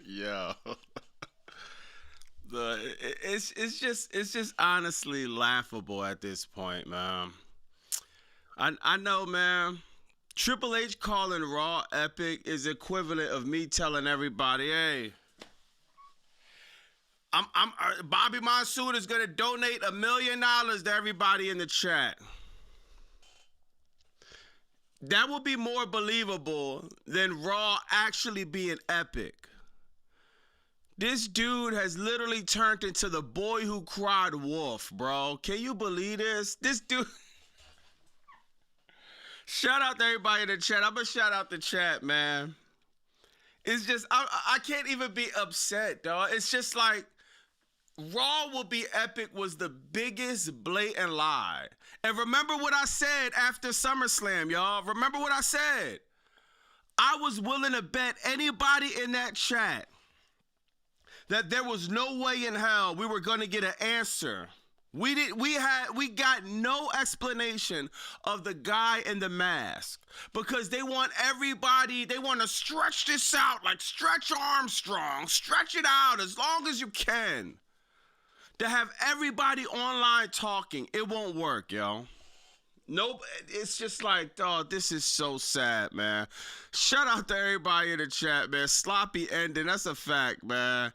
Yeah. It's just honestly laughable at this point, man. I know, man. Triple H calling Raw epic is equivalent of me telling everybody, "Hey, Bobby Monsoon is gonna donate $1 million to everybody in the chat." That would be more believable than Raw actually being epic. This dude has literally turned into the boy who cried wolf, bro. Can you believe this? This dude. Shout out to everybody in the chat. I'm gonna shout out the chat, man. It's just I can't even be upset, dog. It's just like Raw will be epic was the biggest blatant lie. And remember what I said after SummerSlam, y'all. Remember what I said. I was willing to bet anybody in that chat that there was no way in hell we were gonna get an answer. We got no explanation of the guy in the mask because they want everybody, they want to stretch this out like Stretch Armstrong, stretch it out as long as you can. To have everybody online talking, it won't work, yo. Nope, it's just like, dog, this is so sad, man. Shout out to everybody in the chat, man. Sloppy ending, that's a fact, man.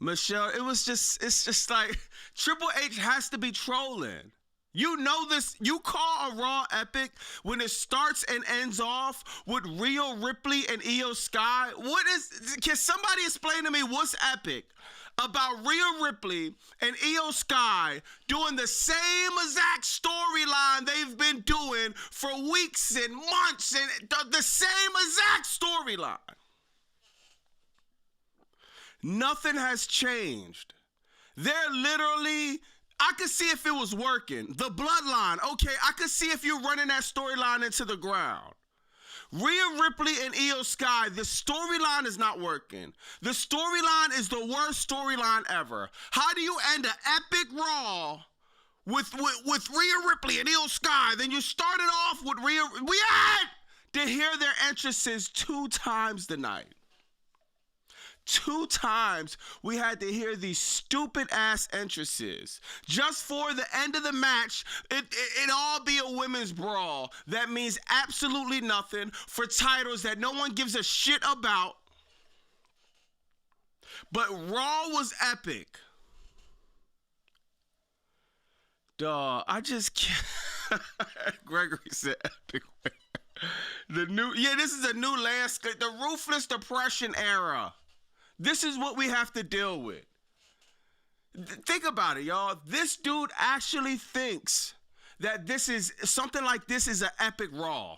Michelle, it's just like Triple H has to be trolling. You know this. You call a Raw epic when it starts and ends off with Rhea Ripley and Io Sky. Can somebody explain to me what's epic about Rhea Ripley and Io Sky doing the same exact storyline they've been doing for weeks and months, and the same exact storyline? Nothing has changed. They're literally, I could see if it was working. The bloodline, okay, I could see if you're running that storyline into the ground. Rhea Ripley and Io Sky, the storyline is not working. The storyline is the worst storyline ever. How do you end an epic Raw with Rhea Ripley and Io Sky? Then you started off with Rhea. We had to hear their entrances 2 times tonight. 2 times we had to hear these stupid ass entrances just for the end of the match. It all be a women's brawl that means absolutely nothing for titles that no one gives a shit about. But Raw was epic. Duh, I just can't. Gregory said epic. This is a new landscape. The Ruthless Depression era. This is what we have to deal with. Think about it, y'all. This dude actually thinks that this is something like this is an epic Raw. Oh,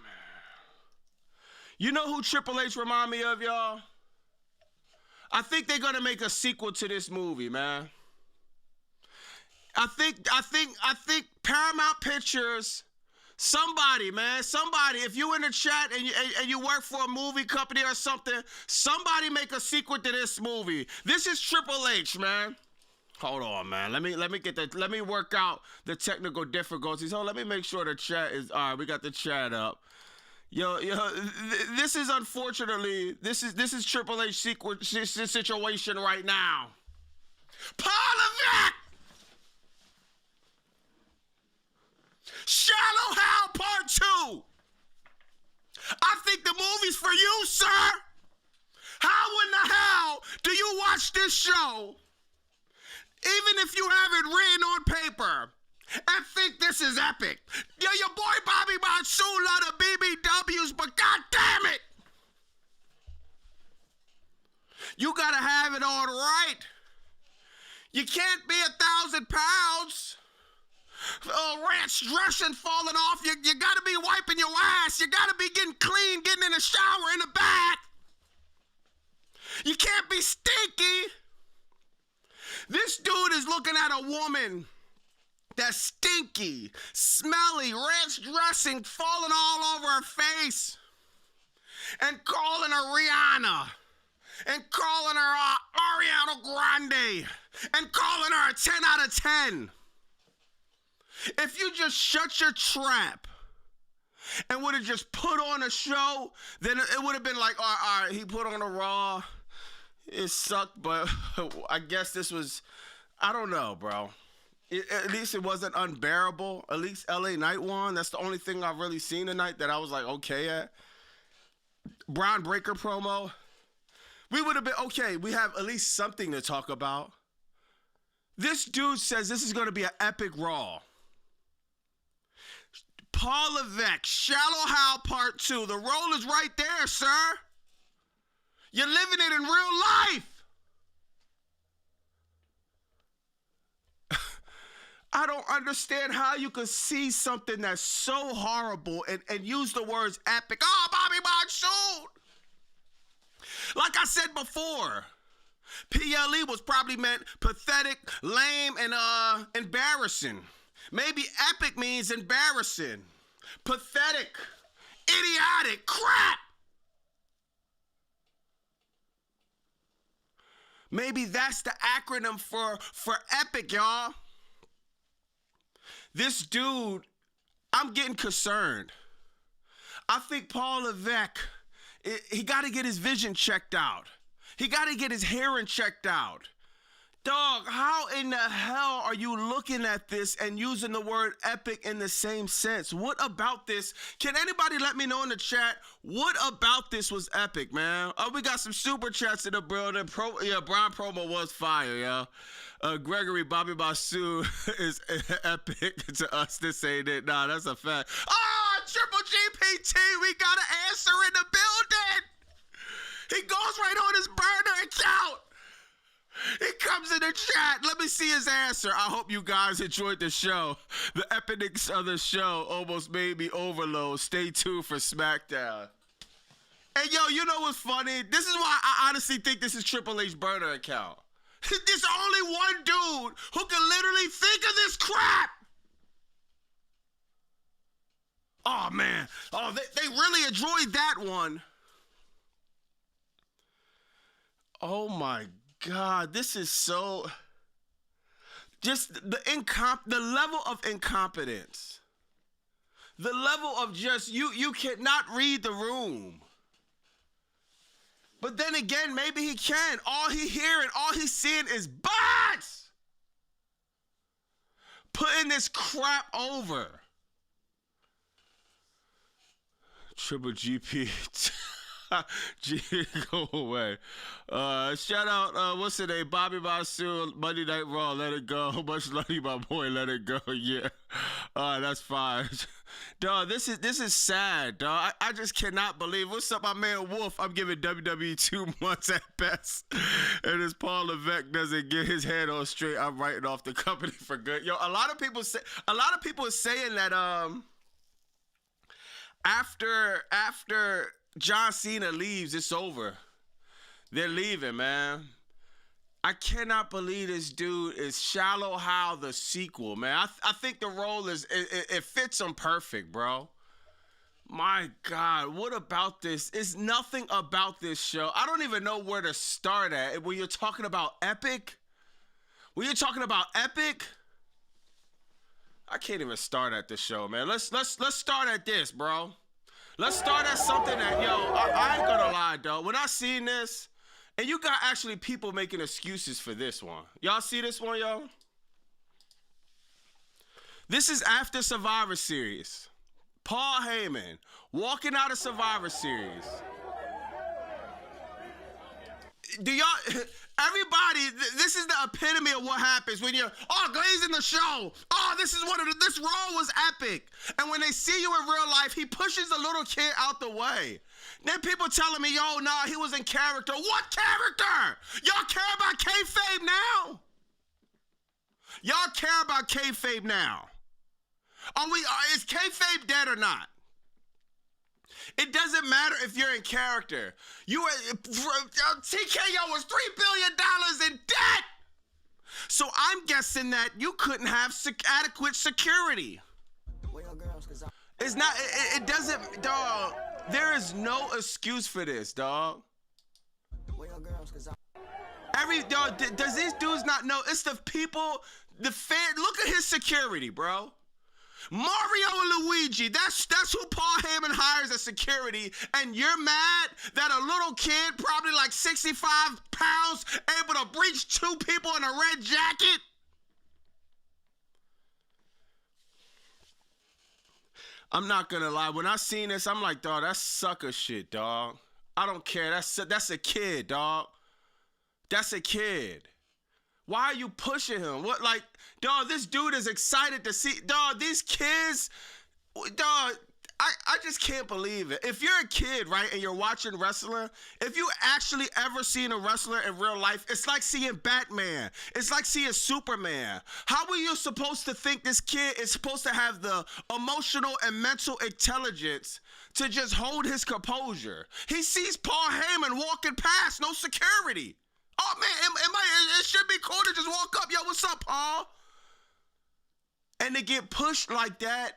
man. You know who Triple H remind me of, y'all? I think they're gonna make a sequel to this movie, man. I think Paramount Pictures. Somebody, man, if you in the chat and you work for a movie company or something, somebody make a sequel to this movie. This is Triple H, man. Hold on, man. Let me work out the technical difficulties. Let me make sure the chat is all right. We got the chat up. Yo, this is unfortunately this is Triple H sequel situation right now. Parliament! Shallow Hal Part 2. I think the movie's for you, sir. How in the hell do you watch this show, even if you have it written on paper, and think this is epic? Yo, your boy Bobby Monsoon love the BBWs, but god damn it, you gotta have it all right. You can't be 1,000 pounds. Ranch dressing falling off. You gotta be wiping your ass. You gotta be getting clean, getting in the shower, in the bath. You can't be stinky. This dude is looking at a woman that's stinky, smelly, ranch dressing falling all over her face, and calling her Rihanna, and calling her Ariana Grande, and calling her a 10 out of 10. If you just shut your trap and would have just put on a show, then it would have been like, all right, he put on a Raw. It sucked, but I guess this was, I don't know, bro. At least it wasn't unbearable. At least LA Knight won. That's the only thing I've really seen tonight that I was like okay at. Braun Breaker promo. We would have been okay. We have at least something to talk about. This dude says this is going to be an epic Raw. Paul Levesque, Shallow Hal Part 2. The role is right there, sir. You're living it in real life. I don't understand how you could see something that's so horrible and use the words epic. Oh, Bobby Monsoon. Like I said before, PLE was probably meant pathetic, lame, and embarrassing. Maybe epic means embarrassing, pathetic, idiotic, crap. Maybe that's the acronym for epic, y'all. This dude, I'm getting concerned. I think Paul Levesque, he got to get his vision checked out. He got to get his hearing checked out. Dog, how in the hell are you looking at this and using the word epic in the same sense? What about this? Can anybody let me know in the chat, what about this was epic, man? Oh, we got some super chats in the building. Brian promo was fire, yo. Gregory Bobby Basu is epic to us. This ain't it. Nah, that's a fact. Oh, Triple GPT, we got an answer in the building. He goes right on his burner account. He comes in the chat. Let me see his answer. I hope you guys enjoyed the show. The epicness of the show almost made me overload. Stay tuned for SmackDown. Hey, yo, you know what's funny? This is why I honestly think this is Triple H burner account. There's only one dude who can literally think of this crap. Oh, man. Oh, they really enjoyed that one. Oh, my God. This is so... Just the level of incompetence. The level of just, you cannot read the room. But then again, maybe he can. All he hearing, all he's seeing is bots putting this crap over. Triple GP. Go away. Shout out, what's it name? Bobby Basu, Monday Night Raw, let it go. Much love you, my boy, let it go. Yeah. That's fine. Dog, this is sad, dog. I just cannot believe. What's up, my man Wolf? I'm giving WWE 2 months at best. And as Paul Levesque doesn't get his head on straight, I'm writing off the company for good. Yo, a lot of people are saying that after John Cena leaves, it's over. They're leaving, man. I cannot believe this dude is Shallow Hal the sequel, man. I think the role it fits him perfect, bro. My God, what about this? It's nothing about this show. I don't even know where to start at. When you're talking about epic, I can't even start at this show, man. Let's start at this, bro. Let's start at something that, yo, I ain't gonna lie, though. When I seen this, and you got actually people making excuses for this one. Y'all see this one, yo? This is after Survivor Series. Paul Heyman walking out of Survivor Series. Do y'all... Everybody, this is the epitome of what happens when you're, glazing the show. This role was epic. And when they see you in real life, he pushes the little kid out the way. Then people telling me, yo, nah, he was in character. What character? Y'all care about kayfabe now? Y'all care about kayfabe now? Is kayfabe dead or not? It doesn't matter if you're in character. TKO was $3 billion in debt. So I'm guessing that you couldn't have adequate security. It's not, it doesn't, dog. There is no excuse for this, dog. Does these dudes not know? It's the people, the fan, look at his security, bro. Mario and Luigi, that's who Paul Heyman hires as security, and you're mad that a little kid, probably like 65 pounds, able to breach two people in a red jacket? I'm not gonna lie, when I seen this, I'm like, dog, that's sucker shit, dog. I don't care, that's a kid, dog. That's a kid. Why are you pushing him? What, like, dog, this dude is excited to see, dog, these kids, dog, I just can't believe it. If you're a kid, right, and you're watching wrestling, if you actually ever seen a wrestler in real life, it's like seeing Batman. It's like seeing Superman. How are you supposed to think this kid is supposed to have the emotional and mental intelligence to just hold his composure? He sees Paul Heyman walking past, no security. Oh, man, it should be cool to just walk up. Yo, what's up, Paul? And to get pushed like that,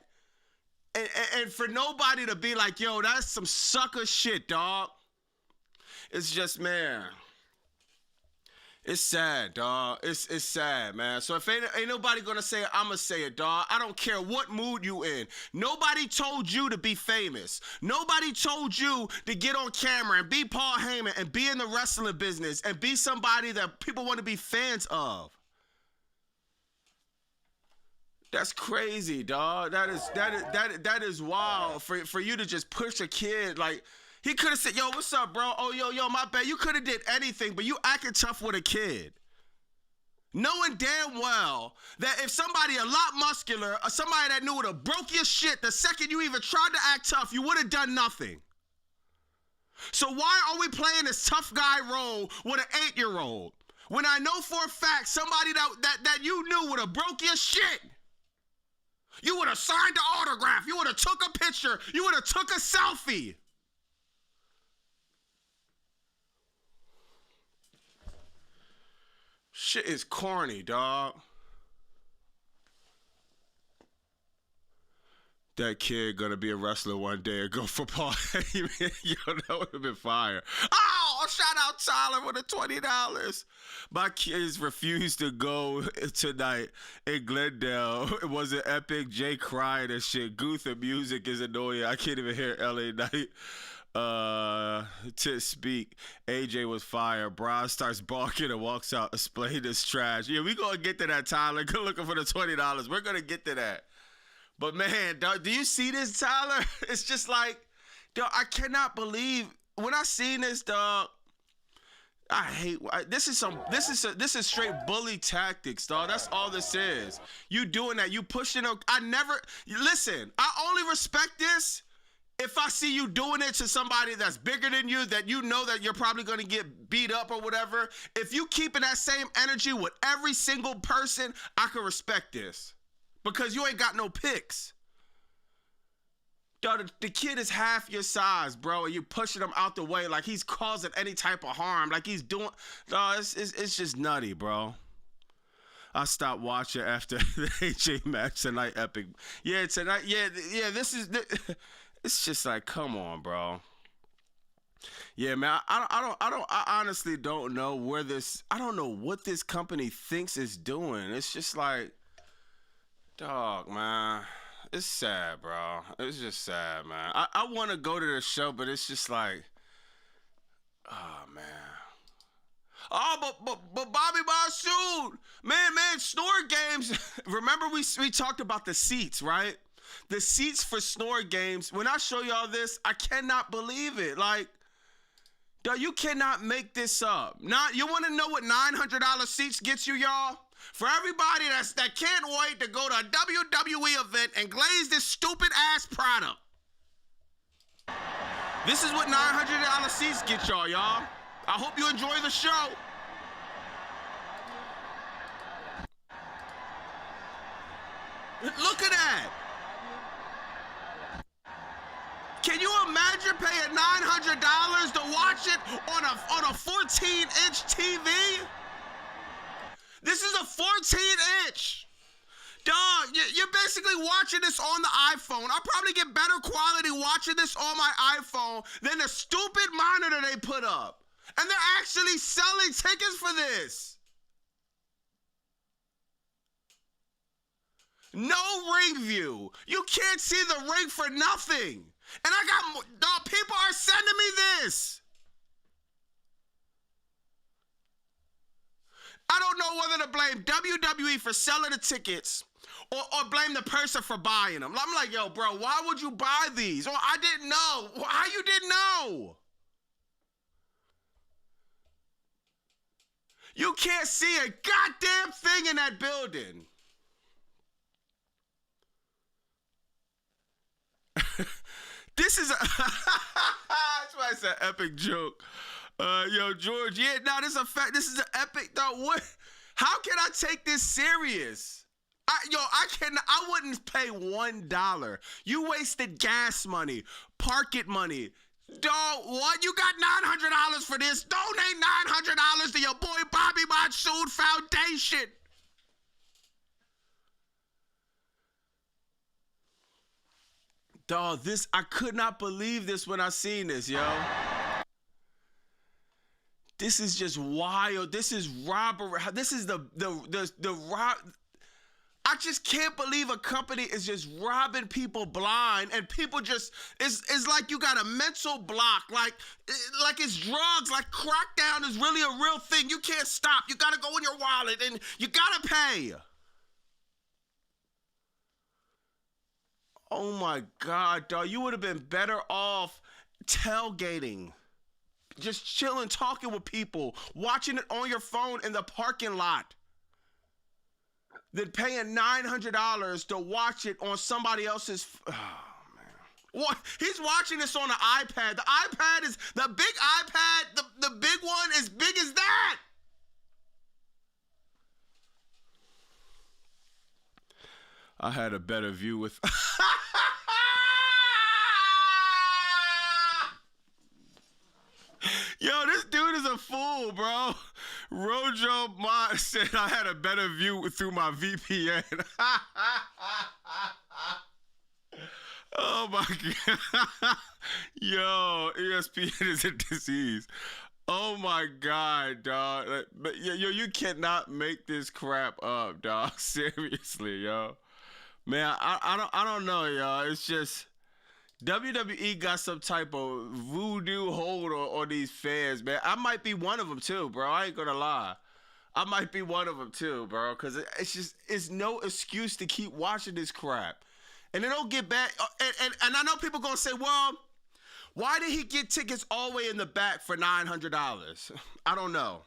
and for nobody to be like, yo, that's some sucker shit, dog. It's just, man, it's sad, dog. It's sad, man. So if ain't nobody gonna say it, I'ma say it, dog. I don't care what mood you in. Nobody told you to be famous. Nobody told you to get on camera and be Paul Heyman and be in the wrestling business and be somebody that people want to be fans of. That's crazy, dog. That is wild for you to just push a kid. Like, he could have said, yo, what's up, bro? Oh, yo, my bad. You could have did anything, but you acting tough with a kid. Knowing damn well that if somebody a lot muscular or somebody that knew would have broke your shit the second you even tried to act tough, you would have done nothing. So why are we playing this tough guy role with an 8-year-old? When I know for a fact somebody that you knew would have broke your shit. You would have signed the autograph. You would have took a picture. You would have took a selfie. Shit is corny, dog. That kid gonna be a wrestler one day and go for Paul Heyman. Yo, that would have been fire. Oh, shout out Tyler with the $20. My kids refused to go tonight in Glendale. It was an epic. Jay crying and shit. Gunther music is annoying. I can't even hear LA Knight to speak. AJ was fire. Brian starts barking and walks out. Explain this trash. Yeah, we gonna get to that, Tyler. Good looking for the $20. We're gonna get to that. But man, dog, do you see this, Tyler? It's just like, dog, I cannot believe when I seen this, dog. I hate this is straight bully tactics, dog. That's all this is. You doing that, you pushing. Listen, I only respect this if I see you doing it to somebody that's bigger than you, that you know that you're probably going to get beat up or whatever. If you keeping that same energy with every single person, I can respect this. Because you ain't got no picks. Dog, the kid is half your size, bro, and you pushing him out the way like he's causing any type of harm, like he's doing. Dog, it's just nutty, bro. I stopped watching after the AJ match tonight. Epic. Yeah, tonight. Yeah. This is. It's just like, come on, bro. Yeah, man. I honestly don't know where this. I don't know what this company thinks it's doing. It's just like. Dog, man, it's sad, bro. It's just sad, man. I want to go to the show, but it's just like, oh, man. Oh, but Bobby Bassoon, man, Snore Games. Remember we talked about the seats, right? The seats for Snore Games. When I show y'all this, I cannot believe it. Like, dog, you cannot make this up. You want to know what $900 seats gets you, y'all? For everybody that can't wait to go to a WWE event and glaze this stupid ass product. This is what $900 seats get y'all. I hope you enjoy the show. Look at that. Can you imagine paying $900 to watch it on a 14-inch TV? This is a 14-inch. Dog, you're basically watching this on the iPhone. I'll probably get better quality watching this on my iPhone than the stupid monitor they put up. And they're actually selling tickets for this. No ring view. You can't see the ring for nothing. And I got, dog, people are sending me this. I don't know whether to blame WWE for selling the tickets or blame the person for buying them. I'm like, yo, bro, why would you buy these? Or I didn't know. How you didn't know? You can't see a goddamn thing in that building. This is a that's why it's an epic joke. Yo, George, yeah, no, this is a fact. This is an epic though. What? How can I take this serious? I wouldn't pay $1. You wasted gas money, parking money. Dog, what? You got $900 for this? Donate $900 to your boy Bobby Monsoon Foundation. Dog, I could not believe this when I seen this, yo. This is just wild. This is robbery. This is the rob. I just can't believe a company is just robbing people blind, and people just it's like you got a mental block, like it's drugs, like crackdown is really a real thing. You can't stop. You gotta go in your wallet and you gotta pay. Oh my God, dog! You would have been better off tailgating, just chilling, talking with people, watching it on your phone in the parking lot, than paying $900 to watch it on somebody else's. Oh man, what? He's watching this on an iPad. The iPad is the big iPad. The big one is big as that. I had a better view with. Yo, this dude is a fool, bro. Rojo Mott said I had a better view through my VPN. Oh my God. Yo, ESPN is a disease. Oh my God, dog. But yo, you cannot make this crap up, dog. Seriously, yo. Man, I don't know, y'all. It's just WWE got some type of voodoo hold on these fans, man. I might be one of them too, bro. I ain't gonna lie. I might be one of them too, bro. Because it's no excuse to keep watching this crap. And it don't get back. And I know people gonna say, well, why did he get tickets all the way in the back for $900? I don't know.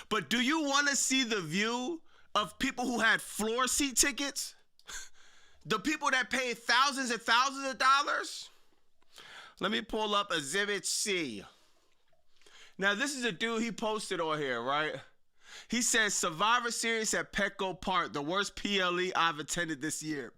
But do you want to see the view of people who had floor seat tickets? The people that paid thousands and thousands of dollars? Let me pull up Exhibit C. Now, this is a dude he posted on here, right? He says, Survivor Series at Petco Park, the worst PLE I've attended this year.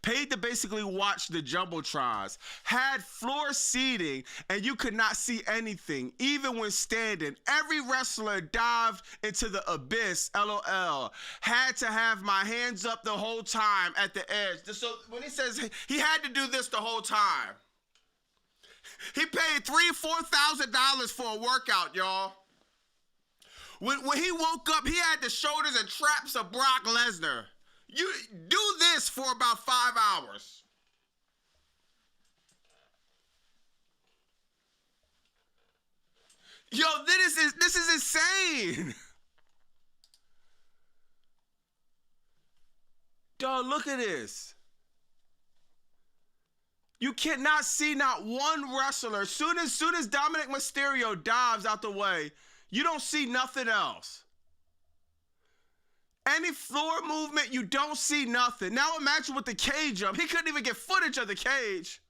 Paid to basically watch the Jumbotrons. Had floor seating, and you could not see anything, even when standing. Every wrestler dived into the abyss, LOL. Had to have my hands up the whole time at the edge. So when he says he had to do this the whole time, he paid $3,000-$4,000 for a workout, y'all. When he woke up, he had the shoulders and traps of Brock Lesnar. You do this for about 5 hours. Yo, this is insane. Dog, look at this. You cannot see not one wrestler. Soon as Dominic Mysterio dives out the way, you don't see nothing else. Any floor movement, you don't see nothing. Now imagine with the cage up. He couldn't even get footage of the cage.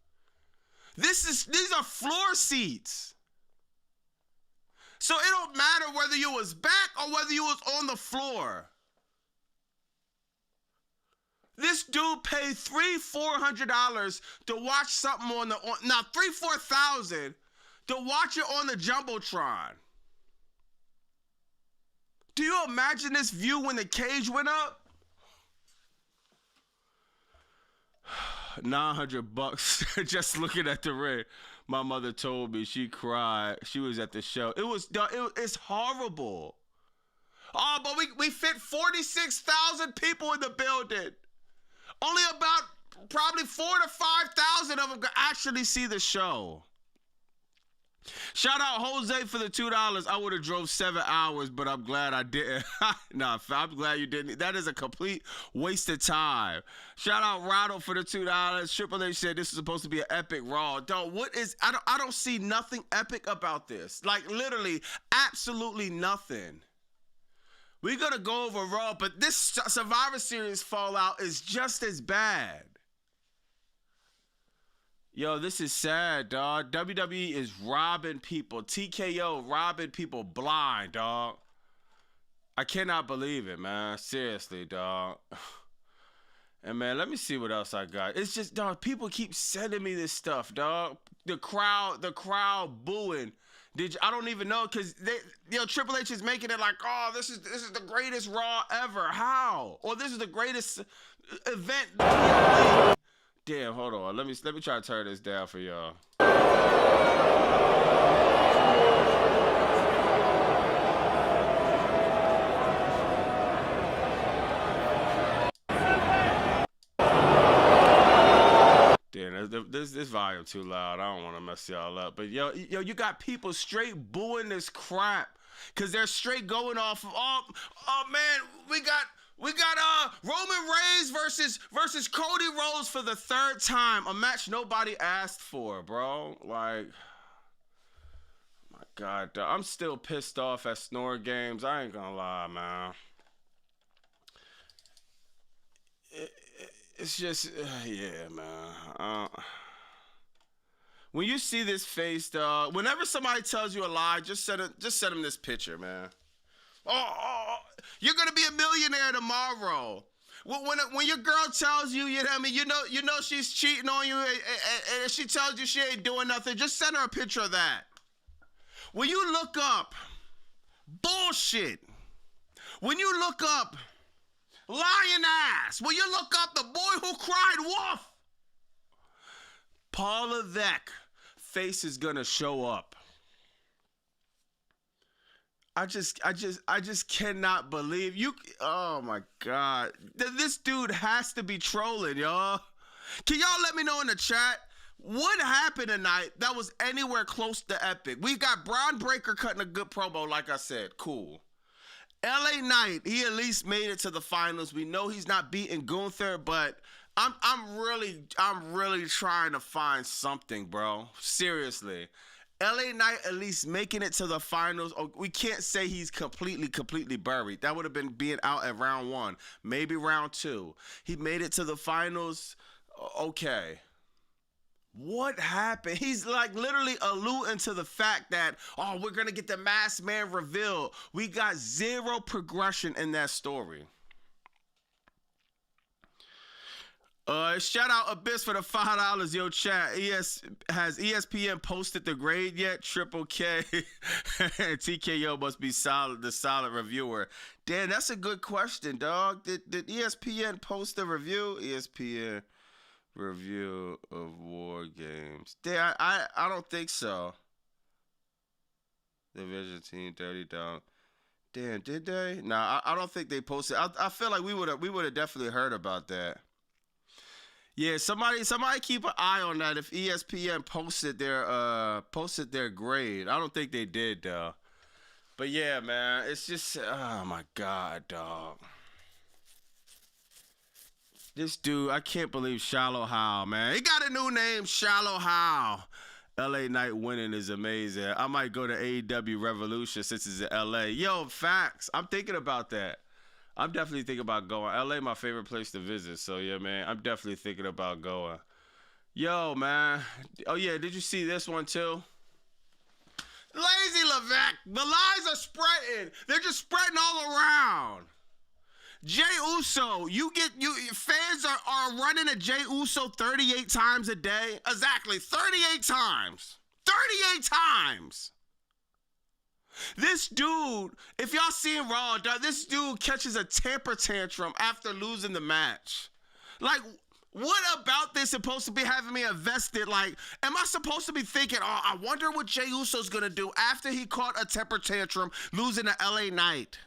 These are floor seats. So it don't matter whether you was back or whether you was on the floor. This dude paid $300-$400 to watch something now $3,000-$4,000 to watch it on the Jumbotron. Do you imagine this view when the cage went up? $900 just looking at the ring. My mother told me she cried. She was at the show. It's horrible. Oh, but we fit 46,000 people in the building. Only about probably 4,000 to 5,000 of them could actually see the show. Shout out Jose for the $2. I would have drove 7 hours, but I'm glad I didn't. Nah, I'm glad you didn't. That is a complete waste of time. Shout out Rado for the $2. Triple H said this is supposed to be an epic Raw. Dog, what is? I don't see nothing epic about this. Like literally, absolutely nothing. We're gonna go over Raw, but this Survivor Series fallout is just as bad. Yo, this is sad, dog. WWE is robbing people. TKO robbing people blind, dog. I cannot believe it, man. Seriously, dog. And man, let me see what else I got. It's just, dog, people keep sending me this stuff, dog. The crowd booing. I don't even know, because Triple H is making it like, oh, this is the greatest Raw ever. How? Or this is the greatest event. Damn, hold on. Let me try to turn this down for y'all. Damn, this volume too loud. I don't want to mess y'all up. But yo, you got people straight booing this crap because they're straight going off of, oh man, we got Roman Reigns versus Cody Rhodes for the 3rd time, a match nobody asked for, bro. Like, my God, dog. I'm still pissed off at Snore Games. I ain't gonna lie, man. It's just, yeah, man. When you see this face, dog, whenever somebody tells you a lie, just send them this picture, man. Oh, you're gonna be a millionaire tomorrow. When your girl tells you, you know what I mean, you know she's cheating on you, and she tells you she ain't doing nothing, just send her a picture of that. When you look up bullshit, when you look up lying ass, when you look up the boy who cried wolf, Paul Levesque face is gonna show up. I just cannot believe you. Oh my God. This dude has to be trolling, y'all. Can y'all let me know in the chat what happened tonight that was anywhere close to epic? We got Braun Breaker cutting a good promo, like I said. Cool. LA Knight, he at least made it to the finals. We know he's not beating Gunther, but I'm really trying to find something, bro. Seriously. LA Knight at least making it to the finals. Oh, we can't say he's completely buried. That would have been being out at round 1, maybe round 2. He made it to the finals. Okay. What happened? He's like literally alluding to the fact that, oh, we're going to get the masked man revealed. We got 0 progression in that story. Shout out Abyss for the $5. Yo, chat. Has ESPN posted the grade yet? Triple K and TKO must be the solid reviewer. Dan, that's a good question, dog. Did ESPN post the review? ESPN review of War Games. Dan, I don't think so. Division team 30 down. Dan, did they? Nah, I don't think they posted. I feel like we would have definitely heard about that. Yeah, somebody keep an eye on that if ESPN posted their grade. I don't think they did though. But yeah, man, it's just, oh my God, dog. This dude, I can't believe Shallow Hal, man. He got a new name, Shallow Hal. LA Knight winning is amazing. I might go to AEW Revolution since it's in LA. Yo, facts. I'm thinking about that. I'm definitely thinking about going. LA, my favorite place to visit. So, yeah, man, I'm definitely thinking about going. Yo, man. Oh, yeah, did you see this one, too? Lazy Levesque. The lies are spreading. They're just spreading all around. Jey Uso, fans are running at Jey Uso 38 times a day. Exactly, 38 times. 38 times. This dude, if y'all seen Raw, this dude catches a temper tantrum after losing the match. Like, what about this supposed to be having me invested? Like, am I supposed to be thinking, oh, I wonder what Jey Uso's gonna do after he caught a temper tantrum losing to LA Knight?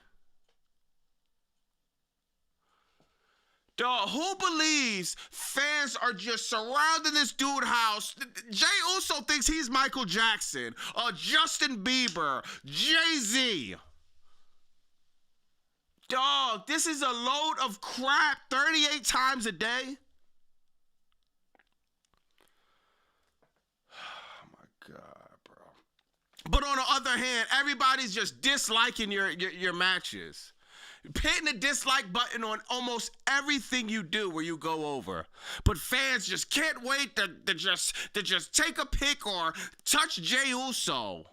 Dog, who believes fans are just surrounding this dude house? Jay Uso thinks he's Michael Jackson, Justin Bieber, Jay-Z. Dog, this is a load of crap 38 times a day. Oh my God, bro. But on the other hand, everybody's just disliking your matches. Hitting the dislike button on almost everything you do where you go over. But fans just can't wait to just take a pic or touch Jey Uso.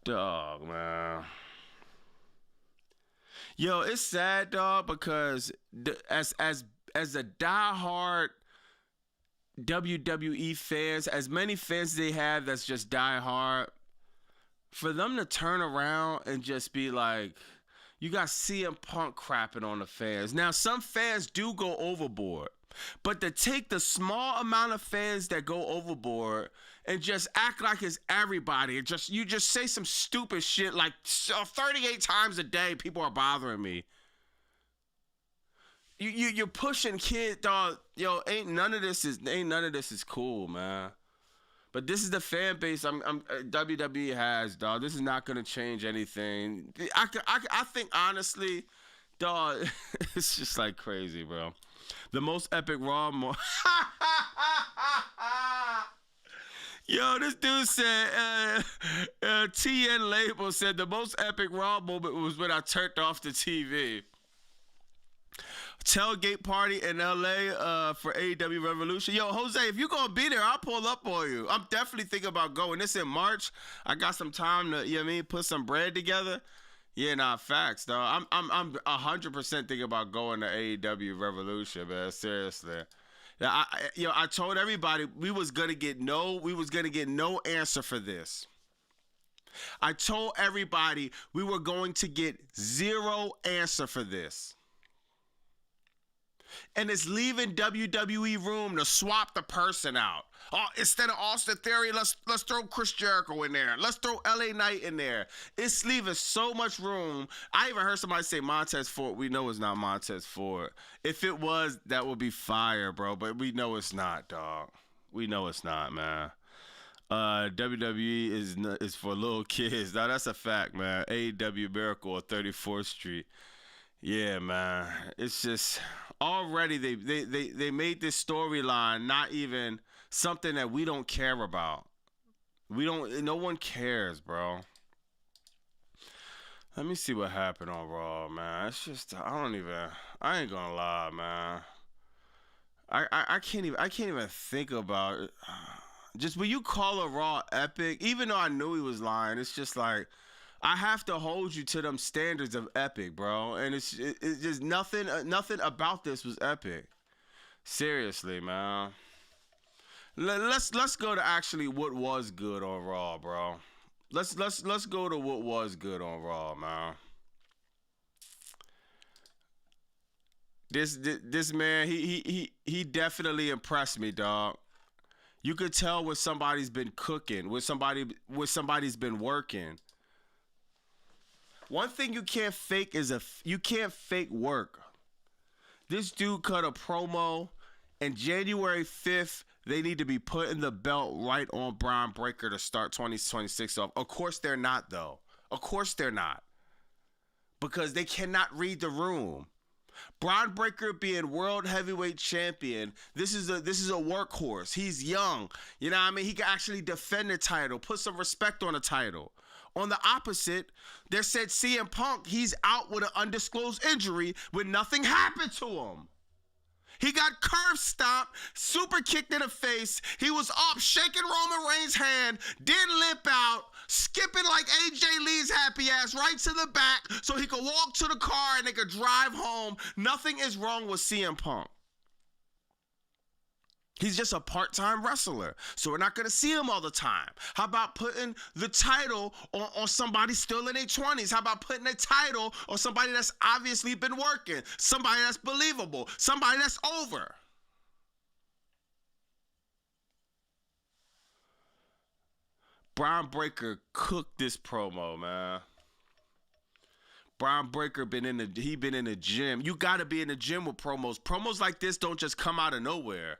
Dog, man. Yo, it's sad, dog, because as a diehard WWE fans, as many fans they have that's just diehard, for them to turn around and just be like, you got CM Punk crapping on the fans. Now, some fans do go overboard, but to take the small amount of fans that go overboard and just act like it's everybody, you just say some stupid shit like 38 times a day, people are bothering me. You're pushing kids, dog. Yo, ain't none of this is cool, man. But this is the fan base WWE has, dog. This is not gonna change anything. I think honestly, dog, it's just like crazy, bro. The most epic Raw Yo, this dude said, TN Label said the most epic Raw moment was when I turned off the TV. Tailgate party in LA for AEW Revolution. Yo, Jose, if you're gonna be there, I'll pull up on you. I'm definitely thinking about going. This in March. I got some time to, you know what I mean, put some bread together. Yeah, nah, facts, though. I'm 100% thinking about going to AEW Revolution, man. Seriously. Yeah, I told everybody we was gonna get no answer for this. I told everybody we were going to get zero answer for this. And it's leaving WWE room to swap the person out. Oh, instead of Austin Theory, let's throw Chris Jericho in there. Let's throw LA Knight in there. It's leaving so much room. I even heard somebody say Montez Ford. We know it's not Montez Ford. If it was, that would be fire, bro. But we know it's not, dog. We know it's not, man. WWE is for little kids. Now that's a fact, man. AEW Miracle on 34th Street. Yeah, man. It's just already they made this storyline not even something that we don't care about. No one cares, bro. Let me see what happened on Raw, man. It's just I ain't gonna lie, man. I can't even think about it. Just when you call a Raw epic, even though I knew he was lying, it's just like I have to hold you to them standards of epic, bro. And it's just nothing about this was epic. Seriously, man. Let's go to actually what was good on Raw, bro. Let's go to what was good on Raw, man. This man, he definitely impressed me, dog. You could tell when somebody's been cooking, when somebody's been working. One thing you can't fake is you can't fake work. This dude cut a promo, and January 5th, they need to be putting the belt right on Braun Breaker to start 2026 off. Of course they're not, though. Of course they're not. Because they cannot read the room. Braun Breaker being world heavyweight champion, this is a workhorse. He's young. You know what I mean? He can actually defend the title, put some respect on the title. On the opposite, they said CM Punk, he's out with an undisclosed injury when nothing happened to him. He got curb stomped, super kicked in the face. He was up, shaking Roman Reigns' hand, didn't limp out, skipping like AJ Lee's happy ass right to the back so he could walk to the car and they could drive home. Nothing is wrong with CM Punk. He's just a part-time wrestler, so we're not going to see him all the time. How about putting the title on somebody still in their 20s? How about putting a title on somebody that's obviously been working, somebody that's believable, somebody that's over? Braun Breaker cooked this promo, man. Brian Breaker been in the gym. You gotta be in the gym with promos. Promos like this don't just come out of nowhere.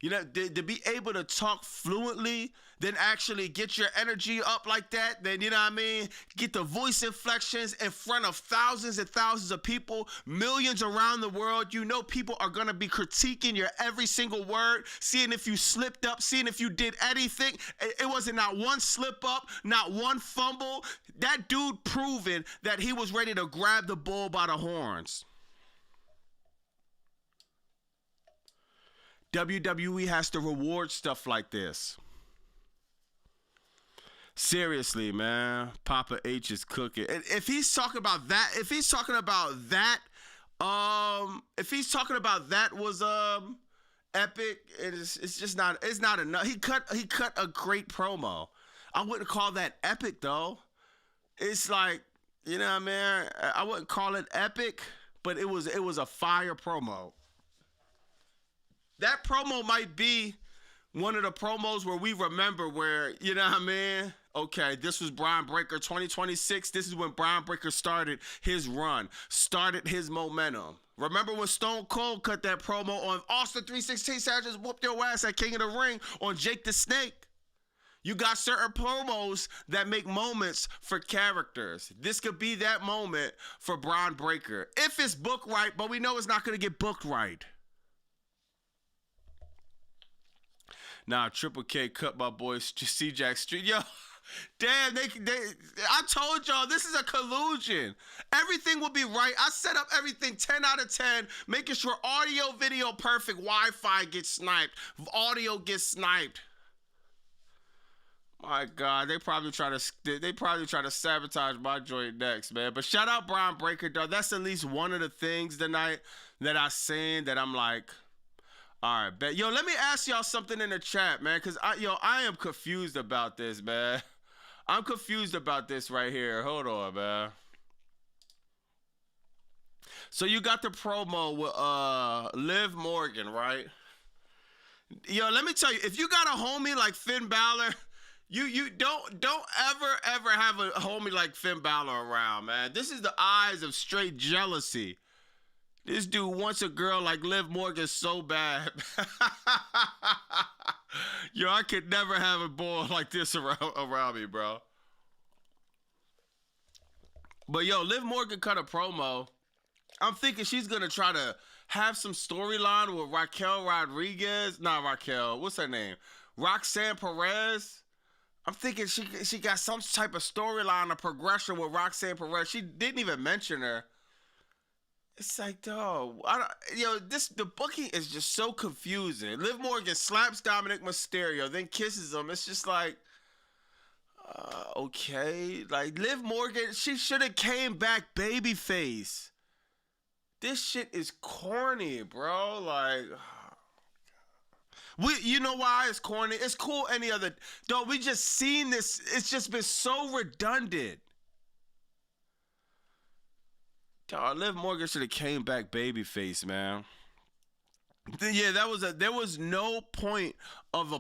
You know, to be able to talk fluently, then actually get your energy up like that, then, you know what I mean? Get the voice inflections in front of thousands and thousands of people, millions around the world. You know people are going to be critiquing your every single word, seeing if you slipped up, seeing if you did anything. It wasn't not one slip up, not one fumble. That dude proving that he was ready to grab the bull by the horns. WWE has to reward stuff like this. Seriously, man. Papa H is cooking. And if he's talking about that, if he's talking about that was epic, it's just not, it's not enough. He cut a great promo. I wouldn't call that epic though. It's like, you know what I mean? I wouldn't call it epic, but it was a fire promo. That promo might be one of the promos where we remember where, you know what I mean? Okay, this was Brian Breaker 2026. This is when Brian Breaker started his run, started his momentum. Remember when Stone Cold cut that promo on Austin 316 Savage whooped your ass at King of the Ring on Jake the Snake? You got certain promos that make moments for characters. This could be that moment for Brian Breaker. If it's booked right, but we know it's not going to get booked right. Nah, Triple K cut my boy C-Jack Street. Yo, damn, I told y'all, this is a collusion. Everything will be right. I set up everything 10 out of 10, making sure audio, video perfect, Wi-Fi gets sniped, audio gets sniped. My God, they probably try to sabotage my joint next, man. But shout out Brian Breaker, dog. That's at least one of the things tonight that I seen that I'm like, all right, bet. Yo, let me ask y'all something in the chat, man, because I am confused about this, man. I'm confused about this right here. Hold on, man. So you got the promo with Liv Morgan, right? Yo, let me tell you, if you got a homie like Finn Balor, you don't ever have a homie like Finn Balor around, man. This is the eyes of straight jealousy. This dude wants a girl like Liv Morgan so bad. Yo, I could never have a boy like this around me, bro. But yo, Liv Morgan cut a promo. I'm thinking she's gonna try to have some storyline with Raquel Rodriguez. Not Raquel, what's her name? Roxanne Perez. I'm thinking she got some type of storyline or progression with Roxanne Perez. She didn't even mention her. It's like, dog, the booking is just so confusing. Liv Morgan slaps Dominic Mysterio, then kisses him. It's just like, okay. Like, Liv Morgan, she should have came back babyface. This shit is corny, bro. Like, you know why it's corny? It's cool any other, dog, we just seen this. It's just been so redundant. Dog, Liv Morgan should have came back babyface, man. Yeah, there was no point of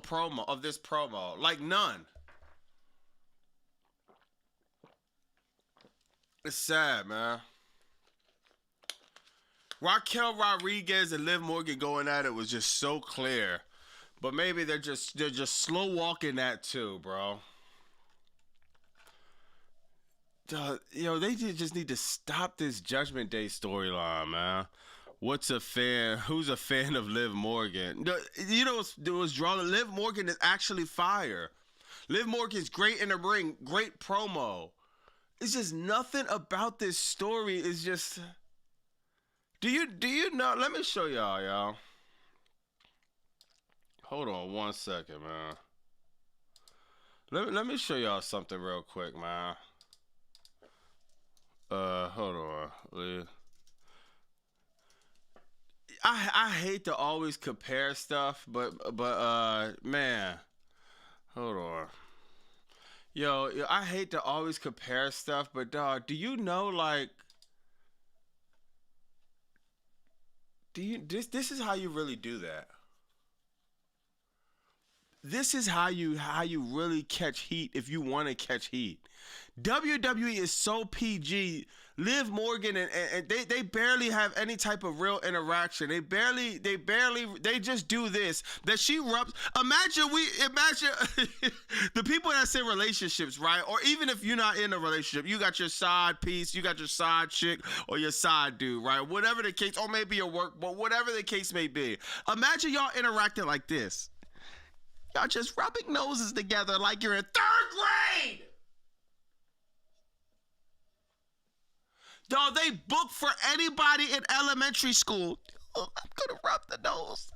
this promo. Like, none. It's sad, man. Raquel Rodriguez and Liv Morgan going at it was just so clear. But maybe they're just slow walking that too, bro. They just need to stop this Judgment Day storyline, man. Who's a fan of Liv Morgan? You know what's drawing? Liv Morgan is actually fire. Liv Morgan's great in the ring, great promo. It's just nothing about this story is just. Do you know? Let me show y'all. Hold on one second, man. Let me show y'all something real quick, man. Hold on. I hate to always compare stuff, but man, hold on. Yo, I hate to always compare stuff, but dog, do you know, like, this is how you really do that. this is how you really catch heat if you want to catch heat. WWE is so PG. Liv Morgan and they barely have any type of real interaction. They just do this. That she rubs. Imagine the people that's in relationships, right? Or even if you're not in a relationship, you got your side piece, you got your side chick or your side dude, right? Whatever the case, or maybe your work, but whatever the case may be. Imagine y'all interacting like this. Y'all just rubbing noses together like you're in 3rd grade. Dog, they book for anybody in elementary school. Oh, I'm gonna rub the nose.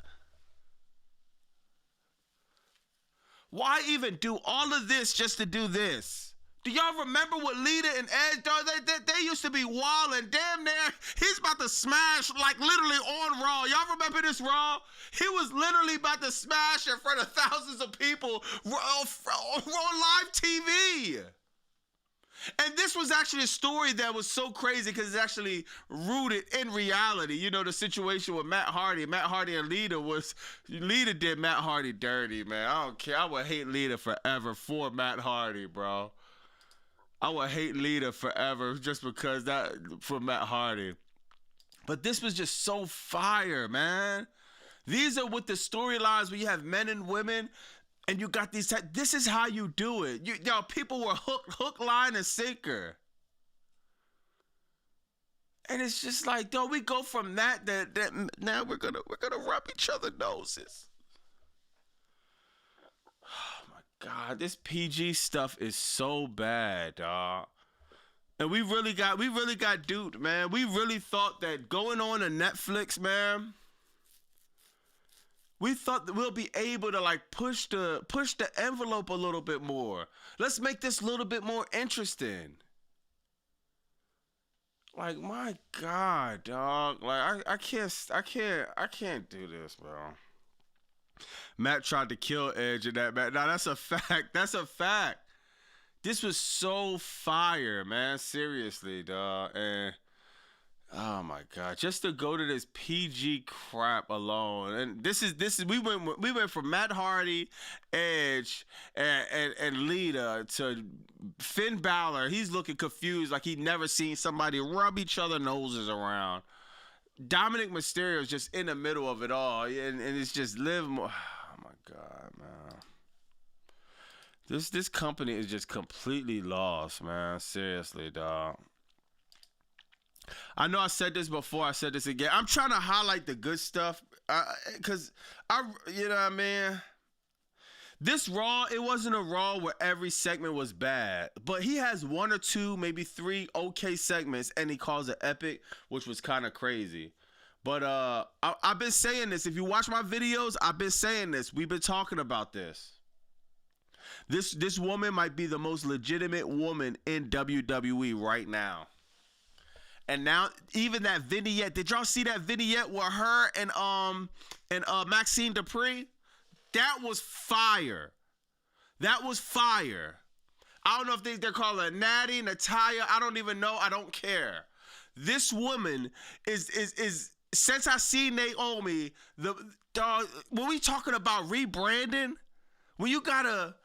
Why even do all of this just to do this? Do y'all remember what Lita and Edge, dog, they used to be wild and damn near, he's about to smash, like literally on Raw. Y'all remember this Raw? He was literally about to smash in front of thousands of people on live TV. And this was actually a story that was so crazy because it's actually rooted in reality. You know, the situation with Matt Hardy and Lita did Matt Hardy dirty, man. I don't care. I would hate Lita forever for Matt Hardy, bro. I would hate Lita forever just because for Matt Hardy. But this was just so fire, man. These are with the storylines where you have men and women. And you got these. This is how you do it. Y'all, people were hook, line, and sinker. And it's just like, though, we go from that now we're gonna rub each other noses. Oh my God, this PG stuff is so bad, dog. And we really got duped, man. We really thought that going on to Netflix, man. We thought that we'll be able to like push the envelope a little bit more. Let's make this a little bit more interesting. Like, my God, dog. Like I can't do this, bro. Matt tried to kill Edge in that match. Now that's a fact. That's a fact. This was so fire, man. Seriously, dog. And oh my God! Just to go to this PG crap alone, and this is we went from Matt Hardy, Edge, and Lita to Finn Balor. He's looking confused, like he'd never seen somebody rub each other noses around. Dominic Mysterio is just in the middle of it all, and it's just Liv. Oh my God, man! This company is just completely lost, man. Seriously, dog. I know I said this before. I said this again. I'm trying to highlight the good stuff, cause you know what I mean. This Raw, it wasn't a Raw where every segment was bad, but he has 1 or 2, maybe 3 okay segments, and he calls it epic, which was kind of crazy. But I've been saying this. If you watch my videos, I've been saying this. We've been talking about this. This woman might be the most legitimate woman in WWE right now. And now, even that vignette, did y'all see that vignette with her and Maxine Dupree? That was fire. That was fire. I don't know if they're calling her Natty, Natalia. I don't even know. I don't care. This woman is since I see Naomi, when we talking about rebranding, when you gotta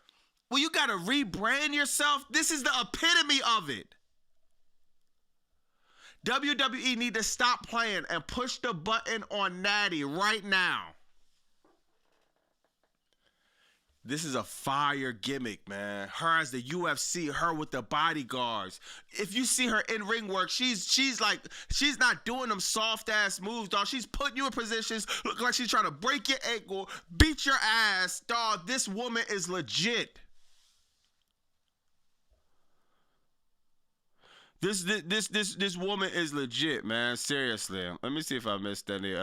rebrand yourself, this is the epitome of it. WWE need to stop playing and push the button on Natty right now. This is a fire gimmick, man. Her as the UFC, her with the bodyguards. If you see her in ring work, she's not doing them soft ass moves, dog. She's putting you in positions, look like she's trying to break your ankle, beat your ass, dog. This woman is legit. This woman is legit, man. Seriously. Let me see if I missed any.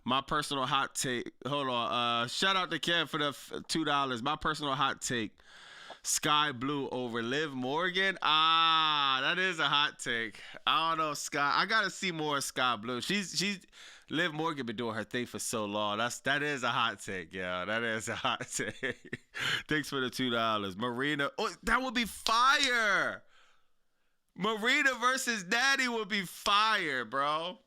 My personal hot take. Hold on. Shout out to Kev for the $2. My personal hot take. Sky Blue over Liv Morgan. That is a hot take. I don't know, Sky. I gotta see more of Sky Blue. She's Liv Morgan been doing her thing for so long. That is a hot take, yeah. That is a hot take. Thanks for the $2. Marina. Oh, that would be fire. Marina versus Natty would be fire, bro.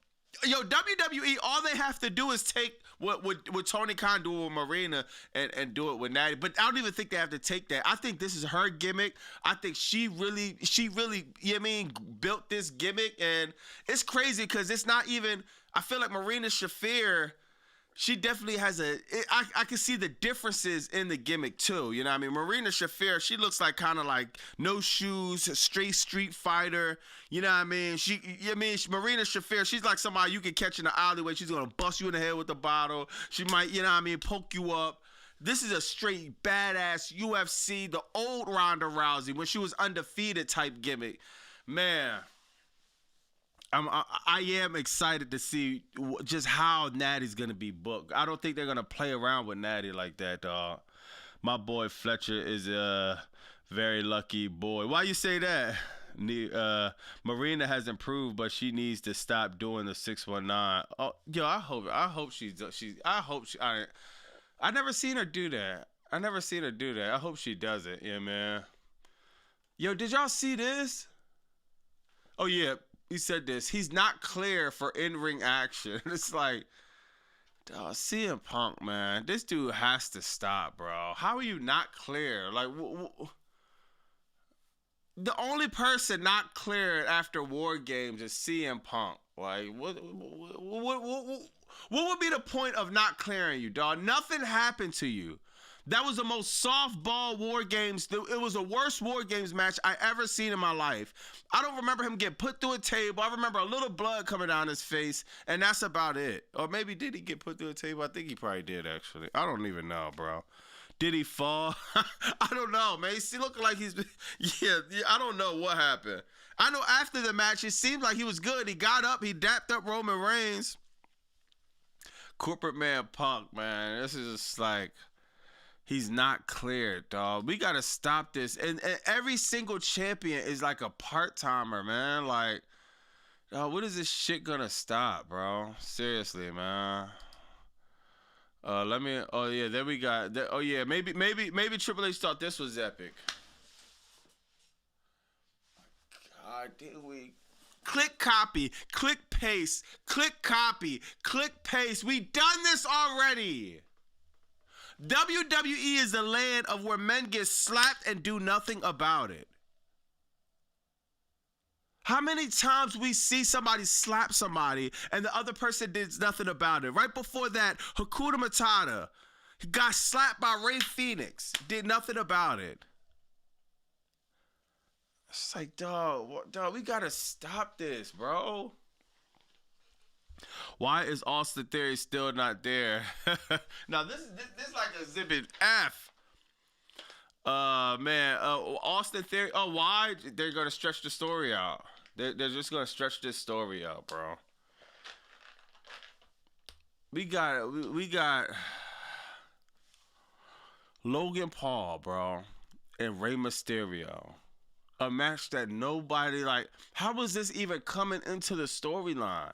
Yo, WWE, all they have to do is take what Tony Khan do with Marina and do it with Natty. But I don't even think they have to take that. I think this is her gimmick. I think she really, you know what I mean, built this gimmick. And it's crazy because it's not even, I feel like Marina Shafir, she definitely has I can see the differences in the gimmick too. You know what I mean? Marina Shafir, she looks like kind of like no shoes, straight street fighter. You know what I mean? Marina Shafir, she's like somebody you can catch in the alleyway. She's going to bust you in the head with a bottle. She might, you know what I mean, poke you up. This is a straight badass UFC, the old Ronda Rousey when she was undefeated type gimmick. Man. I am excited to see just how Natty's gonna be booked. I don't think they're gonna play around with Natty like that, dog. My boy Fletcher is a very lucky boy. Why you say that? Marina has improved, but she needs to stop doing the 619. Oh, yo, I hope I never seen her do that. I hope she does it. Yeah, man. Yo, did y'all see this? Oh yeah. He said this. He's not clear for in-ring action. It's like, dog, CM Punk, man. This dude has to stop, bro. How are you not clear? Like, the only person not cleared after War Games is CM Punk. Like, what would be the point of not clearing you, dog? Nothing happened to you. That was the most softball War Games. It was the worst War Games match I ever seen in my life. I don't remember him get put through a table. I remember a little blood coming down his face, and that's about it. Or maybe did he get put through a table? I think he probably did, actually. I don't even know, bro. Did he fall? I don't know, man. He looking like he's... Yeah, I don't know what happened. I know after the match, it seemed like he was good. He got up. He dapped up Roman Reigns. Corporate man Punk, man. This is just like... He's not cleared, dog. We got to stop this. And every single champion is like a part-timer, man. Like, dog, what is this shit going to stop, bro? Seriously, man. Oh, yeah, there we got. Oh, yeah, maybe Triple H thought this was epic. God, did we... Click copy, click paste, click copy, click paste. We done this already. WWE is the land of where men get slapped and do nothing about it. How many times we see somebody slap somebody and the other person did nothing about it? Right before that, Hakuna Matata got slapped by Ray Phoenix, did nothing about it. It's like, dog, we gotta stop this, bro. Why is Austin Theory still not there? Now this is like exhibit F. Man, Austin Theory. Oh, why? They're gonna stretch the story out. They're just gonna stretch this story out, bro. We got Logan Paul, bro, and Rey Mysterio. A match that nobody like. How was this even coming into the storyline?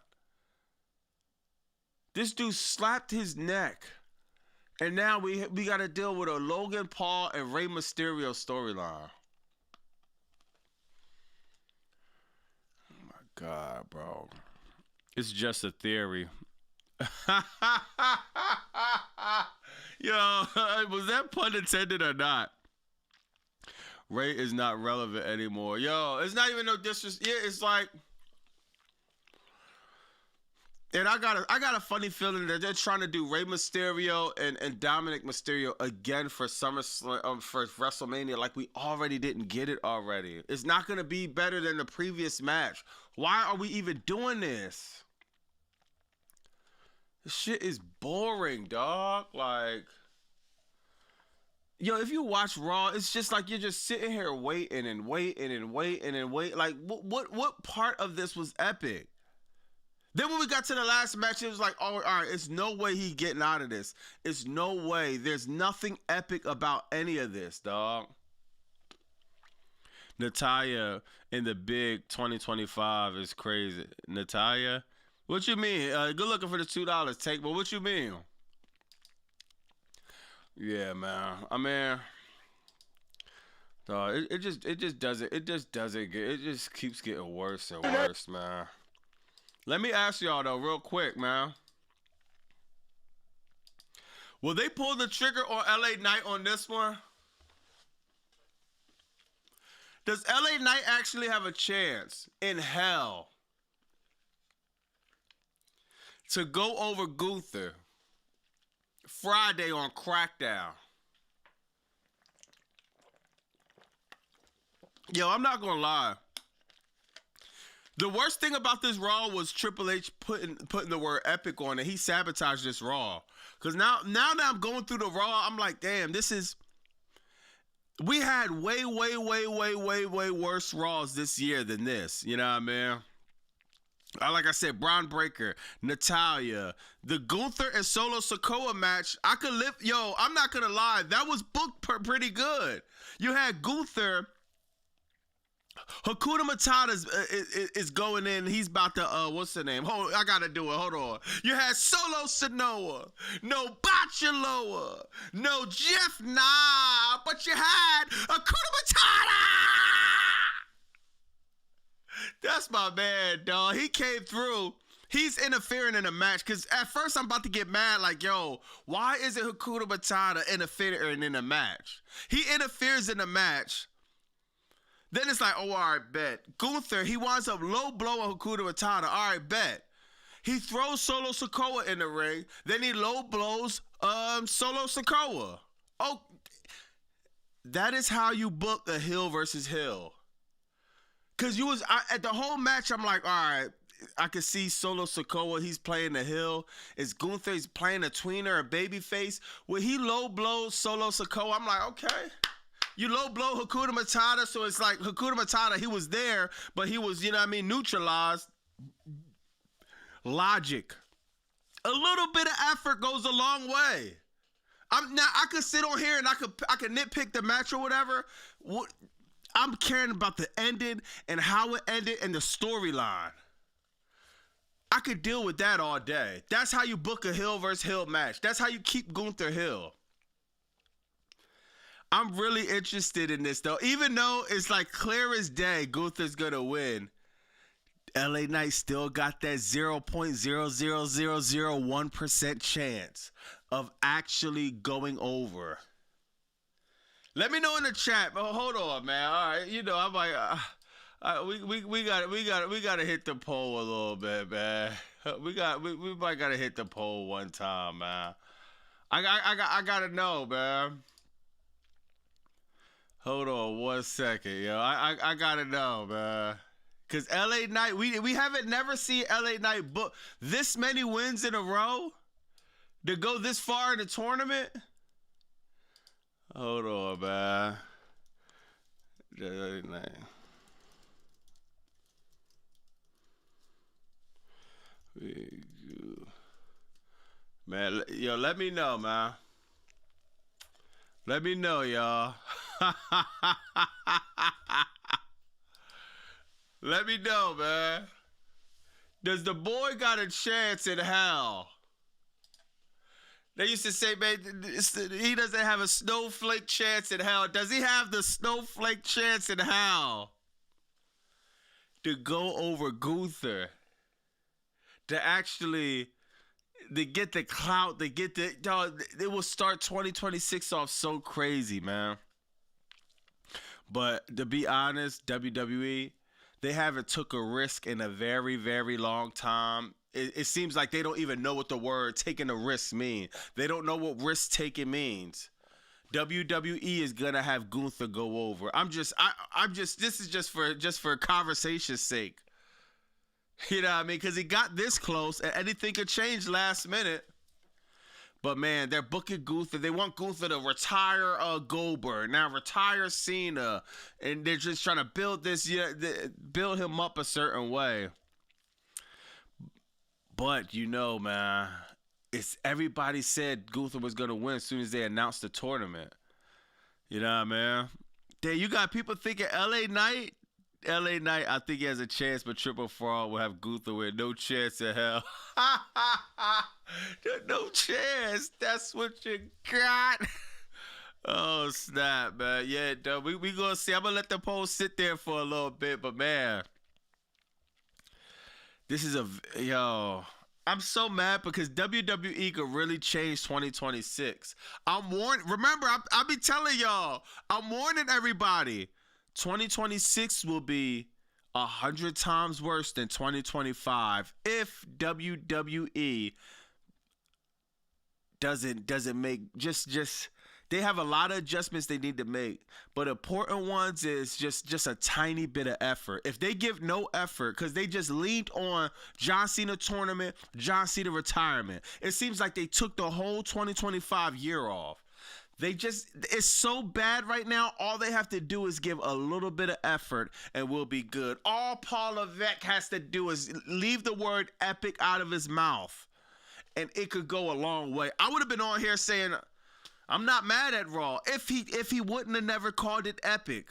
This dude slapped his neck. And now we got to deal with a Logan Paul and Rey Mysterio storyline. Oh my God, bro. It's just a theory. Yo, was that pun intended or not? Rey is not relevant anymore. Yo, it's not even no disrespect. Yeah, it's like... And I got a funny feeling that they're trying to do Rey Mysterio and Dominic Mysterio again for SummerSlam, for WrestleMania, like we already didn't get it already. It's not going to be better than the previous match. Why are we even doing this? This shit is boring, dog. Like, yo, if you watch Raw, it's just like you're just sitting here waiting and waiting and waiting and waiting. Like, what part of this was epic? Then when we got to the last match, it was like, oh, all right, it's no way he getting out of this. It's no way. There's nothing epic about any of this, dog. Natalya in the big 2025 is crazy. Natalya? What you mean? Good looking for the $2 take, but what you mean? Yeah, man. I mean, dog, it just keeps getting worse and worse, man. Let me ask y'all though, real quick, man. Will they pull the trigger on LA Knight on this one? Does LA Knight actually have a chance in hell to go over Gunther Friday on Crackdown? Yo, I'm not gonna lie. The worst thing about this Raw was Triple H putting the word epic on it. He sabotaged this Raw. Cause now that I'm going through the Raw, I'm like, damn, this is. We had way worse Raws this year than this. You know what I mean? Like I said, Braun Breaker, Natalya, the Gunther and Solo Sikoa match. I could live. Yo, I'm not gonna lie, that was booked pretty good. You had Gunther. Hakuna Matata is going in. He's about to, what's the name? I gotta do it. Hold on. You had Solo Sikoa, no Bachaloa, no Jeff Nah, but you had Hakuna Matata. That's my man, dog. He came through. He's interfering in a match. Because at first I'm about to get mad like, yo, why isn't Hakuna Matata interfering in a match? He interferes in a match. Then it's like, oh, all right, bet. Gunther, he winds up low blowing Hakuna Matata. All right, bet. He throws Solo Sikoa in the ring. Then he low blows Solo Sikoa. Oh, that is how you book a heel versus heel. Because at the whole match, I'm like, all right, I can see Solo Sikoa. He's playing the heel. It's Gunther. He's playing a tweener, a babyface. When he low blows Solo Sikoa, I'm like, okay. You low blow Hakuna Matata, so it's like Hakuna Matata, he was there, but he was, you know what I mean, neutralized. Logic. A little bit of effort goes a long way. I could sit on here and I could nitpick the match or whatever. I'm caring about the ending and how it ended and the storyline. I could deal with that all day. That's how you book a heel versus heel match. That's how you keep Gunther heel. I'm really interested in this, though. Even though it's like clear as day Gunther's going to win, LA Knight still got that 0.00001% chance of actually going over. Let me know in the chat. Oh, hold on, man. All right, you know, I'm like, we got to hit the poll a little bit, man. We might got to hit the poll one time, man. I got to know, man. Hold on 1 second, yo. I gotta know, man. Cause LA Knight, we haven't never seen LA Knight book this many wins in a row to go this far in the tournament. Hold on, man. LA Knight. Man, yo, let me know, man. Let me know, y'all. Let me know, man. Does the boy got a chance in hell? They used to say, man, he doesn't have a snowflake chance in hell. Does he have the snowflake chance in hell to go over Gunther? To actually, to get the clout, to get the, dog, it will start 2026 off so crazy, man. But to be honest, WWE, they haven't took a risk in a very, very long time. It seems like they don't even know what the word taking a risk means. They don't know what risk taking means. WWE is gonna have Gunther go over. I'm just this is just for conversation's sake. You know what I mean? Because he got this close and anything could change last minute. But, man, they're booking Gunther. They want Gunther to retire Goldberg. Now retire Cena. And they're just trying to build this, build him up a certain way. But, you know, man, everybody said Gunther was going to win as soon as they announced the tournament. You know what I mean? Then you got people thinking LA Knight, I think he has a chance, but Triple Fraud will have Gunther with no chance in hell. No chance. That's what you got. Oh, snap, man. Yeah, dude, we going to see. I'm going to let the poll sit there for a little bit, but, man, This is yo. I'm so mad because WWE could really change 2026. I'm warning. Remember, I be telling y'all. I'm warning everybody. 2026 will be 100 times worse than 2025 if WWE doesn't make just they have a lot of adjustments they need to make, but important ones is just a tiny bit of effort. If they give no effort, because they just leaned on John Cena tournament, John Cena retirement, it seems like they took the whole 2025 year off. It's so bad right now. All they have to do is give a little bit of effort and we'll be good. All Paul Levesque has to do is leave the word epic out of his mouth, and it could go a long way. I would have been on here saying, I'm not mad at Raw. If he wouldn't have never called it epic,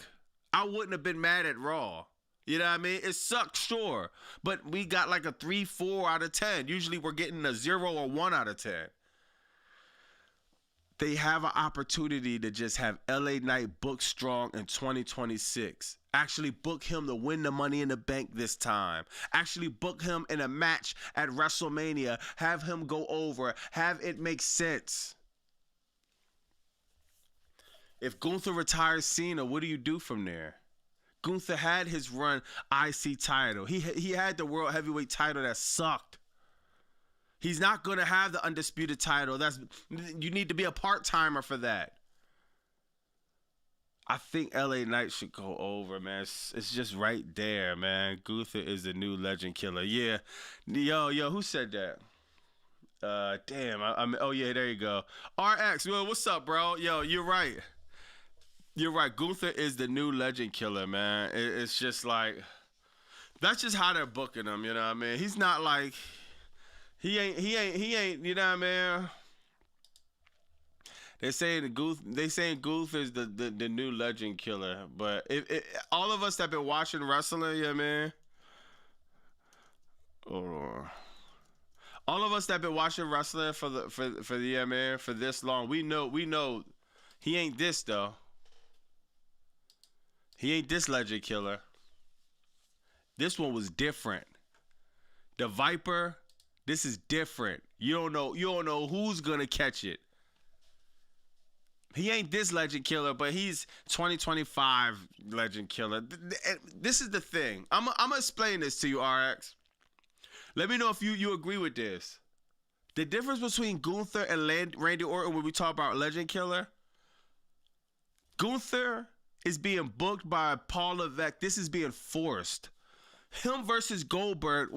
I wouldn't have been mad at Raw. You know what I mean? It sucked, sure. But we got like a 3, 4 out of 10. Usually we're getting a 0 or 1 out of 10. They have an opportunity to just have LA Knight book strong in 2026. Actually book him to win the Money in the Bank this time. Actually book him in a match at WrestleMania. Have him go over. Have it make sense. If Gunther retires Cena, what do you do from there? Gunther had his run IC title. He had the World Heavyweight title that sucked. He's not going to have the undisputed title. You need to be a part-timer for that. I think LA Knight should go over, man. It's just right there, man. Gunther is the new legend killer. Yeah. Yo, who said that? Damn. Oh, yeah, there you go. RX, well, what's up, bro? Yo, you're right. You're right. Gunther is the new legend killer, man. It's just like, that's just how they're booking him, you know what I mean? He's not like... He ain't, you know what I mean? They saying Goof is the new legend killer, but all of us that been watching wrestling, yeah, man. Or all of us that been watching wrestling for the yeah, man, for this long, we know he ain't this though. He ain't this legend killer. This one was different. The Viper. This is different. You don't know who's gonna catch it. He ain't this legend killer, but he's 2025 legend killer. This is the thing. I'm gonna explain this to you, RX. Let me know if you agree with this. The difference between Gunther and Randy Orton when we talk about legend killer. Gunther is being booked by Paul Levesque. This is being forced. Him versus Goldberg,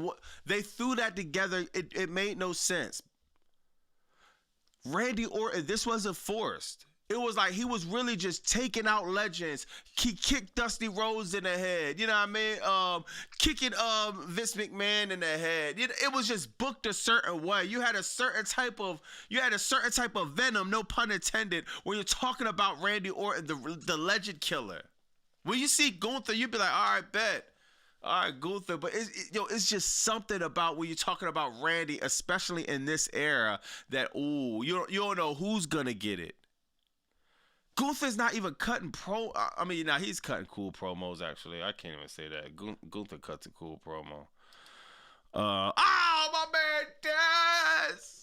they threw that together. It made no sense. Randy Orton, this wasn't forced. It was like he was really just taking out legends. He kicked Dusty Rhodes in the head. You know what I mean? Kicking Vince McMahon in the head. It was just booked a certain way. You had a certain type of venom, no pun intended, when you're talking about Randy Orton, the legend killer. When you see Gunther, you'd be like, all right, bet. All right, Gunther, but it's just something about when you're talking about Randy, especially in this era, that you don't know who's gonna get it. Gunther's not even cutting he's cutting cool promos. Actually, I can't even say that. Gunther cuts a cool promo. My man Daz.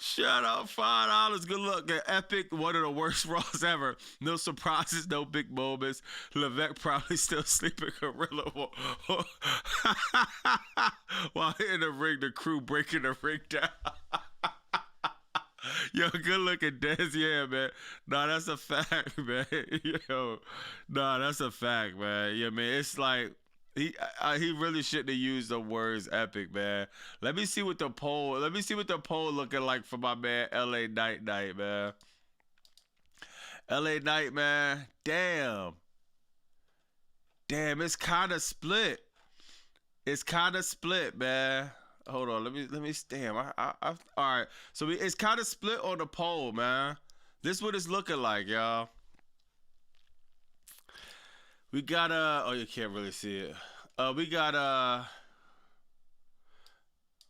Shut up, $5. Good luck. Epic, one of the worst Raws ever. No surprises, no big moments. Levesque probably still sleeping gorilla while in the ring, the crew breaking the ring down. Yo, good looking Dez, yeah, man. Nah, that's a fact, man. Yo, nah, that's a fact, man. Yeah, man, it's like, he really shouldn't have used the words epic, man. Let me see what the poll looking like for my man LA Knight, man. LA Knight, man. Damn, it's kind of split. It's kind of split, man. Hold on, let me damn. All right. So it's kind of split on the poll, man. This is what it's looking like, y'all. We got oh, you can't really see it. We got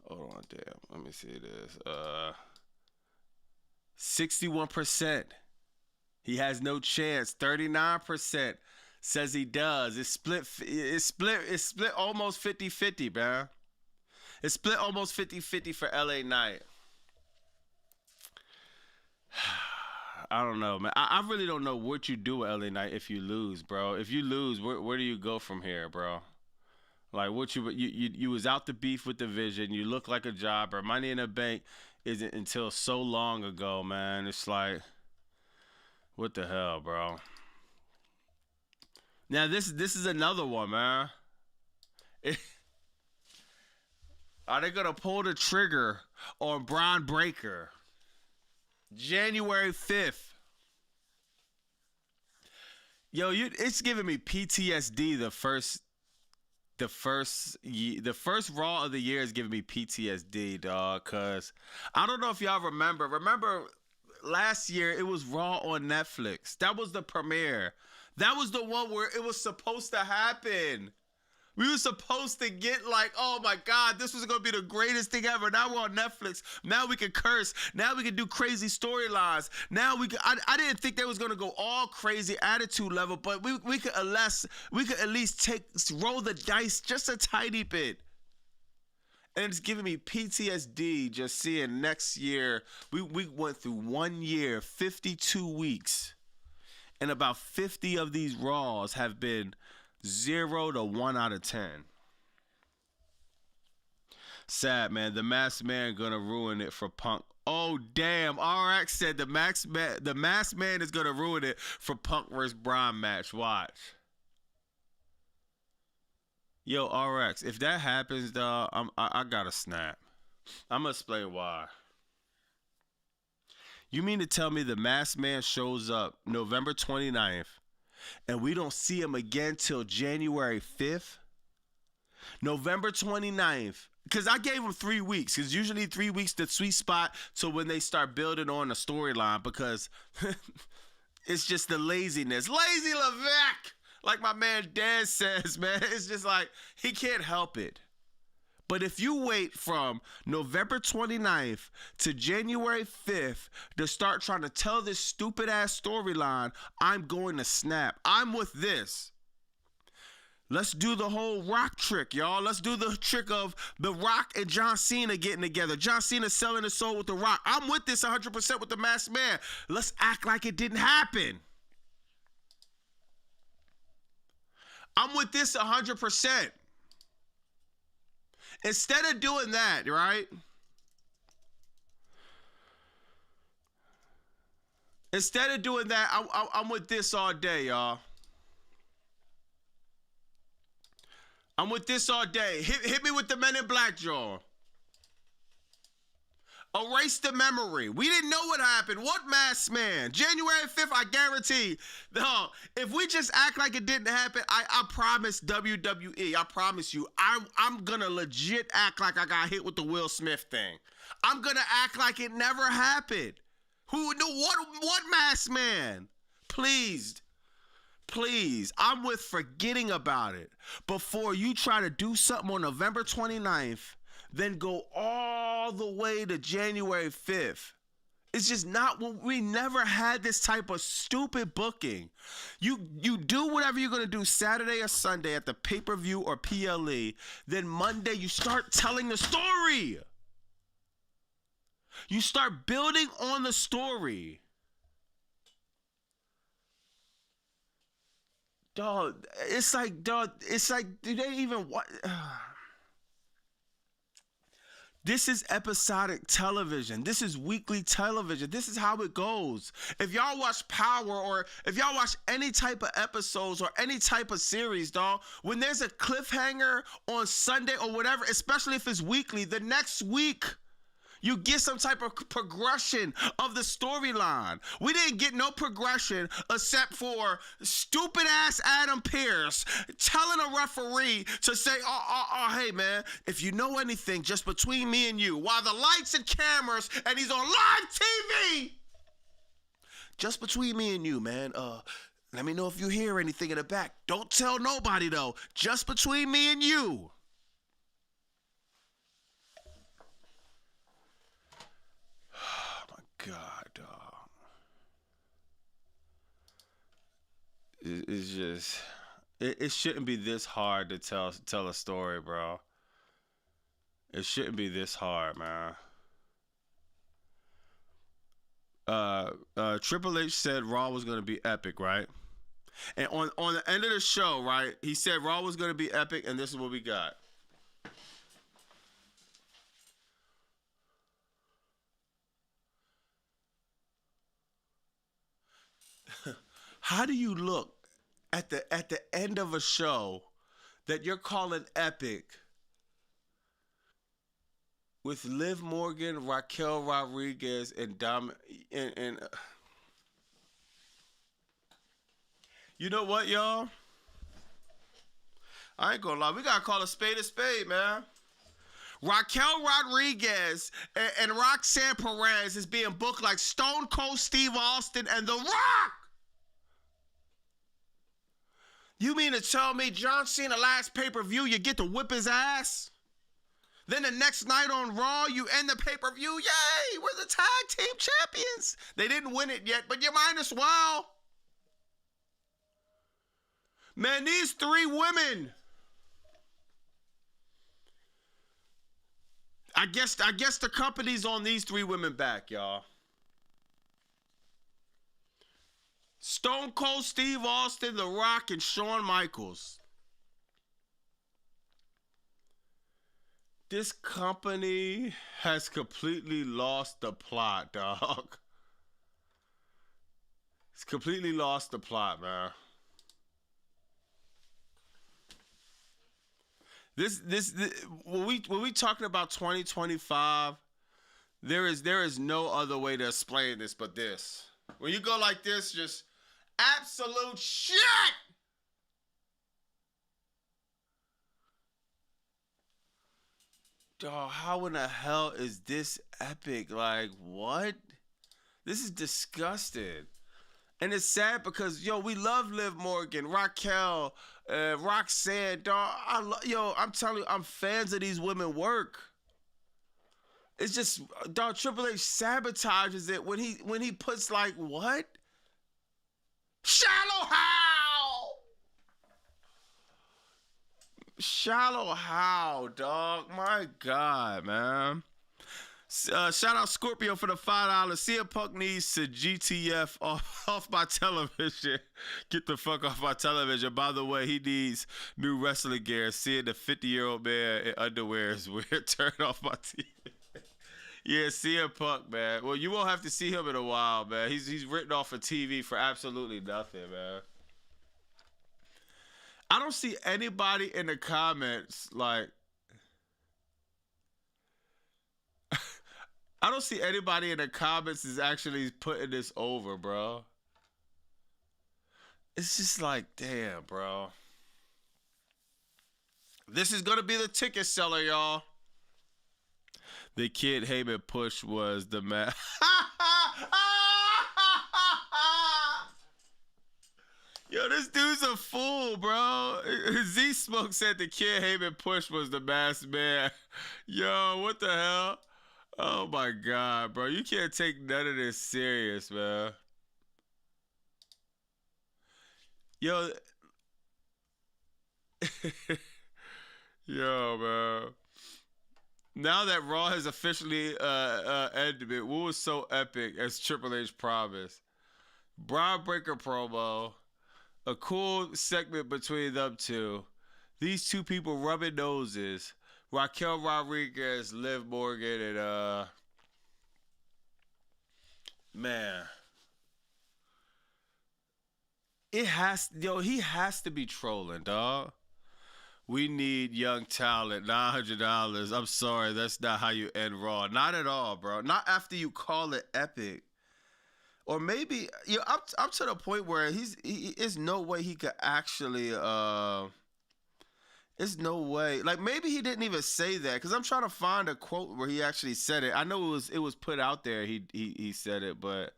hold on, damn. Let me see this. 61%. He has no chance. 39%. Says he does. It's split. It's split. It's split almost 50-50, man. It's split almost 50-50 for LA Knight. I don't know, man. I really don't know what you do with LA Knight if you lose, bro. If you lose, where do you go from here, bro? Like what you was out the beef with the Vision. You look like a jobber. Money in the Bank isn't until so long ago, man. It's like, what the hell, bro? Now this is another one, man. Are they gonna pull the trigger on Braun Breaker? January 5th. Yo, it's giving me PTSD. The first Raw of the year is giving me PTSD, dog. Cause I don't know if y'all remember. Remember last year it was Raw on Netflix. That was the premiere. That was the one where it was supposed to happen. We were supposed to get like, oh my God, this was gonna be the greatest thing ever. Now we're on Netflix. Now we can curse. Now we can do crazy storylines. Now we can, I didn't think they was gonna go all crazy attitude level, but we could at least roll the dice just a tiny bit. And it's giving me PTSD just seeing next year. We went through 1 year, 52 weeks, and about 50 of these Raws have been 0 to 1 out of 10. Sad, man. The Masked Man gonna ruin it for Punk. Oh damn! RX said the Masked Man is gonna ruin it for Punk vs. Braun match. Watch. Yo, RX, if that happens, dog, I gotta snap. I'm gonna explain why. You mean to tell me the Masked Man shows up November 29th? And we don't see him again till January 5th? November 29th. Because I gave him 3 weeks. Because usually 3 weeks the sweet spot to when they start building on the storyline. Because it's just the laziness. Lazy Levesque! Like my man Dan says, man. It's just like, he can't help it. But if you wait from November 29th to January 5th to start trying to tell this stupid ass storyline, I'm going to snap. I'm with this. Let's do the whole Rock trick, y'all. Let's do the trick of The Rock and John Cena getting together. John Cena selling his soul with The Rock. I'm with this 100% with the Masked Man. Let's act like it didn't happen. I'm with this 100%. Instead of doing that, right? Instead of doing that, I'm with this all day, y'all. I'm with this all day. Hit me with the Men in Black, Joe. Erase the memory. We didn't know what happened. What Masked Man? January 5th, I guarantee. No, if we just act like it didn't happen, I promise WWE, I promise you, I'm gonna legit act like I got hit with the Will Smith thing. I'm gonna act like it never happened. What Masked Man? Please, I'm with forgetting about it before you try to do something on November 29th, then go all the way to January 5th. It's just not what we never had this type of stupid booking. You do whatever you're going to do Saturday or Sunday at the pay-per-view or PLE. Then Monday you start telling the story. You start building on the story. Dog, it's like, do they even what? This is episodic television. This is weekly television. This is how it goes. If y'all watch Power or if y'all watch any type of episodes or any type of series, dog, when there's a cliffhanger on Sunday or whatever, especially if it's weekly, the next week, you get some type of progression of the storyline. We didn't get no progression except for stupid ass Adam Pearce telling a referee to say, hey man, if you know anything, just between me and you, while the lights and cameras, and he's on live TV, just between me and you, man, let me know if you hear anything in the back. Don't tell nobody though, just between me and you. God, dog. it's just it shouldn't be this hard to tell a story, bro. It shouldn't be this hard, man. Triple H said Raw was gonna be epic, right? And on the end of the show, right, he said Raw was gonna be epic, and this is what we got. How do you look at the end of a show that you're calling epic with Liv Morgan, Raquel Rodriguez, and you know what, y'all? I ain't gonna lie, we gotta call a spade, man. Raquel Rodriguez and Roxanne Perez is being booked like Stone Cold Steve Austin and The Rock. You mean to tell me John Cena last pay-per-view you get to whip his ass? Then the next night on Raw, you end the pay-per-view. Yay, we're the tag team champions. They didn't win it yet, but you might as well. Man, these three women. I guess the company's on these three women back, y'all. Stone Cold Steve Austin, The Rock, and Shawn Michaels. This company has completely lost the plot, dog. It's completely lost the plot, man. This when we talking about 2025, there is no other way to explain this but this. When you go like this, just absolute shit. Dog, how in the hell is this epic? Like, what? This is disgusting. And it's sad because, yo, we love Liv Morgan, Raquel, Roxanne, dog. I'm telling you, I'm fans of these women work. It's just, dog, Triple H sabotages it when he puts like, what? Shallow how? Shallow how, dog? My God, man. Shout out Scorpio for the $5. CM Punk needs to GTF off my television. Get the fuck off my television. By the way, he needs new wrestling gear. Seeing the 50-year-old man in underwear is weird. Turn off my TV. Yeah, CM Punk, man. Well, you won't have to see him in a while, man. He's written off of TV for absolutely nothing, man. I don't see anybody in the comments like. I don't see anybody in the comments is actually putting this over, bro. It's just like, damn, bro. This is gonna be the ticket seller, y'all. The Kid Heyman push was the man. Yo, this dude's a fool, bro. Z Smoke said the Kid Heyman push was the masked man. Yo, what the hell? Oh my God, bro. You can't take none of this serious, man. Yo, yo, man. Now that Raw has officially ended, what was so epic as Triple H promised? Braun Breaker promo, a cool segment between them two. These two people rubbing noses. Raquel Rodriguez, Liv Morgan, and man, he has to be trolling, dog. We need young talent, $900. I'm sorry, that's not how you end Raw. Not at all, bro. Not after you call it epic. Or maybe I'm to the point where there's no way he could actually there's no way. Like maybe he didn't even say that because I'm trying to find a quote where he actually said it. I know it was put out there. He said it, but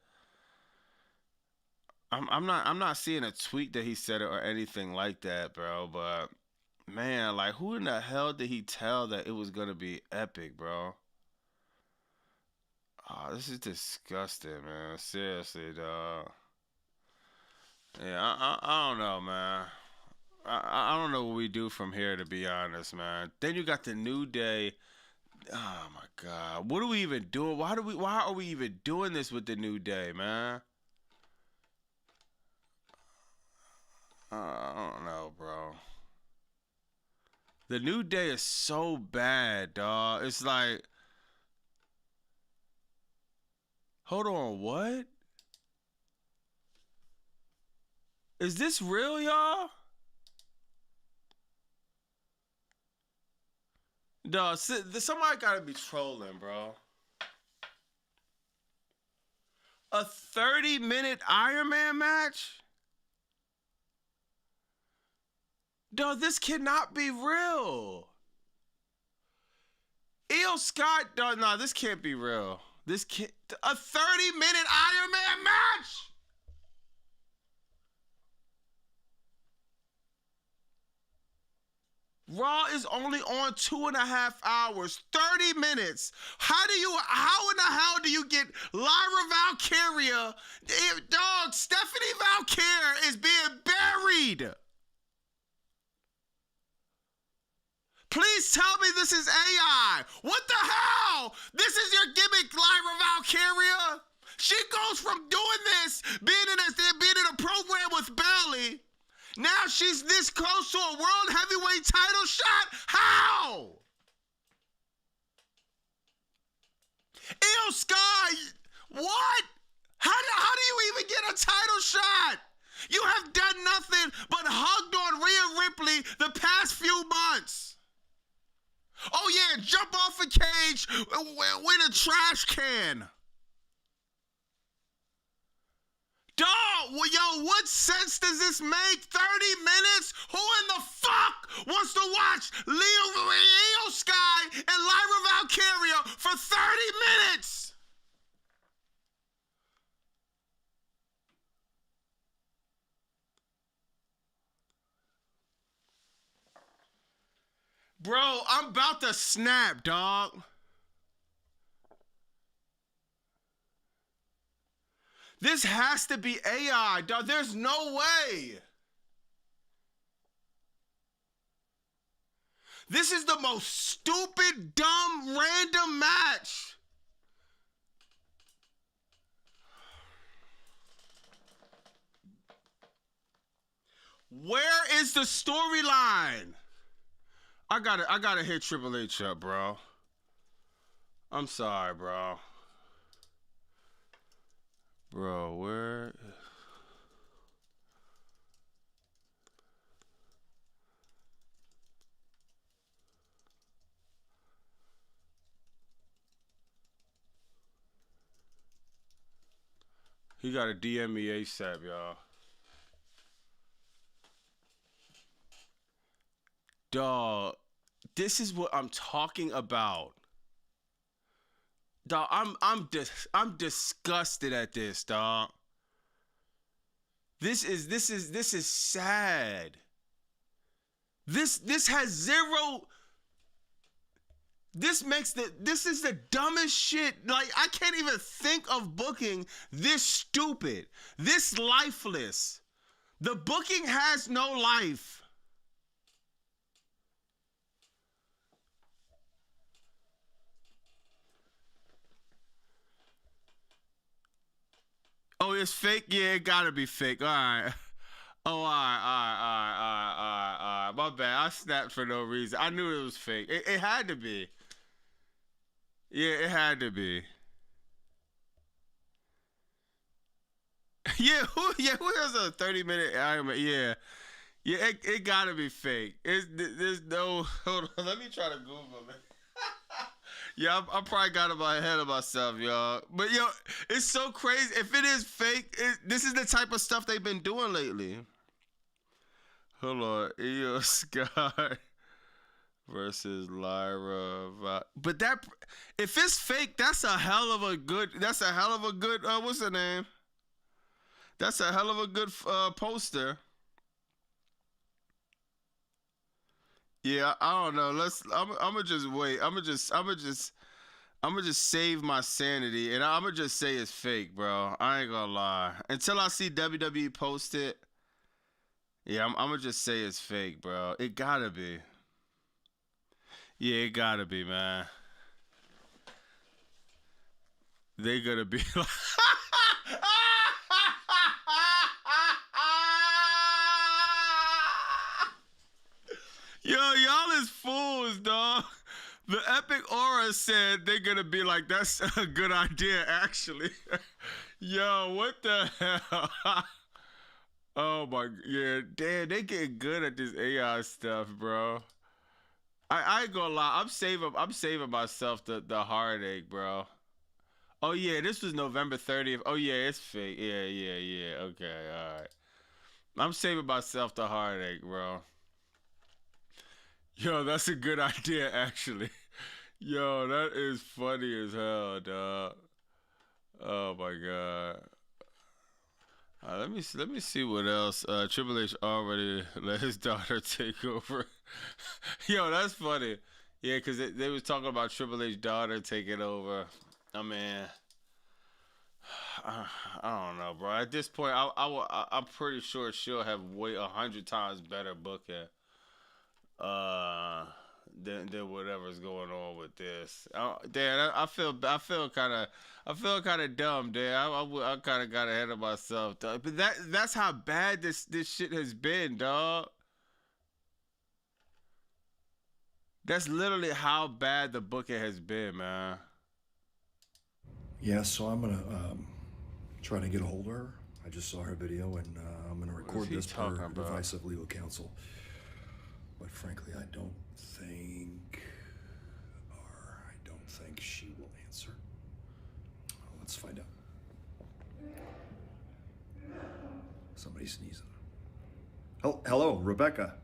I'm not seeing a tweet that he said it or anything like that, bro. But man, like who in the hell did he tell that it was gonna be epic, bro? Oh, this is disgusting, man. Seriously, dog. Yeah, I don't know, man. I don't know what we do from here, to be honest, man. Then you got the New Day. Oh my God, what are we even doing? Why are we even doing this with the New Day, man? I don't know, bro. The New Day is so bad, dog. It's like, hold on, what? Is this real, y'all? Dog, somebody gotta be trolling, bro. A 30-minute Iron Man match? Dog, this cannot be real. Io Scott, dog, nah, this can't be real. This can't. A 30-minute Iron Man match? Raw is only on 2.5 hours, 30 minutes. How in the hell do you get Lyra Valkyria? Dog, Stephanie Valkyria is being buried. Please tell me this is AI. What the hell? This is your gimmick, Lyra Valkyria? She goes from doing this, being in a program with Bayley. Now she's this close to a world heavyweight title shot? How? Io Sky, what? How do you even get a title shot? You have done nothing but hugged on Rhea Ripley the past few months. Oh yeah, jump off a cage, win a trash can. Dog, well, yo, what sense does this make? 30 minutes? Who in the fuck wants to watch Io Sky and Lyra Valkyria for 30 minutes? Bro, I'm about to snap, dog. This has to be AI, dog. There's no way. This is the most stupid, dumb, random match. Where is the storyline? I gotta hit Triple H up, bro. I'm sorry, bro. Bro, where? He got a DM me ASAP, y'all. Dog, this is what I'm talking about. Dog, I'm disgusted at this, dog. This is sad. This has zero. This is the dumbest shit. Like, I can't even think of booking this stupid, this lifeless. The booking has no life. Oh, it's fake? Yeah, it gotta be fake. All right. Oh, all right, all right. My bad. I snapped for no reason. I knew it was fake. It had to be. Yeah, it had to be. Who has a 30-minute argument? Yeah. Yeah, it gotta be fake. There's no, hold on, let me try to Google it. Yeah, I probably got ahead of myself, y'all. But yo, it's so crazy. If it is fake, this is the type of stuff they've been doing lately. Hold on, Io Sky versus Lyra. But that, if it's fake, that's a hell of a good. That's a hell of a good. What's the name? That's a hell of a good poster. Yeah, I don't know. I'm gonna just wait. I'm gonna just I'm gonna just save my sanity, and I'm gonna just say it's fake, bro. I ain't gonna lie. Until I see WWE post it, yeah, I'm gonna just say it's fake, bro. It gotta be. Yeah, it gotta be, man. They gonna be like, yo, y'all is fools, dog. The Epic Aura said they're gonna be like, that's a good idea, actually. Yo, what the hell? Oh my, yeah, damn, they get good at this AI stuff, bro. I ain't gonna lie, I'm saving myself the heartache, bro. Oh yeah, this was November 30th. Oh yeah, it's fake. Yeah. Okay, all right. I'm saving myself the heartache, bro. Yo, that's a good idea, actually. Yo, that is funny as hell, dog. Oh my god. Let me see what else. Triple H already let his daughter take over. Yo, that's funny. Yeah, cause they was talking about Triple H's daughter taking over. I mean, I don't know, bro. At this point, I'm pretty sure she'll have way 100 times better booking. Than whatever's going on with this. Dan, I feel kind of dumb, Dan. I kind of got ahead of myself, dog. But that's how bad this shit has been, dog. That's literally how bad the booking has been, man. Yeah, so I'm gonna try to get a hold of her. I just saw her video, and I'm gonna record this per advice of legal counsel. But frankly, I don't think she will answer. Let's find out. Somebody sneezing. Hello, Rebecca.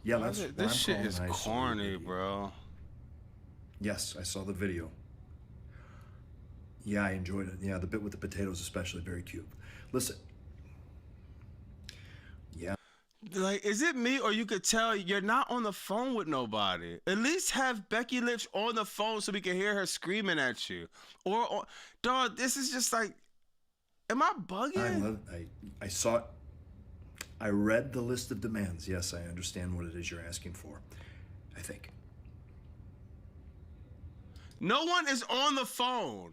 Yeah, this shit is corny, bro. Yes, I saw the video. Yeah, I enjoyed it. Yeah, the bit with the potatoes especially, very cute. Listen. Yeah. Like, is it me, or you could tell you're not on the phone with nobody? At least have Becky Lynch on the phone so we can hear her screaming at you. Or dog, this is just like, am I bugging? I saw it. I read the list of demands. Yes, I understand what it is you're asking for, I think. No one is on the phone.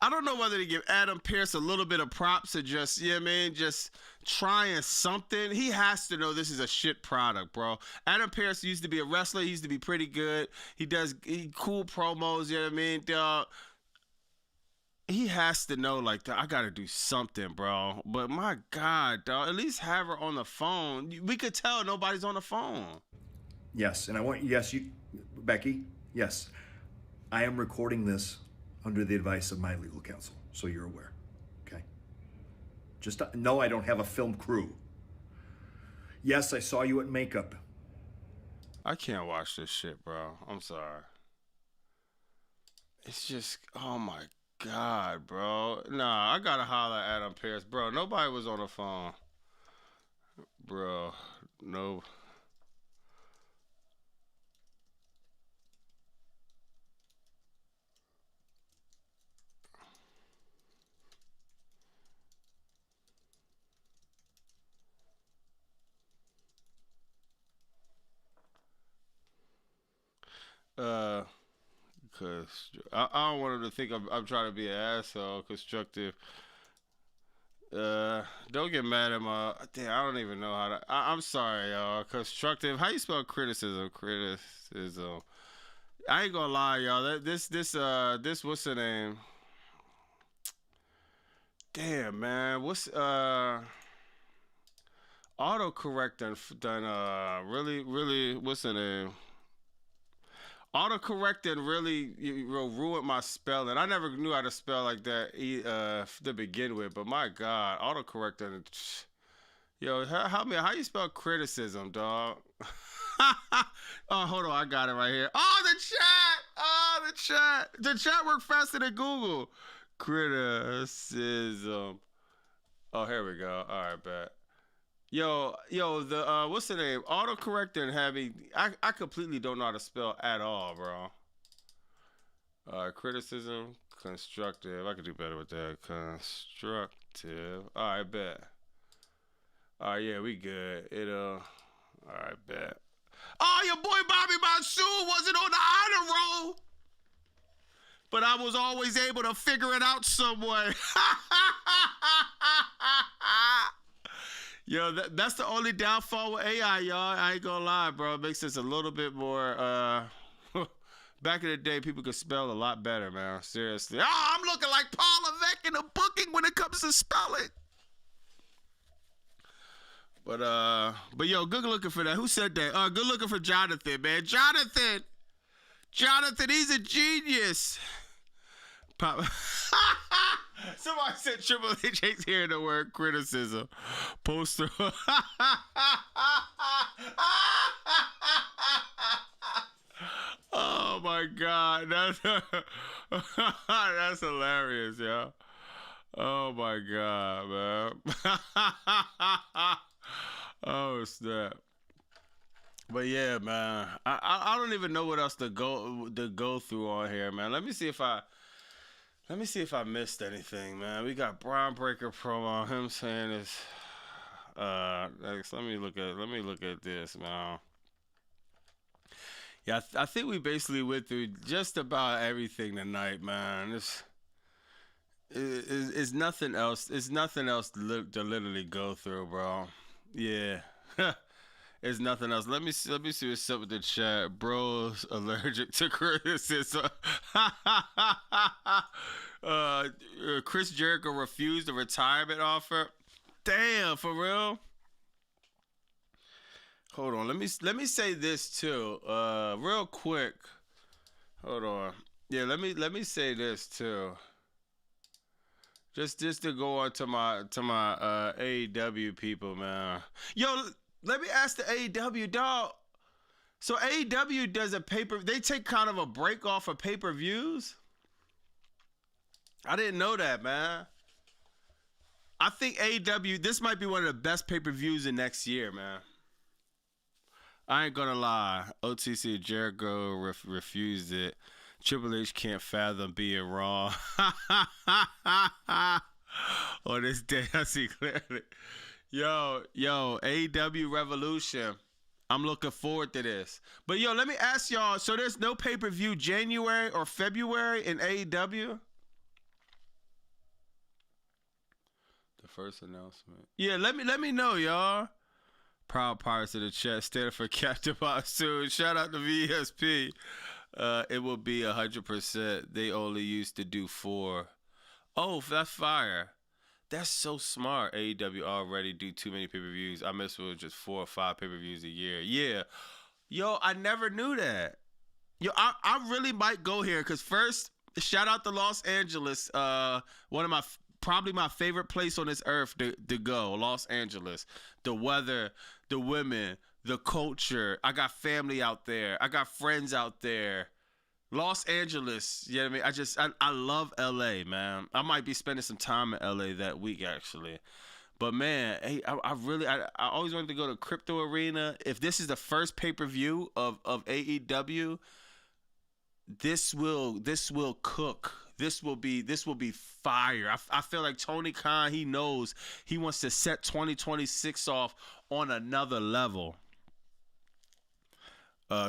I don't know whether to give Adam Pearce a little bit of props or just, you know what I mean, just trying something. He has to know this is a shit product, bro. Adam Pearce used to be a wrestler. He used to be pretty good. He does cool promos, you know what I mean, dog. He has to know, like, I got to do something, bro. But my God, dog, at least have her on the phone. We could tell nobody's on the phone. Yes, and I want, Becky, yes, I am recording this under the advice of my legal counsel, so you're aware, okay? Just know I don't have a film crew. Yes, I saw you at makeup. I can't watch this shit, bro. I'm sorry. It's just, oh my God, bro. Nah, I gotta holler at Adam Pearce. Bro, nobody was on the phone. Bro, no. Cause I don't want him to think I'm trying to be an asshole. Constructive. Don't get mad at my. Damn, I don't even know how to. I'm sorry, y'all. Constructive. How you spell criticism? Criticism. I ain't gonna lie, y'all. This what's the name? Damn, man. What's autocorrect done really what's the name? Autocorrecting really ruined my spelling. I never knew how to spell like that to begin with, but my God, autocorrecting. Yo, how you spell criticism, dog? Oh, hold on, I got it right here. Oh, the chat! Oh, the chat! The chat worked faster than Google. Criticism. Oh, here we go. All right, bet. The what's the name? Autocorrect and having I completely don't know how to spell at all, bro. Criticism, constructive. I could do better with that. Constructive. All right, bet. All right, yeah, we good. All right, bet. Oh, your boy Bobby Monsoon wasn't on the honor roll, but I was always able to figure it out some way. Yo, that's the only downfall with AI, y'all. I ain't gonna lie, bro. It makes us a little bit more. Back in the day, people could spell a lot better, man. Seriously. Oh, I'm looking like Paul Levesque in the booking when it comes to spelling. But yo, good looking for that. Who said that? Good looking for Jonathan, man. Jonathan, he's a genius. Pop. Somebody said Triple H hates hearing the word criticism. Poster. Oh my God, that's hilarious, yo. Oh my God, man. Oh snap. But yeah, man, I don't even know what else to go through on here, man. Let me see if I missed anything, man. We got Braun Breaker promo. Him saying this. Let me look at this, man. Yeah, I think we basically went through just about everything tonight, man. It's nothing else. It's nothing else to literally go through, bro. Yeah. It's nothing else. Let me see what's up with the chat. Bro's allergic to criticism. Chris Jericho refused a retirement offer. Damn, for real. Hold on. Let me say this too. Real quick. Hold on. Yeah, let me say this too. Just to go on to my AEW people, man. Yo, let me ask the AEW dog. So AEW does they take kind of a break off of pay-per-views? I didn't know that, man. I think AEW, this might be one of the best pay-per-views in next year, man. I ain't gonna lie. OTC Jericho refused it. Triple H can't fathom being wrong. On this day, I see clearly. Yo, AEW Revolution. I'm looking forward to this. But yo, let me ask y'all. So there's no pay-per-view January or February in AEW? The first announcement. Yeah, let me know, y'all. Proud Pirates of the chat, stand for Captain Monsoon. Shout out to VSP. It will be 100%. They only used to do 4. Oh, that's fire. That's so smart. AEW already do too many pay-per-views. I miss it was just 4 or 5 pay-per-views a year. Yeah. Yo, I never knew that. Yo, I really might go here because first, shout out to Los Angeles. One of probably my favorite place on this earth to go. Los Angeles. The weather, the women, the culture. I got family out there. I got friends out there. Los Angeles, you know what I mean? I love LA, man. I might be spending some time in LA that week, actually. But man, hey, I always wanted to go to Crypto Arena. If this is the first pay-per-view of AEW, this will cook. This will be fire. I feel like Tony Khan, he knows he wants to set 2026 off on another level.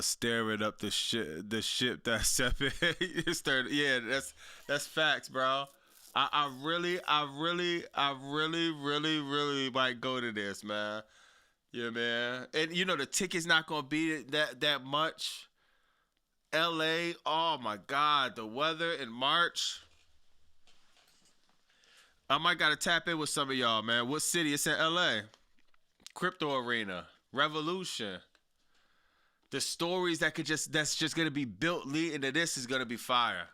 Staring up the ship that Seven started. Yeah, that's facts, bro. I really might go to this, man. Yeah, man. And you know the ticket's not gonna be that much. LA, oh my God, the weather in March. I might gotta tap in with some of y'all, man. What city? It's in LA. Crypto Arena, Revolution. The stories that's just gonna be built leading to this is gonna be fire.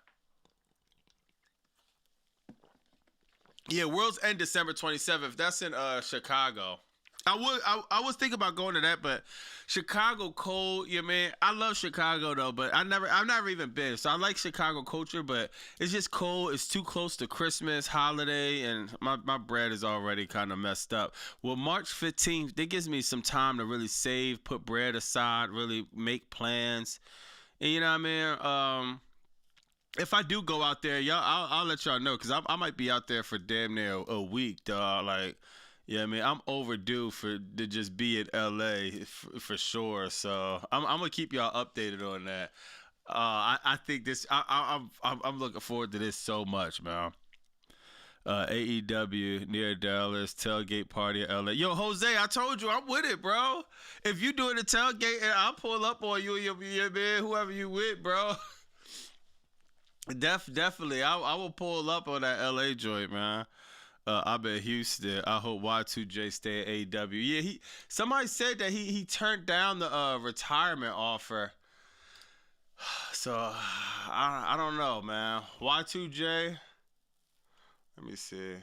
Yeah, World's End December 27th. That's in Chicago. I was thinking about going to that, but Chicago cold. Yeah, man. I love Chicago though, but I've never even been. So I like Chicago culture, but it's just cold. It's too close to Christmas holiday, and my bread is already kind of messed up. Well, March 15th, that gives me some time to really save, put bread aside, really make plans. And you know what I mean? If I do go out there, y'all, I'll let y'all know, because I might be out there for damn near a week, dog. Like, yeah, I mean, I'm overdue to just be in LA for sure. So I'm gonna keep y'all updated on that. I think this. I'm looking forward to this so much, man. AEW near Dallas tailgate party in LA. Yo, Jose, I told you I'm with it, bro. If you doing the tailgate, I'll pull up on you and your man, whoever you with, bro. Definitely, I will pull up on that LA joint, man. I'm in Houston. I hope Y2J stay at AEW. Yeah, somebody said that he turned down the retirement offer. So I don't know, man. Y2J. Let me see.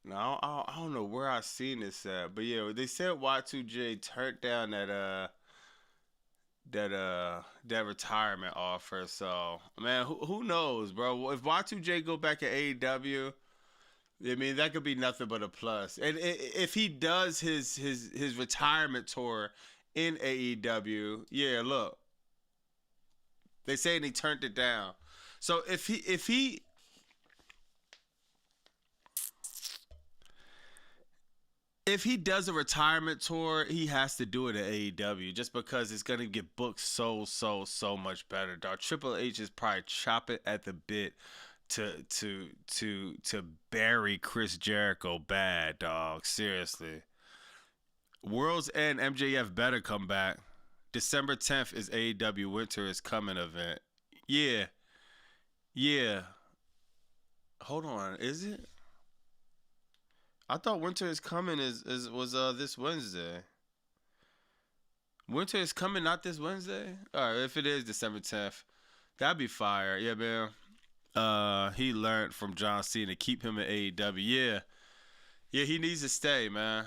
No, I don't know where I seen this at, but yeah, they said Y2J turned down that retirement offer. So man, who knows, bro? If Y2J go back at AEW, I mean that could be nothing but a plus. And if he does his retirement tour in AEW, yeah, look, they saying he turned it down. So if he does a retirement tour, he has to do it at AEW, just because it's gonna get booked so much better, dog. Triple H is probably chopping at the bit to bury Chris Jericho bad, dog. Seriously. World's End MJF better come back. December 10th is AEW Winter is Coming event. Yeah. Hold on, is it? I thought Winter is Coming was this Wednesday. Winter is Coming, not this Wednesday? Alright, if it is December 10th, that'd be fire. Yeah, man. He learned from John Cena to keep him at AEW. Yeah, he needs to stay, man.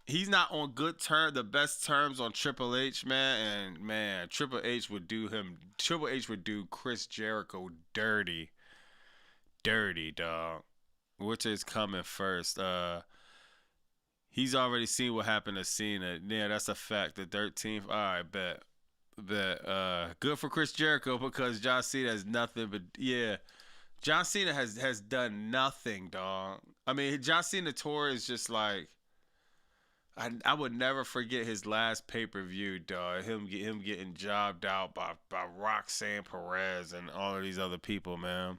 He's not on the best terms on Triple H, man. And man, Triple H would do Chris Jericho dirty, dog. Winter is Coming first. He's already seen what happened to Cena. Yeah, that's a fact. The 13th. All right, bet. Good for Chris Jericho, because John Cena has nothing but John Cena has done nothing, dog. I mean, John Cena tour is just like, I would never forget his last pay-per-view, dog. Him getting jobbed out by Roxanne Perez and all of these other people, man.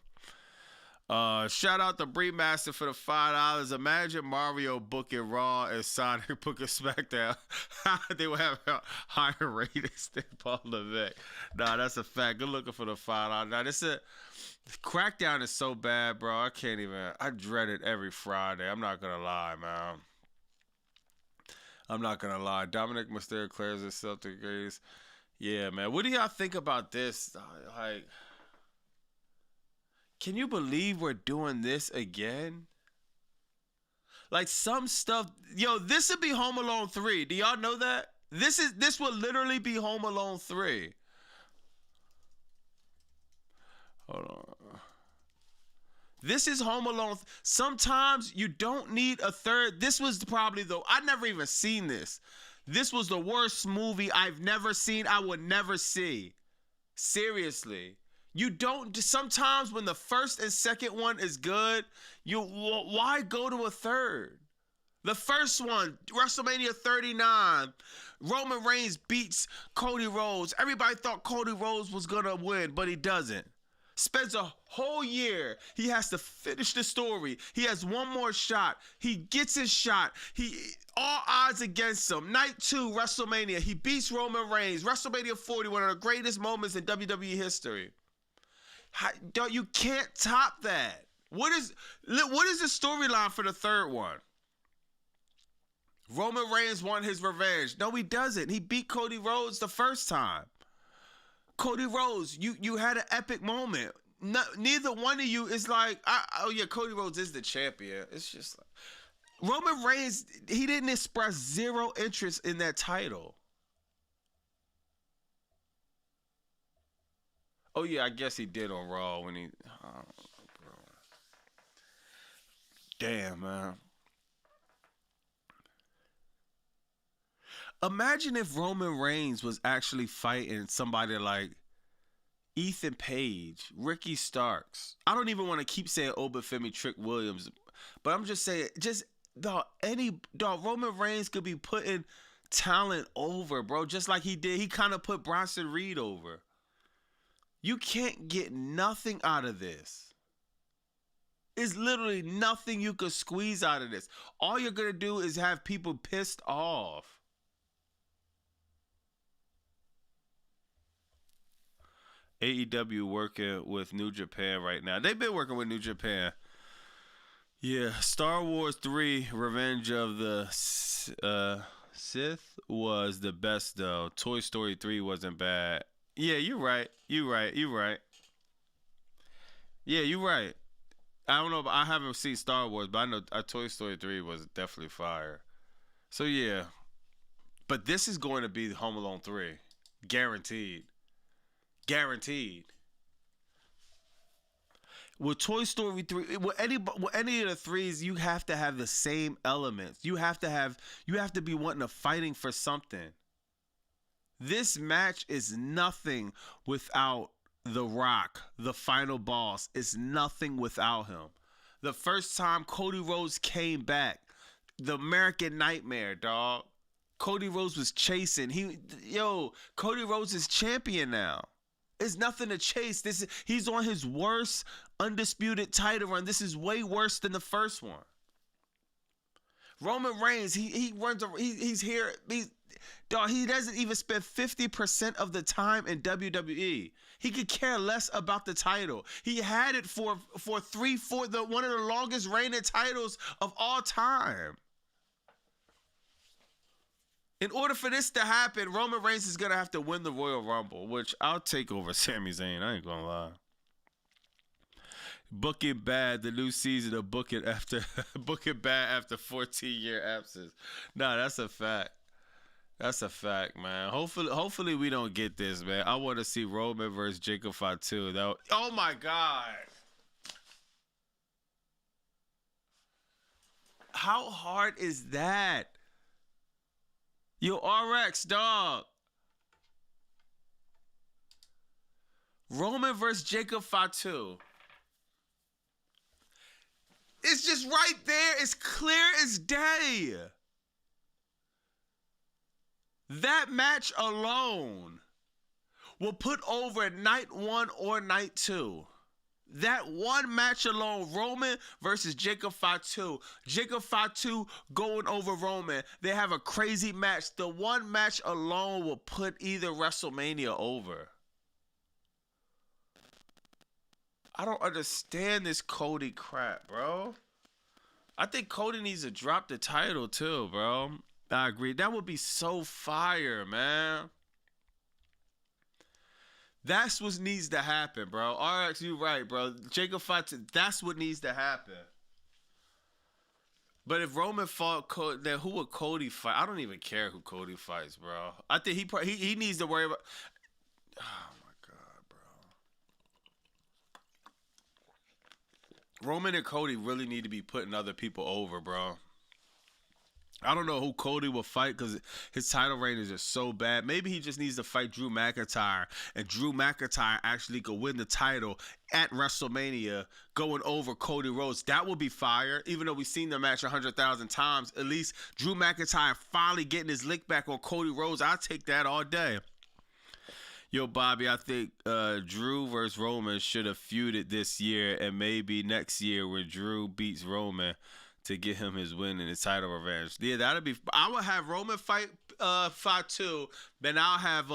Shout out to Breemaster for the $5. Imagine Mario booking Raw and Sonic booking SmackDown. They would have higher ratings than Paul Levesque. Nah, that's a fact. Good looking for the $5. Now, Crackdown is so bad, bro. I dread it every Friday. I'm not gonna lie, man. I'm not gonna lie. Dominic Mysterio clears himself to Grace. Yeah, man. What do y'all think about this? Like, can you believe we're doing this again? Like, some stuff, yo, this would be Home Alone 3. Do y'all know that? This will literally be Home Alone 3. Hold on. This is Home Alone. Sometimes you don't need a third. This was probably I never even seen this. This was the worst movie I've never seen. I would never see. Seriously. You don't, sometimes when the first and second one is good, why go to a third? The first one, WrestleMania 39, Roman Reigns beats Cody Rhodes. Everybody thought Cody Rhodes was gonna win, but he doesn't. Spends a whole year. He has to finish the story. He has one more shot. He gets his shot. All odds against him. Night 2, WrestleMania. He beats Roman Reigns. WrestleMania 40, one of the greatest moments in WWE history. You can't top that. What is the storyline for the third one? Roman Reigns won his revenge. No, he doesn't. He beat Cody Rhodes the first time. Cody Rhodes, you had an epic moment. Neither one of you is like, Cody Rhodes is the champion. It's just like, Roman Reigns, he didn't express zero interest in that title. Oh yeah, I guess he did on Raw when he. Oh, bro. Damn, man. Imagine if Roman Reigns was actually fighting somebody like Ethan Page, Ricky Starks. I don't even want to keep saying Obafemi Trick Williams, but I'm just saying, Roman Reigns could be putting talent over, bro, just like he did. He kind of put Bronson Reed over. You can't get nothing out of this. It's literally nothing you could squeeze out of this. All you're gonna do is have people pissed off. AEW working with New Japan right now. They've been working with New Japan. Yeah, Star Wars 3 Revenge of the Sith was the best, though. Toy Story 3 wasn't bad. Yeah, you're right. You're right. Yeah, you're right. I don't know, but I haven't seen Star Wars, but I know Toy Story 3 was definitely fire. So, yeah. But this is going to be Home Alone 3. Guaranteed. With Toy Story 3, with any of the threes, you have to have the same elements. You have to be wanting to fighting for something. This match is nothing without The Rock, the final boss. It's nothing without him. The first time Cody Rhodes came back, the American Nightmare, dog. Cody Rhodes was chasing. Cody Rhodes is champion now. It's nothing to chase. He's on his worst undisputed title run. This is way worse than the first one. Roman Reigns, he runs. He's here. He doesn't even spend 50% of the time in WWE. He could care less about the title. He had it for one of the longest reigning titles of all time. In order for this to happen, Roman Reigns is going to have to win the Royal Rumble, which I'll take over Sami Zayn. I ain't going to lie. Book It Bad, the new season of Book It Bad after 14-year absence. Nah, that's a fact. That's a fact, man. Hopefully we don't get this, man. I want to see Roman versus Jacob Fatu. Oh, my God. How hard is that? Yo, RX, dog. Roman versus Jacob Fatu. It's just right there. It's clear as day. That match alone will put over night 1 or night 2. That one match alone, Roman versus Jacob Fatu. Jacob Fatu going over Roman. They have a crazy match. The one match alone will put either WrestleMania over. I don't understand this Cody crap, bro. I think Cody needs to drop the title too, bro. I agree. That would be so fire, man. That's what needs to happen, bro. RX, you right, bro. Jacob Fatu, that's what needs to happen. But if Roman fought Cody, then who would Cody fight? I don't even care who Cody fights, bro. I think he needs to worry about. Oh my God, bro. Roman and Cody really need to be putting other people over, bro. I don't know who Cody will fight because his title reign is just so bad. Maybe he just needs to fight Drew McIntyre, and Drew McIntyre actually could win the title at WrestleMania going over Cody Rhodes. That would be fire. Even though we've seen the match 100,000 times, at least Drew McIntyre finally getting his lick back on Cody Rhodes. I'll take that all day. Yo, Bobby, I think Drew versus Roman should have feuded this year and maybe next year where Drew beats Roman to get him his win and his title revenge. Yeah, that'd be. I would have Roman fight Fatu, then I'll have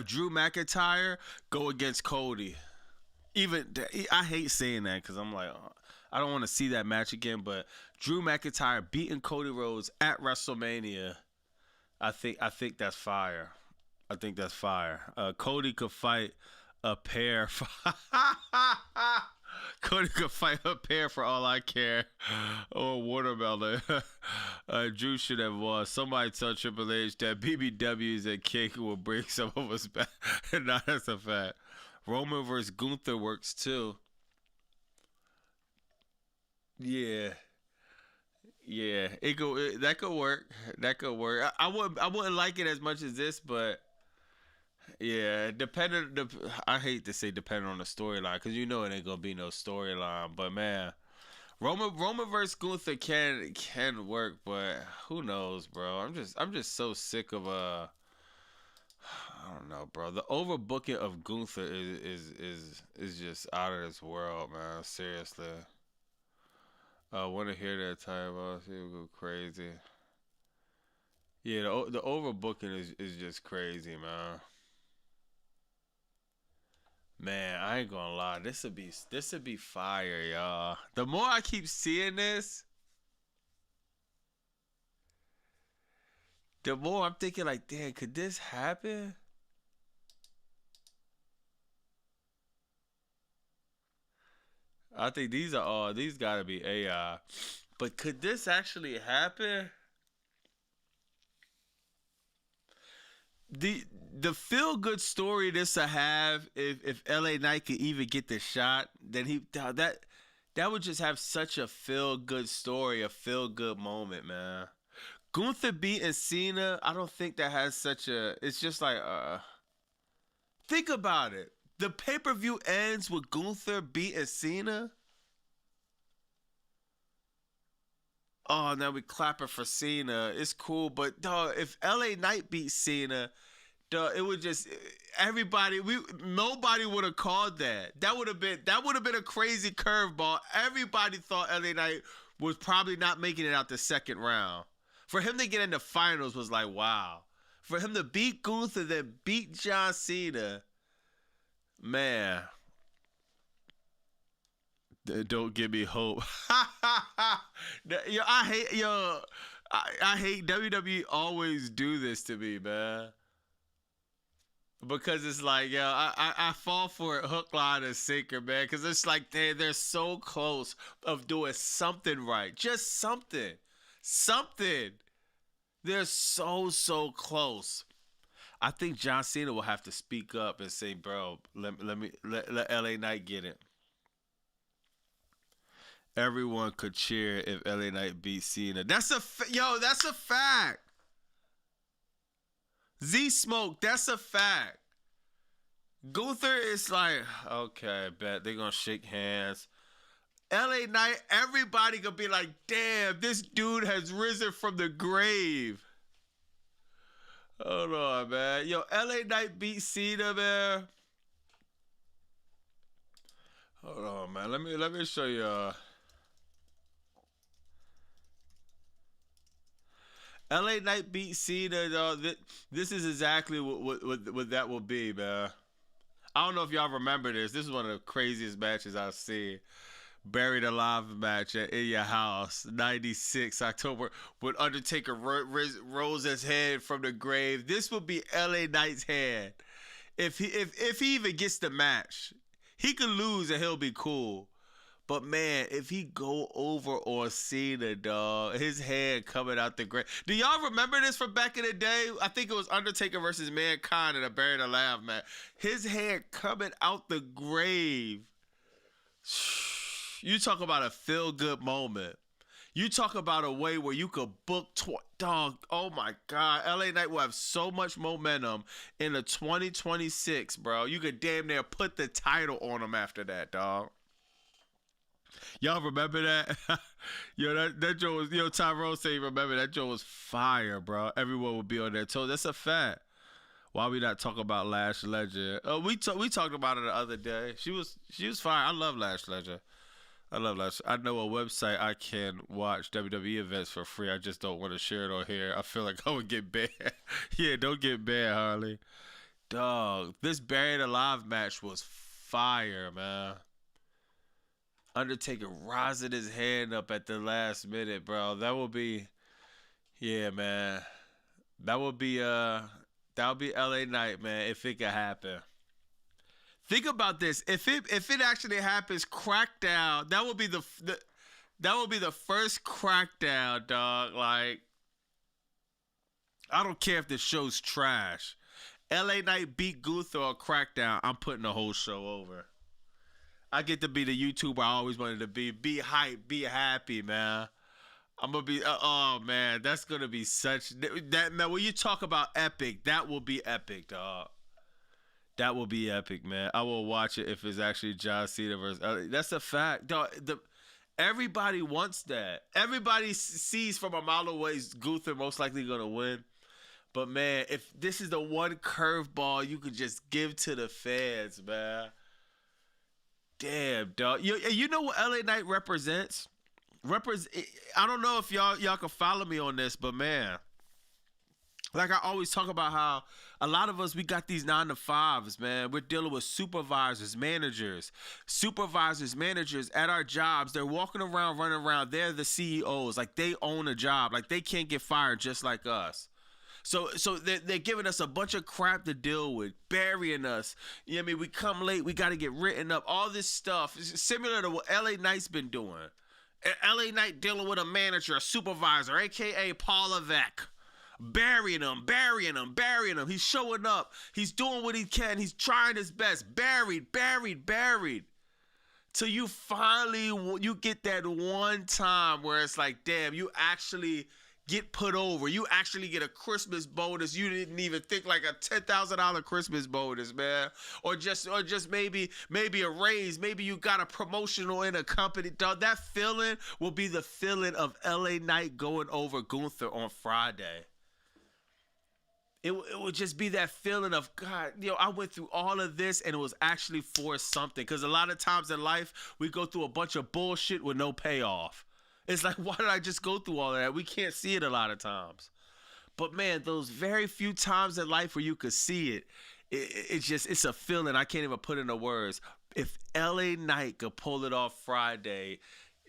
Drew McIntyre go against Cody. Even I hate saying that because I'm like, I don't want to see that match again. But Drew McIntyre beating Cody Rhodes at WrestleMania, I think that's fire. I think that's fire. Cody could fight a pair. Cody could fight a pear for all I care. Or watermelon. Drew should have won. Somebody tell Triple H that BBWs and Cake will bring some of us back. Nah, that's a fact. Roman versus Gunther works too. Yeah. Yeah, that could work. That could work. I wouldn't like it as much as this, but yeah, I hate to say depending on the storyline because you know it ain't gonna be no storyline. But man, Roman versus Gunther can work, but who knows, bro? I'm just so sick of I don't know, bro. The overbooking of Gunther is just out of this world, man. Seriously. I want to hear that time. People go crazy. Yeah, the overbooking is just crazy, man. Man, I ain't gonna lie. This would be fire, y'all. The more I keep seeing this, the more I'm thinking like, damn, could this happen? I think these gotta be AI. But could this actually happen? The the feel good story this to have if LA Knight could even get the shot, then that would just have such a feel good story, a feel good moment, man. Gunther beating Cena, I don't think that has such a. It's just like think about it. The pay per view ends with Gunther beating Cena. Oh, now we clapping for Cena. It's cool, but dog, if LA Knight beat Cena, dog, it would just nobody would have called that. That would have been a crazy curveball. Everybody thought LA Knight was probably not making it out the second round. For him to get in the finals was like wow. For him to beat Gunther, then beat John Cena, man. Don't give me hope. I hate WWE always do this to me, man. Because it's like, I fall for it hook, line, and sinker, man. Because it's like they're so close of doing something right, just something, something. They're so close. I think John Cena will have to speak up and say, "Bro, let LA Knight get it." Everyone could cheer if LA Knight beat Cena. That's that's a fact. Z Smoke, that's a fact. Gunther is like, okay, bet they're gonna shake hands. LA Knight, everybody gonna be like, damn, this dude has risen from the grave. Hold on, man. Yo, LA Knight beat Cena, man. Hold on, man. Let me show you. LA Knight beat Cena, dog. This is exactly what that will be, man. I don't know if y'all remember this. This is one of the craziest matches I've seen. Buried Alive match in your house, 96 October, when Undertaker rose his head from the grave. This would be LA Knight's head. If he even gets the match, he could lose and he'll be cool. But man, if he go over on Cena, dog, his head coming out the grave. Do y'all remember this from back in the day? I think it was Undertaker versus Mankind in a Buried Alive match. His head coming out the grave. You talk about a feel-good moment. You talk about a way where you could book, dog, oh my God. LA Knight will have so much momentum in the 2026, bro. You could damn near put the title on him after that, dog. Y'all remember that? Yo, that joke was, Tyrone say, remember that joke was fire, bro. Everyone would be on their toes. That's a fact. Why we not talk about Lash Legend? We talked about it the other day. She was fire. I love Lash Legend. I love Lash. I know a website I can watch WWE events for free. I just don't want to share it on here. I feel like I would get banned. Yeah, don't get banned, Harley. Dog, this Buried Alive match was fire, man. Undertaker rising his hand up at the last minute, bro. That would be, yeah, man. That would be LA Knight, man, if it could happen. Think about this. If it actually happens, crackdown. That would be the first crackdown, dog. Like, I don't care if the show's trash. LA Knight beat Gunther or crackdown. I'm putting the whole show over. I get to be the YouTuber I always wanted to be. Be hype, be happy, man. I'm gonna be. Oh man, that's gonna be such that man. When you talk about epic, that will be epic, dog. That will be epic, man. I will watch it if it's actually John Cena versus. That's a fact, dog. Everybody wants that. Everybody sees from a mile away Gunther most likely gonna win. But man, if this is the one curveball you could just give to the fans, man. Damn, dog. You know what LA Knight represents? I don't know if y'all can follow me on this, but man, like I always talk about how a lot of us, we got these 9-to-5s, man. We're dealing with supervisors, managers at our jobs. They're walking around, running around. They're the CEOs. Like, they own a job. Like, they can't get fired just like us. So they're giving us a bunch of crap to deal with, burying us. You know what I mean? We come late. We got to get written up. All this stuff is similar to what LA Knight's been doing. LA Knight dealing with a manager, a supervisor, a.k.a. Paul Levesque. Burying him. He's showing up. He's doing what he can. He's trying his best. Buried. Till you finally, you get that one time where it's like, damn, you actually get put over. You actually get a Christmas bonus. You didn't even think, like a $10,000 Christmas bonus, man. Or just maybe a raise. Maybe you got a promotional in a company. Dog, that feeling will be the feeling of LA Knight going over Gunther on Friday. It would just be that feeling of, God, I went through all of this and it was actually for something. Because a lot of times in life, we go through a bunch of bullshit with no payoff. It's like, why did I just go through all of that? We can't see it a lot of times. But man, those very few times in life where you could see it, it's a feeling I can't even put into words. If LA Knight could pull it off Friday,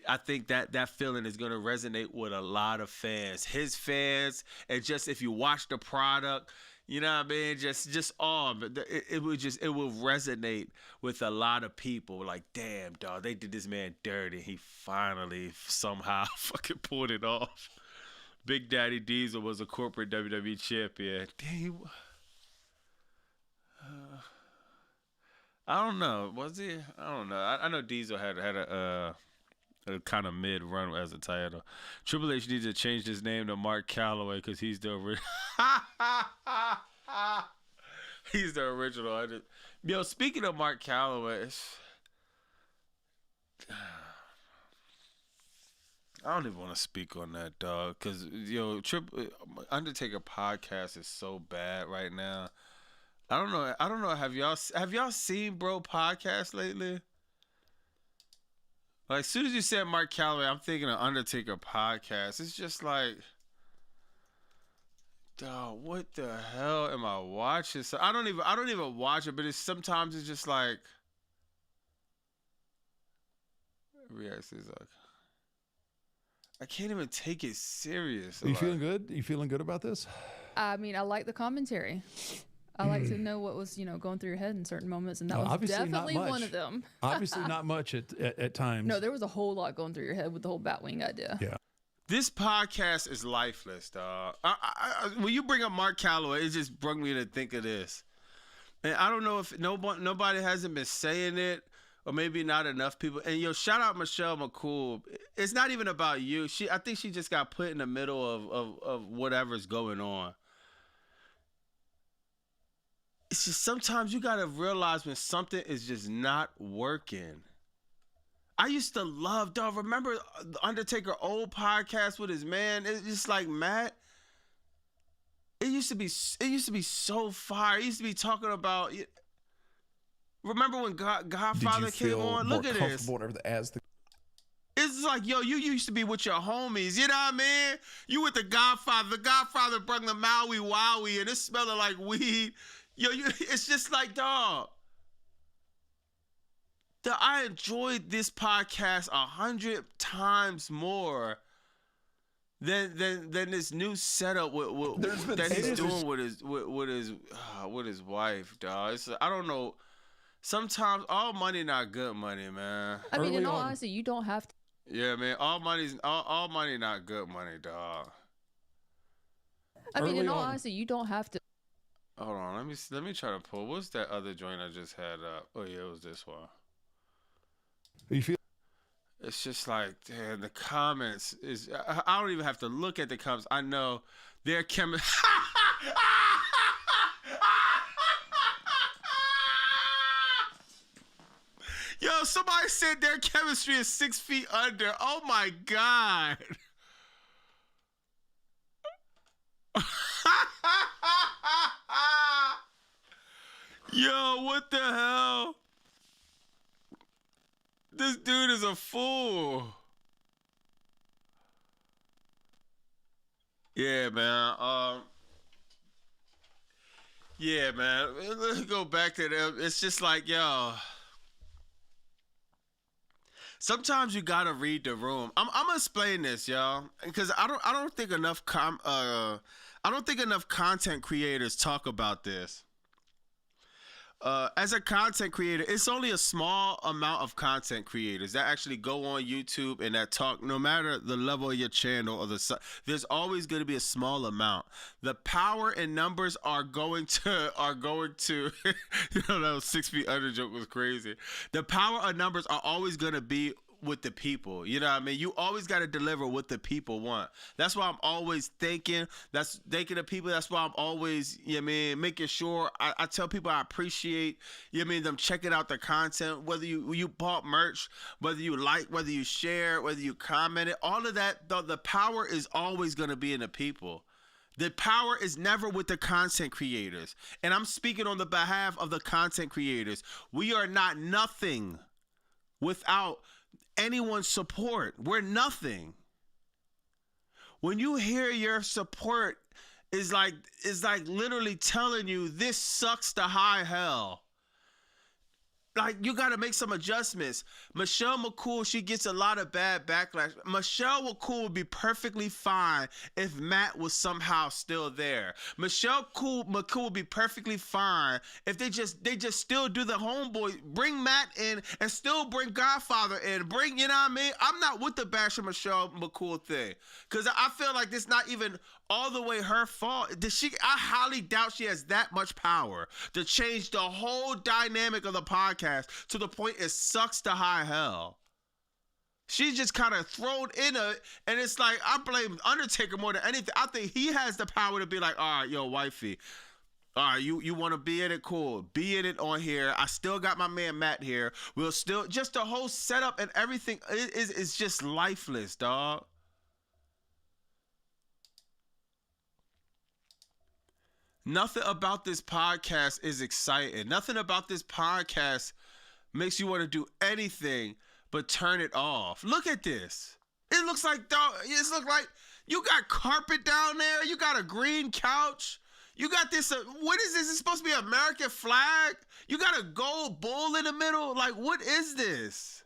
I think that feeling is going to resonate with a lot of fans. His fans, and just if you watch the product, you know what I mean? It will resonate with a lot of people. Like, damn, dog, they did this man dirty. He finally somehow fucking pulled it off. Big Daddy Diesel was a corporate WWE champion. Damn. I don't know. Was he? I don't know. I know Diesel had a kind of mid run as a title. Triple H needs to change his name to Mark Calloway because he's the original. He's the original. Speaking of Mark Calloway, I don't even want to speak on that, dog. Because Undertaker podcast is so bad right now. I don't know. Have y'all seen Bro podcast lately? Like, as soon as you said Mark Calloway, I'm thinking of Undertaker podcast. It's just like, dog, what the hell am I watching? So I don't even watch it, but sometimes it's just like, reactions like, I can't even take it serious. Are you feeling good? Are you feeling good about this? I mean, I like the commentary. I like to know what was, going through your head in certain moments, and that was definitely one of them. Obviously not much at times. No, there was a whole lot going through your head with the whole Batwing idea. Yeah. This podcast is lifeless, dog. When you bring up Mark Calloway, it just brought me to think of this. And I don't know if nobody hasn't been saying it, or maybe not enough people. And shout out Michelle McCool. It's not even about you. I think she just got put in the middle of whatever's going on. It's just sometimes you gotta realize when something is just not working. I used to love, dog. Remember the Undertaker old podcast with his man? It's just like, Matt. It used to be so fire. It used to be talking about. Remember when Godfather came on? Look at this. It's like, you used to be with your homies. You know what I mean? You with the Godfather. The Godfather brought the Maui Wowie, and it's smelling like weed. It's just like, dog. I enjoyed this podcast 100 times more than this new setup that he's doing with his wife, dog. I don't know. sometimes all money not good money, man. I mean, Early in all on. honesty, you don't have to. Yeah, man. All money not good money, dog. I mean, in Early all on. honesty, you don't have to. Hold on, let me try to pull. What's that other joint I just had up? Oh yeah, it was this one. You feel It's just like, damn, the comments is. I don't even have to look at the comments. I know their chemistry. Yo, somebody said their chemistry is 6 feet under. Oh my god. Yo, what the hell? This dude is a fool. Yeah, man. Yeah, man. Let's go back to them. It's just like, yo. Sometimes you gotta read the room. I'm gonna explain this, y'all, because I don't think enough I don't think enough content creators talk about this. As a content creator, it's only a small amount of content creators that actually go on YouTube and that talk. No matter the level of your channel or there's always going to be a small amount. The power in numbers are going to you know, that 6 feet under joke was crazy. The power of numbers are always going to be with the people. You know what I mean? You always got to deliver what the people want. That's why I'm always thinking of people. That's why I'm always, you know what I mean, making sure I tell people I appreciate, you know what I mean, them checking out the content, whether you bought merch, whether you like, whether you share, whether you commented, all of that, the power is always going to be in the people. The power is never with the content creators. And I'm speaking on the behalf of the content creators. We are not nothing without anyone's support. We're nothing. When you hear your support is like literally telling you this sucks to high hell. Like, you got to make some adjustments. Michelle McCool, she gets a lot of bad backlash. Michelle McCool would be perfectly fine if Matt was somehow still there. Michelle McCool would be perfectly fine if they just still do the homeboy, bring Matt in and still bring Godfather in. Bring, you know what I mean? I'm not with the bash of Michelle McCool thing, because I feel like it's not even all the way her fault. I highly doubt she has that much power to change the whole dynamic of the podcast to the point it sucks to high hell. She's just kind of thrown in it, and it's like, I blame Undertaker more than anything. I think he has the power to be like, all right, yo, wifey, all right, you want to be in it? Cool. Be in it on here. I still got my man Matt here. We'll still, just the whole setup and everything is just lifeless, dog. Nothing about this podcast is exciting. Nothing about this podcast makes you want to do anything but turn it off. Look at this. It looks like, dog, it looks like you got carpet down there. You got a green couch. You got this, what is this? It's supposed to be an American flag. You got a gold bull in the middle. Like, what is this?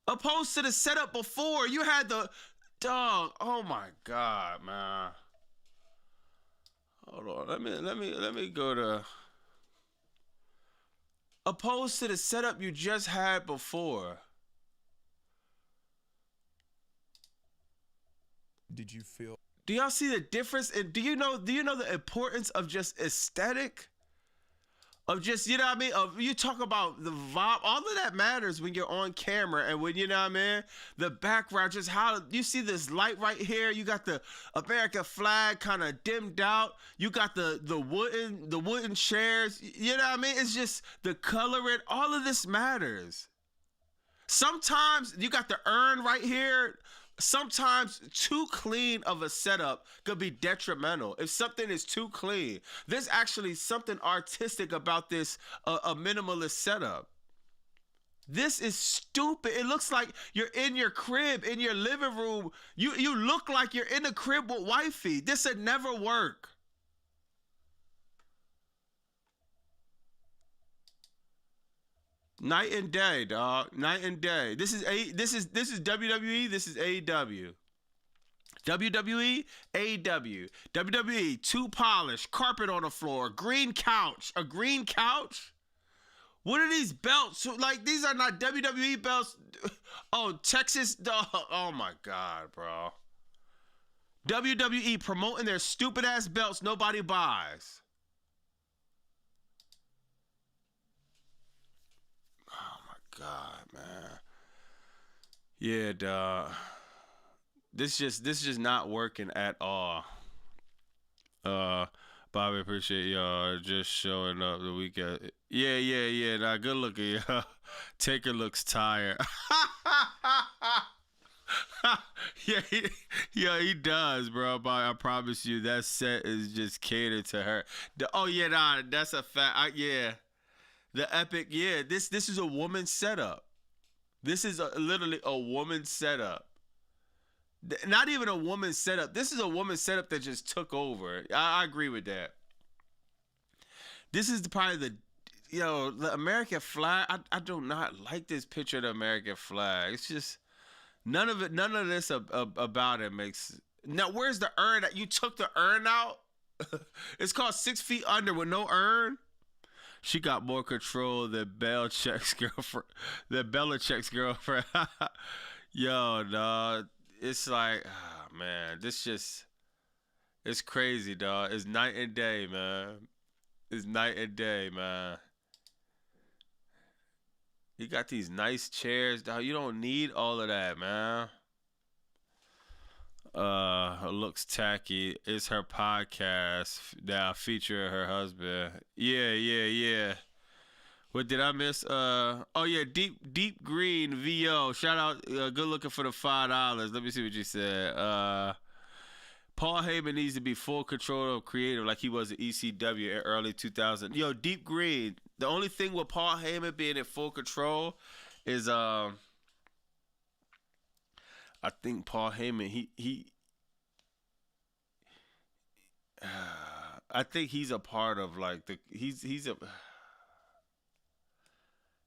Opposed to the setup before, you had the, dog, oh my God, man. Hold on, let me go to, opposed to the setup you just had before. Did you feel? Do y'all see the difference? And do you know the importance of just aesthetic? Of just, you know what I mean? Of, you talk about the vibe, all of that matters when you're on camera, and when, you know what I mean? The background, just how you see this light right here. You got the American flag kind of dimmed out. You got the wooden chairs. You know what I mean? It's just the coloring. All of this matters. Sometimes you got the urn right here. Sometimes too clean of a setup could be detrimental. If something is too clean, there's actually something artistic about this, a minimalist setup. This is stupid. It looks like you're in your crib, in your living room. You look like you're in the crib with wifey. This would never work. Night and day, dog. Night and day. This is WWE. This is AEW. WWE, AW, WWE, too polished, carpet on the floor, green couch, a green couch. What are these belts? Like, these are not WWE belts. Oh, Texas, oh my God, bro. WWE promoting their stupid ass belts nobody buys. Oh my God, man. Yeah, dog. This just not working at all. Bobby, appreciate y'all just showing up the weekend. Yeah. Nah, good looking, y'all. Taker looks tired. he does, bro. But I promise you, that set is just catered to her. Nah, that's a fact. The epic. Yeah, this is a woman's setup. This is literally a woman's setup. Not even a woman's setup. This is a woman's setup that just took over. I agree with that. This is probably the American flag. I do not like this picture of the American flag. It's just none of this about it makes. Now, where's the urn? You took the urn out? It's called 6 Feet Under with no urn. She got more control than Belichick's girlfriend. Yo, dog. It's like, oh, man, it's crazy, dog. It's night and day, man. It's night and day, man. You got these nice chairs, dog. You don't need all of that, man. Looks tacky. It's her podcast now featuring her husband. Yeah. What did I miss? Deep Green VO. Shout out, good looking for the $5. Let me see what you said. Paul Heyman needs to be full control of creative like he was at ECW in early 2000. Yo, Deep Green. The only thing with Paul Heyman being in full control is I think Paul Heyman I think he's a part of like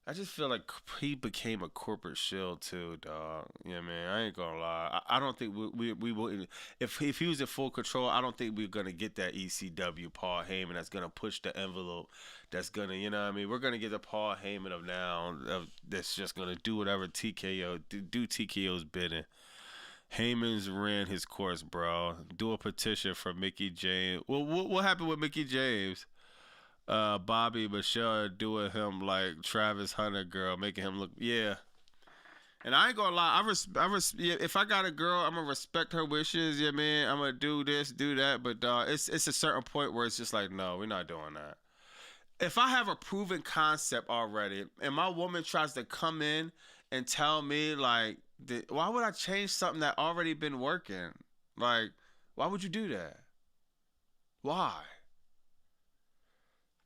I just feel like he became a corporate shill too, dog. Yeah, man. I ain't gonna lie. I don't think we wouldn't. If he was in full control, I don't think we're gonna get that ECW Paul Heyman that's gonna push the envelope. That's gonna, you know what I mean? We're gonna get the Paul Heyman of now that's just gonna do whatever TKO do TKO's bidding. Heyman's ran his course, bro. Do a petition for Mickey James. Well, what happened with Mickey James? Bobby Michelle doing him like Travis Hunter girl, making him look, yeah. And I ain't gonna lie, if I got a girl, I'm gonna respect her wishes, yeah, man. I'm gonna do this, do that, but it's a certain point where it's just like, no, we're not doing that. If I have a proven concept already, and my woman tries to come in and tell me like, why would I change something that already been working? Like, why would you do that? Why?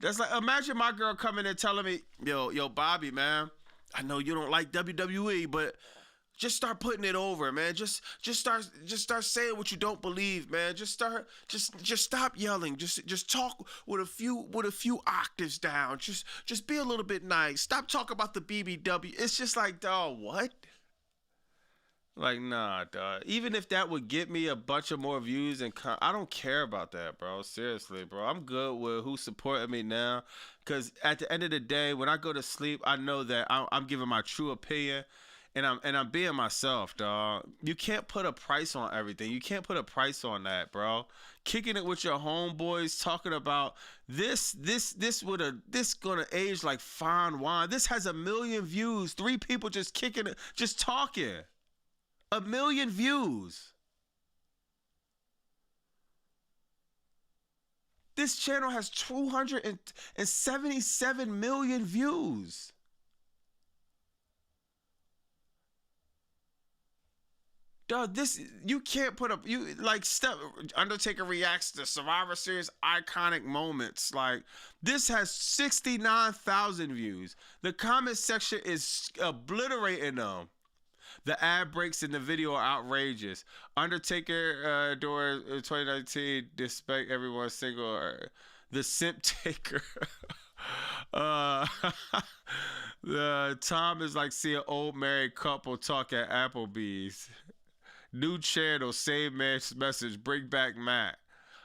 That's like, imagine my girl coming and telling me, yo, Bobby, man, I know you don't like WWE, but just start putting it over, man. Just start saying what you don't believe, man. Just stop yelling. Just talk with a few octaves down. Just be a little bit nice. Stop talking about the BBW. It's just like, dog, what? Like, nah, dog. Even if that would get me a bunch of more views I don't care about that, bro. Seriously, bro. I'm good with who's supporting me now. Because at the end of the day, when I go to sleep, I know that I'm giving my true opinion, and I'm being myself, dog. You can't put a price on everything. You can't put a price on that, bro. Kicking it with your homeboys, talking about this gonna age like fine wine. This has 1 million views. 3 people just kicking it, just talking. 1 million views. This channel has 277 million views. Dog, you can't put up, Undertaker reacts to Survivor Series iconic moments. Like, this has 69,000 views. The comment section is obliterating them. The ad breaks in the video are outrageous. Undertaker during 2019, despite everyone's single, the simp taker. The Tom is like seeing an old married couple talk at Applebee's. New channel, same message. Bring back Matt.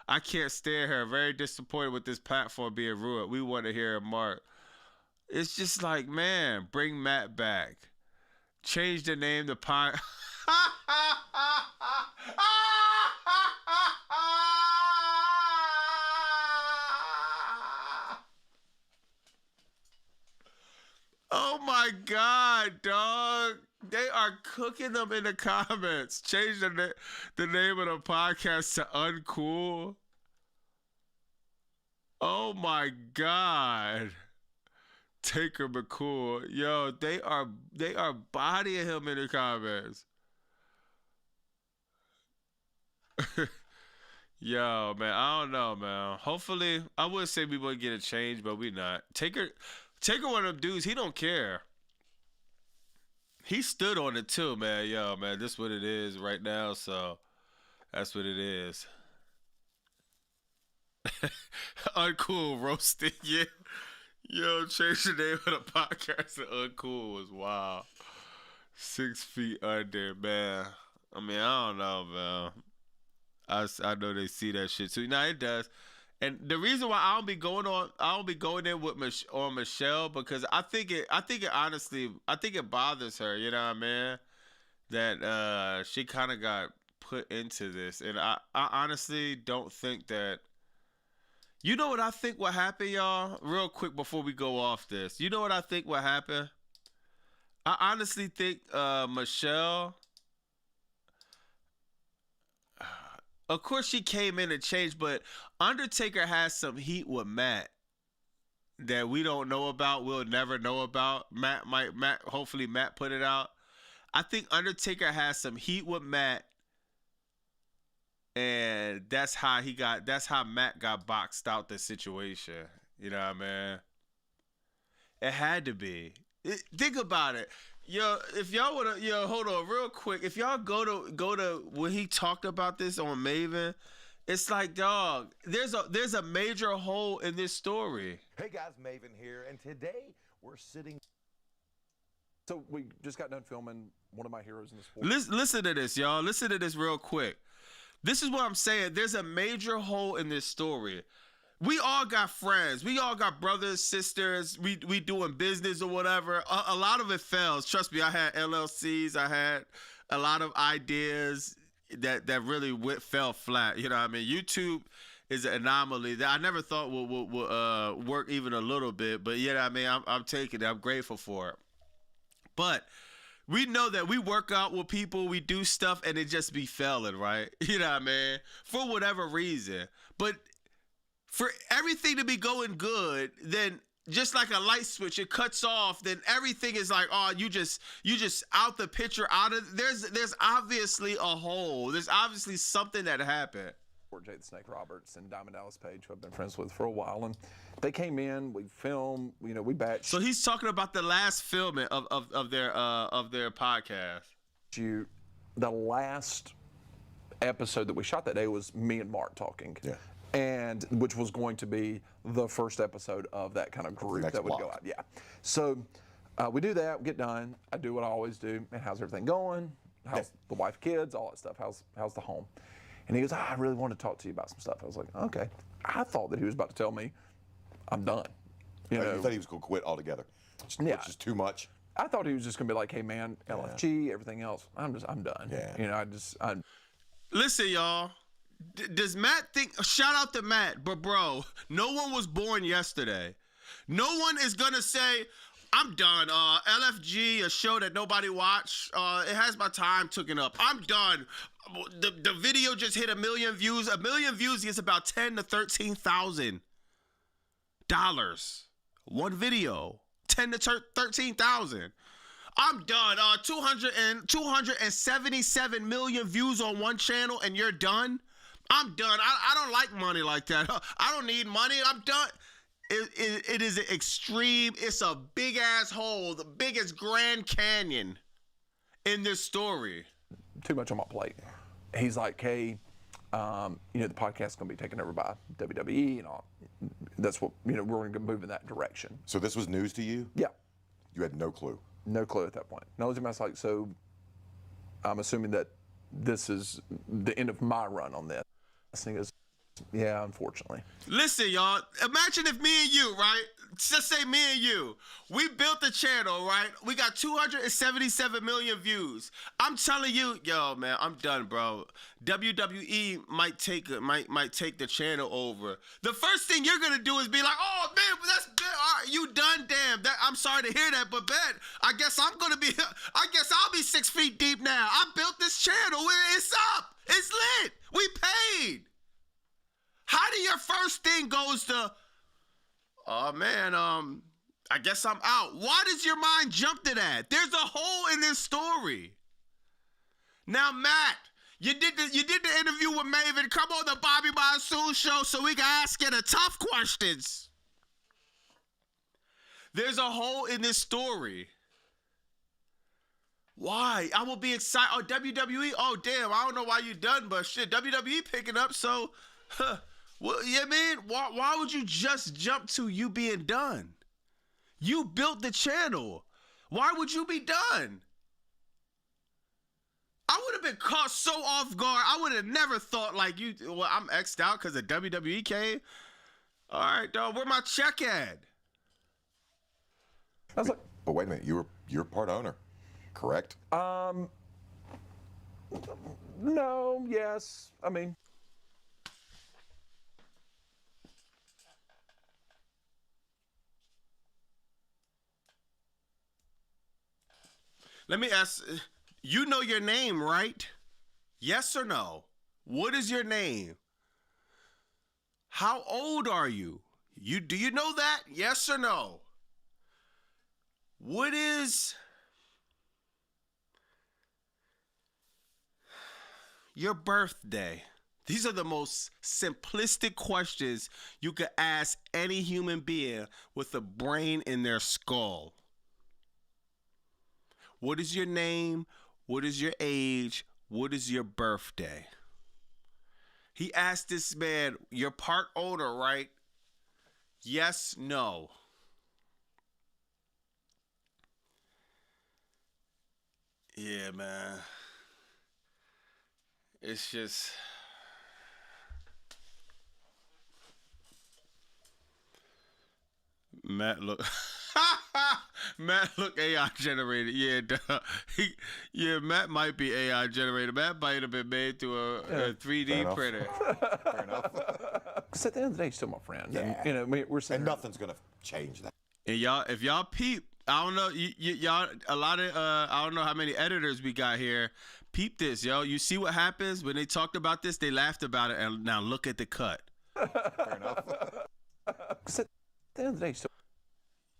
I can't stand her. Very disappointed with this platform being ruined. We want to hear Mark. It's just like, man, bring Matt back. Change the name to Pine. Oh my God, dog. They are cooking them in the comments. Change the name of the podcast to Uncool. Oh my God. Taker McCool. Yo, they are bodying him in the comments. Yo, man, I don't know, man. Hopefully, I would say we would get a change, but we not. Taker one of them dudes, he don't care. He stood on it too, man. Yo, man, this is what it is right now, so that's what it is. Uncool roasting, yeah. Yo, change the name of the podcast to Uncool was wild. 6 feet under, man. I mean, I don't know, man. I know they see that shit too. Nah, it does. And the reason why I don't be going in with Michelle, because I think it honestly, I think it bothers her, you know what I mean? That she kind of got put into this. And I honestly don't think that, you know what I think what happened, y'all? Real quick before we go off this. You know what I think what happened? I honestly think Michelle, of course she came in and changed, but Undertaker has some heat with Matt that we don't know about, we'll never know about. Hopefully Matt put it out. I think Undertaker has some heat with Matt, and that's how Matt got boxed out the situation. You know what I mean? It had to be. Think about it. Yo, if y'all wanna, hold on real quick. If y'all go to when he talked about this on Maven, it's like, dog, there's a major hole in this story. Hey guys, Maven here, and today we're sitting. So we just got done filming one of my heroes in the sport. Listen to this, y'all. Listen to this real quick. This is what I'm saying. There's a major hole in this story. We all got friends. We all got brothers, sisters. We doing business or whatever. A lot of it fails. Trust me, I had LLCs. I had a lot of ideas that really fell flat. You know what I mean? YouTube is an anomaly that I never thought would work even a little bit. But yeah, I mean, I'm taking it. I'm grateful for it. But we know that we work out with people, we do stuff, and it just be failing, right? You know what I mean? For whatever reason. But for everything to be going good, then just like a light switch, it cuts off, then everything is like, oh, you just out the picture, there's obviously a hole. There's obviously something that happened. Jay the Snake Roberts and Diamond Dallas Page, who I've been friends with for a while, and they came in, we filmed, we batched. So he's talking about the last filming of their podcast. The last episode that we shot that day was me and Mark talking. Yeah. And which was going to be the first episode of that kind of group that would go out. Yeah. So we do that, we get done. I do what I always do. Man, how's everything going? How's the wife, kids, all that stuff? How's the home? And he goes, I really want to talk to you about some stuff. I was like, okay. I thought that he was about to tell me, I'm done. You thought he was going to quit altogether, which is too much. I thought he was just going to be like, hey man, LFG, everything else, I'm done. Yeah. Listen, y'all. Does Matt think? Shout out to Matt, but bro, no one was born yesterday. No one is gonna say, I'm done. LFG, a show that nobody watched. It has my time taken up. I'm done. The video just hit 1 million views. 1 million views gets about $10,000 to $13,000. One video, 10 to 13,000. I'm done. 277 million views on one channel, and you're done. I'm done. I don't like money like that. I don't need money. I'm done. It is an extreme. It's a big ass hole, the biggest Grand Canyon in this story. Too much on my plate. He's like, hey, the podcast's going to be taken over by WWE and all. That's what, we're going to move in that direction. So this was news to you? Yeah. You had no clue? No clue at that point. No, I was like, so I'm assuming that this is the end of my run on this. I think is, yeah, unfortunately. Listen, y'all. Imagine if me and you, right? Just say me and you. We built the channel, right? We got 277 million views. I'm telling you, yo, man, I'm done, bro. WWE might take the channel over. The first thing you're gonna do is be like, oh man, that's all right, you done, damn. I'm sorry to hear that, but bet I guess I'll be 6 feet deep now. I built this channel. It's up. It's lit. We paid. How do your first thing goes to, oh man, I guess I'm out. Why does your mind jump to that? There's a hole in this story. Now, Matt, you did the interview with Maven. Come on the Bobby Monsoon show so we can ask you the tough questions. There's a hole in this story. Why? I will be excited. Oh, WWE. Oh, damn. I don't know why you done, but shit, WWE picking up. So, well, yeah, man. Why would you just jump to you being done? You built the channel. Why would you be done? I would have been caught so off guard. I would have never thought like you. Well, I'm X'd out because the WWE came. All right, dog. Where my check at? I was like, but wait a minute. You're part owner, correct? No. Yes. I mean. Let me ask, you know your name, right? Yes or no? What is your name? How old are you? Do you know that? Yes or no? What is your birthday? These are the most simplistic questions you could ask any human being with a brain in their skull. What is your name? What is your age? What is your birthday? He asked this man, you're part owner, right? Yes, no. Yeah, man. It's just... Matt, look... Matt look AI generated. Yeah, duh. Matt might be AI generated. Matt might have been made through a 3D printer. Fair enough. Because at the end of the day, he's still my friend. Yeah. And, you know, we're saying nothing's gonna change that. And y'all, if y'all peep, I don't know, y'all, a lot of, I don't know how many editors we got here. Peep this, yo. You see what happens when they talked about this? They laughed about it, and now look at the cut. Fair enough. Because at the end of the day, he's still.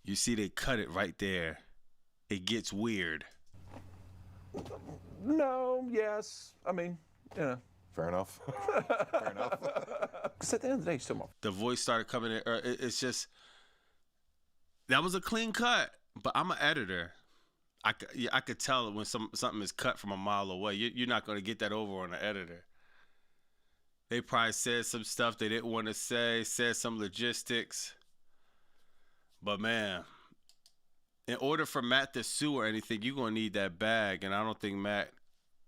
You see, they cut it right there. It gets weird. No, yes. I mean, you know. Fair enough. Fair enough. Because at the end of the day, he's still my. The voice started coming in. It's just, that was a clean cut, but I'm an editor. I could tell when something is cut from a mile away. You're not going to get that over on an editor. They probably said some stuff they didn't want to say, said some logistics. But man, in order for Matt to sue or anything, you're going to need that bag. And I don't think Matt,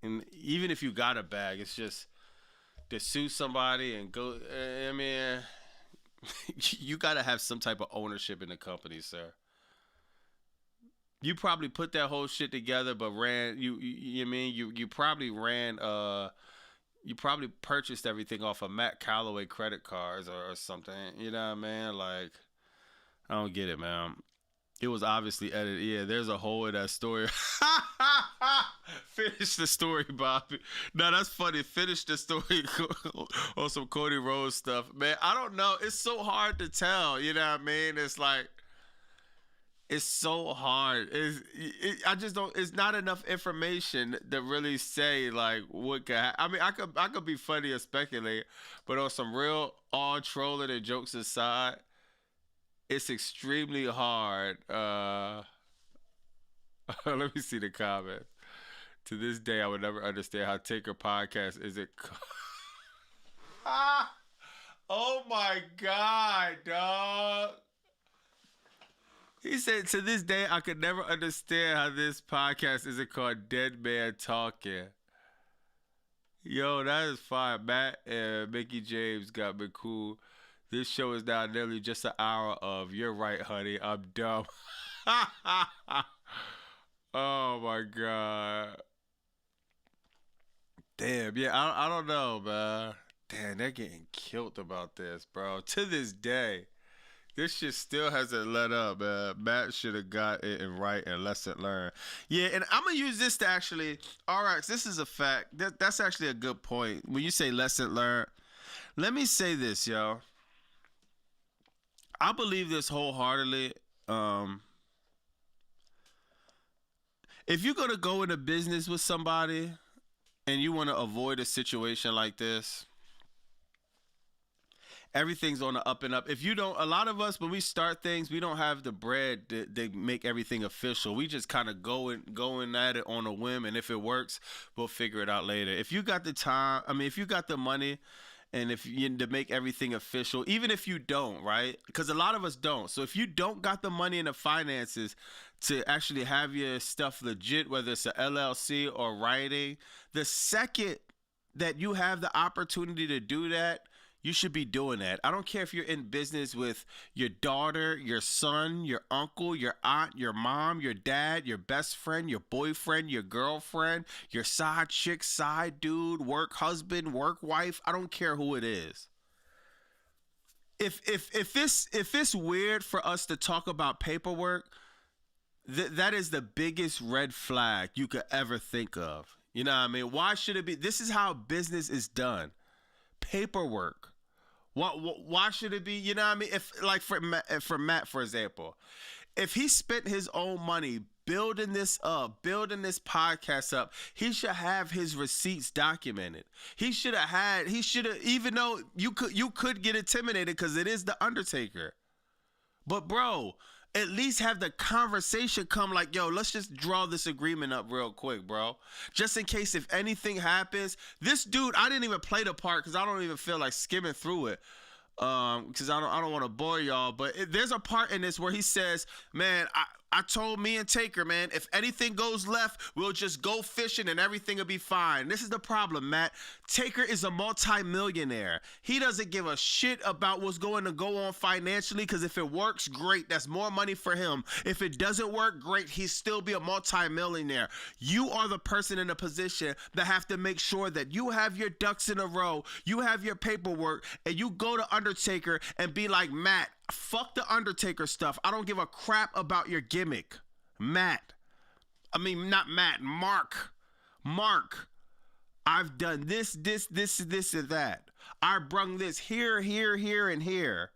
and even if you got a bag, it's just to sue somebody and go, I mean, you got to have some type of ownership in the company, sir. You probably put that whole shit together, but you probably you probably purchased everything off of Matt Calloway credit cards or something. You know what I mean? Like, I don't get it, man. It was obviously edited. Yeah, there's a hole in that story. Finish the story, Bobby. No, that's funny. Finish the story on some Cody Rhodes stuff. Man, I don't know. It's so hard to tell. You know what I mean? It's like, it's so hard. I just don't, it's not enough information to really say, like, what could happen. I mean, I could be funny or speculate, but on some real all trolling and jokes aside, it's extremely hard. Let me see the comment. To this day, I would never understand how Taker Podcast is it. Oh my God, dog. He said, to this day, I could never understand how this podcast isn't called Dead Man Talking. Yo, that is fine. Matt and Mickey James got me cool. This show is now nearly just an hour of "You're right, honey, I'm dumb." Oh my god. Damn, yeah, I don't know, man. Damn, they're getting killed about this, bro. To this day, this shit still hasn't let up, man. Matt should have got it in right and lesson learned. Yeah, and I'm gonna use this to actually. All right, this is a fact. That's actually a good point. When you say lesson learned, let me say this, yo. I believe this wholeheartedly. If you're gonna go into business with somebody and you want to avoid a situation like this, everything's on the up and up. If you don't, a lot of us, when we start things, we don't have the bread to make everything official. We just kind of going at it on a whim, and if it works, we'll figure it out later. If you got the time, I mean, if you got the money, and if you to make everything official, even if you don't, right? Because a lot of us don't. So if you don't got the money and the finances to actually have your stuff legit, whether it's a LLC or writing, the second that you have the opportunity to do that, you should be doing that. I don't care if you're in business with your daughter, your son, your uncle, your aunt, your mom, your dad, your best friend, your boyfriend, your girlfriend, your side chick, side dude, work husband, work wife. I don't care who it is. If it's weird for us to talk about paperwork, that is the biggest red flag you could ever think of. You know what I mean? Why should it be? This is how business is done. Paperwork. Why should it be? You know what I mean? If like for Matt, for example, if he spent his own money building this up, building this podcast up, he should have his receipts documented. He should have, even though you could get intimidated because it is the Undertaker. But bro, at least have the conversation come like, yo, let's just draw this agreement up real quick, bro. Just in case if anything happens. This dude, I didn't even play the part because I don't even feel like skimming through it. Because I don't want to bore y'all. But there's a part in this where he says, man, I told me and Taker, man, if anything goes left, we'll just go fishing and everything will be fine. This is the problem, Matt. Taker is a multi-millionaire. He doesn't give a shit about what's going to go on financially because if it works, great. That's more money for him. If it doesn't work, great. He'll still be a multi-millionaire. You are the person in a position that have to make sure that you have your ducks in a row, you have your paperwork, and you go to Undertaker and be like, Matt, fuck the Undertaker stuff. I don't give a crap about your gimmick. Mark. I've done this, and that. I brung this here, and here.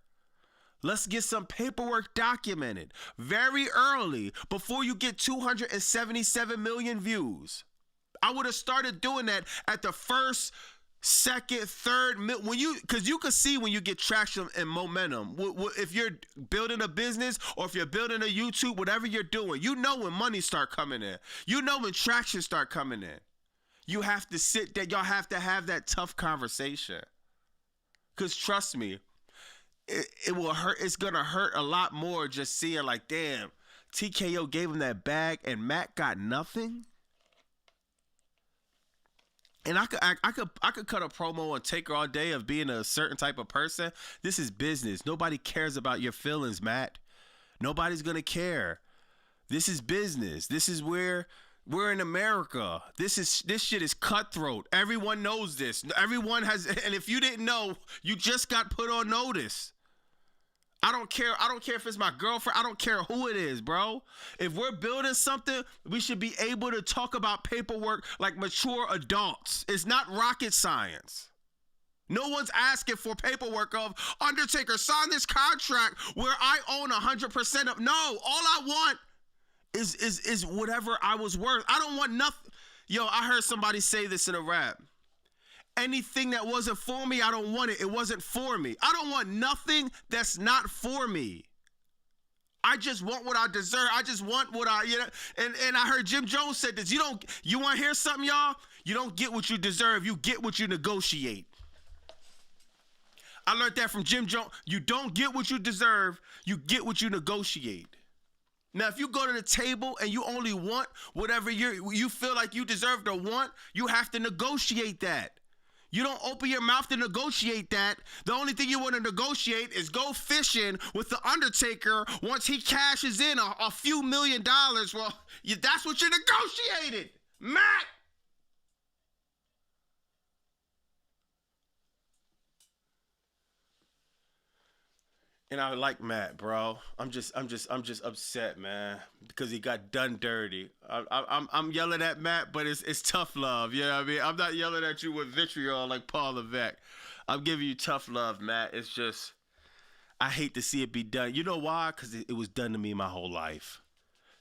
Let's get some paperwork documented very early before you get 277 million views. I would have started doing that at the first, second, third, because you can see when you get traction and momentum. If you're building a business or if you're building a YouTube, whatever you're doing, you know when money start coming in. You know when traction start coming in. You have to sit there. Y'all have to have that tough conversation. Because trust me, it will hurt. It's going to hurt a lot more just seeing like, damn, TKO gave him that bag and Matt got nothing. And I could cut a promo on Taker all day of being a certain type of person. This is business. Nobody cares about your feelings, Matt. Nobody's gonna care. This is business. This is where we're in America. This shit is cutthroat. Everyone knows this. Everyone has, and if you didn't know, you just got put on notice. I don't care if it's my girlfriend. I don't care who it is, bro. If we're building something, we should be able to talk about paperwork like mature adults. It's not rocket science. No one's asking for paperwork of Undertaker, sign this contract where I own 100% of. No, all I want is whatever I was worth. I don't want nothing. Yo, I heard somebody say this in a rap. Anything that wasn't for me, I don't want it. It wasn't for me. I don't want nothing that's not for me. I just want what I deserve. I just want what and I heard Jim Jones said this. You want to hear something, y'all? You don't get what you deserve. You get what you negotiate. I learned that from Jim Jones. You don't get what you deserve. You get what you negotiate. Now, if you go to the table and you only want whatever you feel like you deserve to want, you have to negotiate that. You don't open your mouth to negotiate that. The only thing you want to negotiate is go fishing with the Undertaker once he cashes in a few $1 million. Well, that's what you negotiated, Matt. And I like Matt, bro. I'm just upset, man, because he got done dirty. I'm yelling at Matt, but it's tough love. You know what I mean? I'm not yelling at you with vitriol like Paul Levesque. I'm giving you tough love, Matt. It's just, I hate to see it be done. You know why? Because it was done to me my whole life.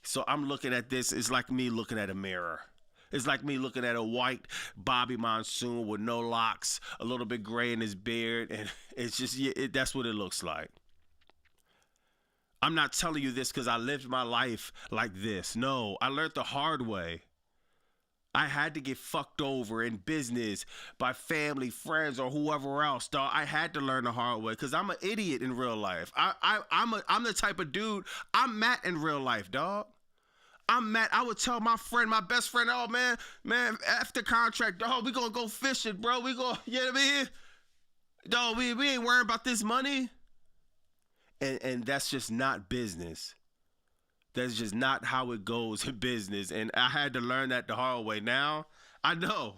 So I'm looking at this. It's like me looking at a mirror. It's like me looking at a white Bobby Monsoon with no locks, a little bit gray in his beard, and it's just that's what it looks like. I'm not telling you this because I lived my life like this. No, I learned the hard way. I had to get fucked over in business by family, friends, or whoever else, dog. I had to learn the hard way because I'm an idiot in real life. I'm the type of dude, I'm Matt in real life, dog. I'm Matt. I would tell my friend, my best friend, oh, man, after contract, dog, we gonna go fishing, bro. We gonna, you know what I mean? Dog, we ain't worrying about this money. And that's just not business. That's just not how it goes in business. And I had to learn that the hard way. Now, I know.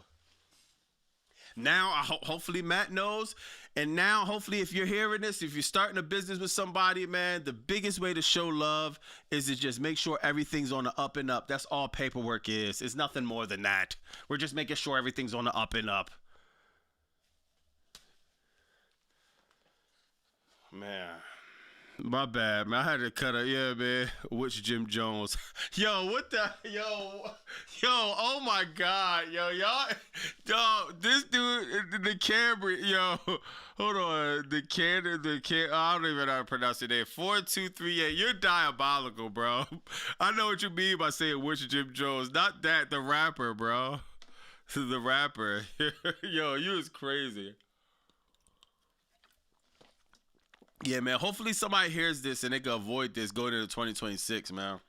Now, hopefully Matt knows. And now, hopefully, if you're hearing this, if you're starting a business with somebody, man, the biggest way to show love is to just make sure everything's on the up and up. That's all paperwork is. It's nothing more than that. We're just making sure everything's on the up and up. Man. My bad, man. I had to cut it. Yeah, man. Which Jim Jones? Yo, what the? Yo, oh my God. Y'all, this dude, the Camry, hold on. I don't even know how to pronounce it there. 4238. You're diabolical, bro. I know what you mean by saying which Jim Jones. Not that, the rapper, bro. The rapper. Yo, you was crazy. Yeah, man. Hopefully somebody hears this and they can avoid this going into 2026, man.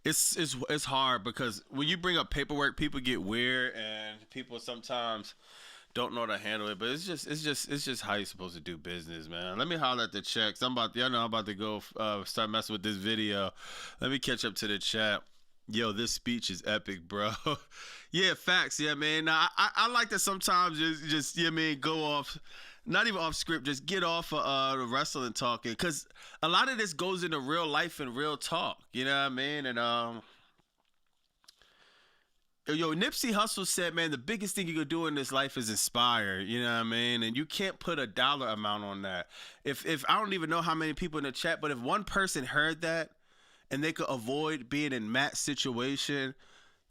It's hard because when you bring up paperwork, people get weird and people sometimes don't know how to handle it. But it's just how you're supposed to do business, man. Let me holler at the checks. I'm about to go start messing with this video. Let me catch up to the chat. Yo, this speech is epic, bro. Yeah, facts. Yeah, man. Now, I like to sometimes just yeah, man, go off. Not even off script, just get off of the wrestling talking, because a lot of this goes into real life and real talk, you know what I mean? And Nipsey Hussle said, man, the biggest thing you could do in this life is inspire, you know what I mean? And you can't put a dollar amount on that. If I don't even know how many people in the chat, but if one person heard that and they could avoid being in Matt's situation,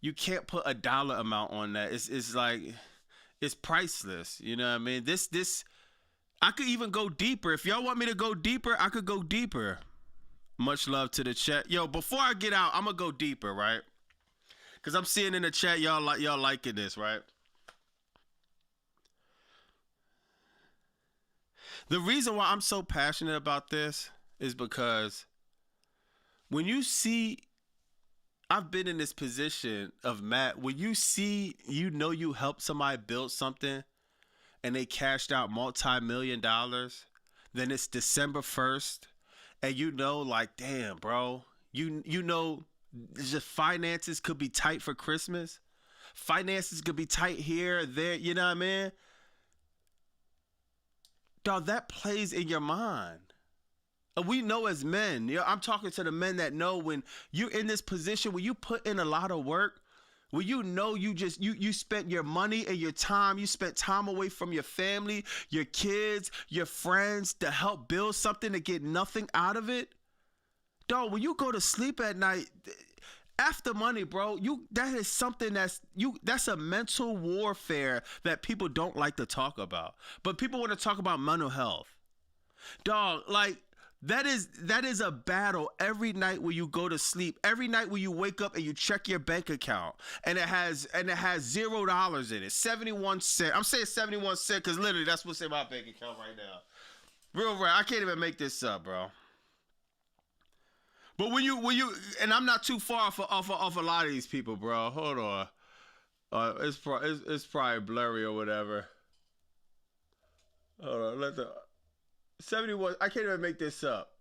you can't put a dollar amount on that. It's like, it's priceless, you know what I mean? This I could even go deeper. If y'all want me to go deeper, I could go deeper. Much love to the chat. Yo, before I get out, I'm going to go deeper, right? Because I'm seeing in the chat y'all liking this, right? The reason why I'm so passionate about this is because when you see, I've been in this position of Matt, when you see, you helped somebody build something, and they cashed out multi-million dollars, then it's December 1st, and like, damn, bro, just finances could be tight for Christmas. Finances could be tight here, there, you know what I mean? Dog, that plays in your mind. We know as men, I'm talking to the men that know when you're in this position where you put in a lot of work, well, you spent your money and your time, you spent time away from your family, your kids, your friends to help build something to get nothing out of it. Dog, when you go to sleep at night, after money, bro, that is something that's a mental warfare that people don't like to talk about. But people want to talk about mental health. Dog, like, that is a battle every night when you go to sleep. Every night when you wake up and you check your bank account and it has $0 in it, 71 cents. I'm saying 71 cents because literally that's what's in my bank account right now. Real right, I can't even make this up, bro. But when you, and I'm not too far off a lot of these people, bro. Hold on. It's probably blurry or whatever. Hold on. Let the 71. I can't even make this up.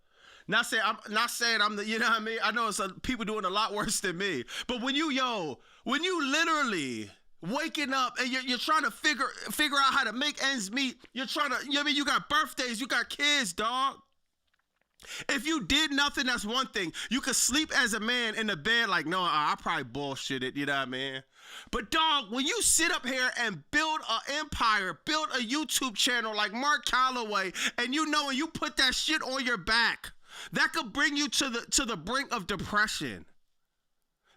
Not saying I'm the, you know what I mean? I know it's people doing a lot worse than me. But when you literally waking up and you're trying to figure out how to make ends meet, you're trying to, you know what I mean? You got birthdays, you got kids, dog. If you did nothing, that's one thing. You could sleep as a man in the bed like, no, I probably bullshitted, you know what I mean? But dog, when you sit up here and build an empire, build a YouTube channel like Mark Calloway, and you know, and you put that shit on your back, that could bring you to the brink of depression.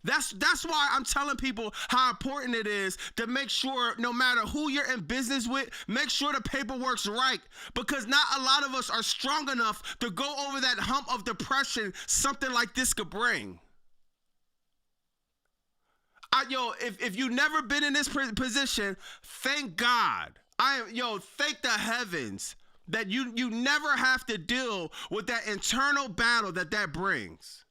That's why I'm telling people how important it is to make sure no matter who you're in business with, make sure the paperwork's right. Because not a lot of us are strong enough to go over that hump of depression something like this could bring. If you've never been in this position, thank God. Thank the heavens that you never have to deal with that internal battle that brings.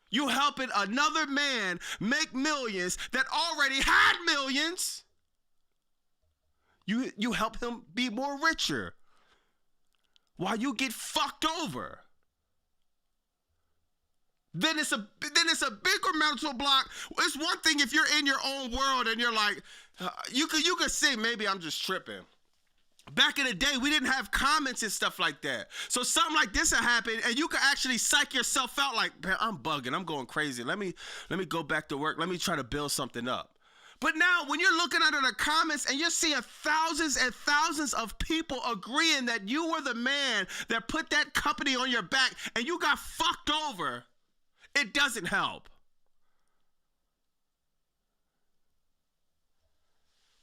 You helping another man make millions that already had millions. You help him be more richer while you get fucked over. Then it's a bigger mental block. It's one thing if you're in your own world and you're like, you could say maybe I'm just tripping. Back in the day, we didn't have comments and stuff like that. So something like this will happen, and you can actually psych yourself out like, man, I'm bugging, I'm going crazy. Let me go back to work. Let me try to build something up. But now when you're looking under the comments and you're seeing thousands and thousands of people agreeing that you were the man that put that company on your back and you got fucked over, it doesn't help.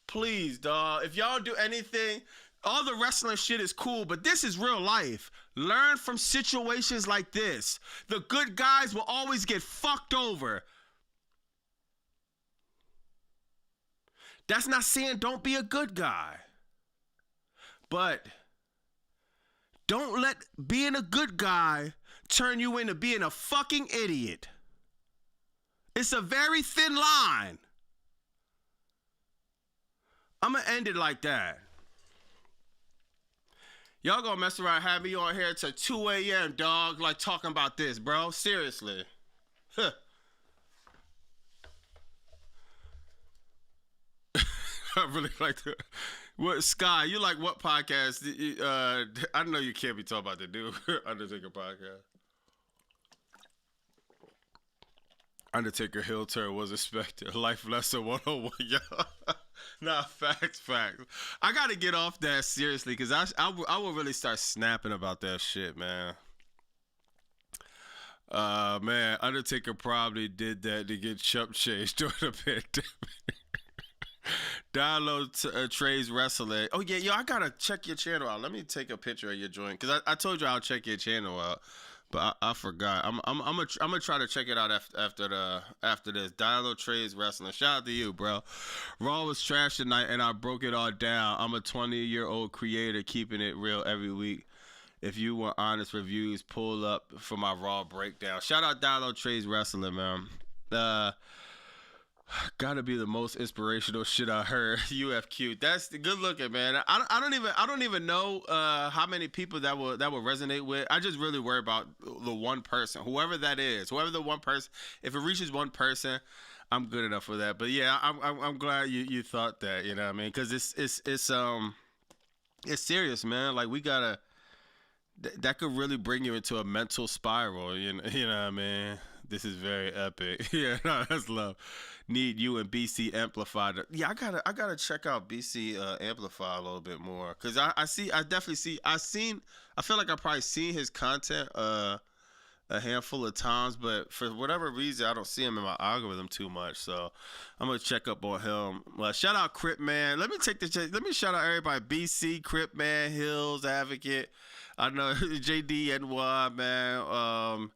Please, dawg, if y'all do anything, all the wrestling shit is cool, but this is real life. Learn from situations like this. The good guys will always get fucked over. That's not saying don't be a good guy. But don't let being a good guy turn you into being a fucking idiot. It's a very thin line. I'm gonna end it like that. Y'all gonna mess around, have me on here till 2 a.m., dog, like talking about this, bro. Seriously. Huh. I really like that. What, Sky, you like what podcast? I know you can't be talking about the new Undertaker podcast. Undertaker heel turn was expected. Life lesson 101, y'all. Nah, facts. I gotta get off that seriously, because I will really start snapping about that shit, man. Man, Undertaker probably did that to get chump changed during the pandemic. Download Trey's Wrestling. Oh yeah, yo, I gotta check your channel out. Let me take a picture of your joint, because I told you I'll check your channel out. But I forgot. I'm gonna try to check it out after this. Download Trey's Wrestling. Shout out to you, bro. Raw was trash tonight, and I broke it all down. I'm a 20-year-old creator keeping it real every week. If you want honest reviews, pull up for my Raw breakdown. Shout out Download Trey's Wrestling, man. Gotta be the most inspirational shit I heard. UFQ. That's the good looking, man. I don't even know how many people that will resonate with. I just really worry about the one person, whoever that is, whoever the one person. If it reaches one person, I'm good enough for that. But yeah, I'm glad you thought that. You know what I mean? Because it's serious, man. Like we gotta. That could really bring you into a mental spiral. You know what I mean? This is very epic. Yeah, no, that's love. Need you and BC Amplify. Yeah, I gotta check out BC Amplify a little bit more, cause I feel like I probably seen his content a handful of times, but for whatever reason I don't see him in my algorithm too much. So I'm gonna check up on him. Shout out Crip Man. Let me shout out everybody. BC, Crip Man, Hills Advocate. I know JDNY, man.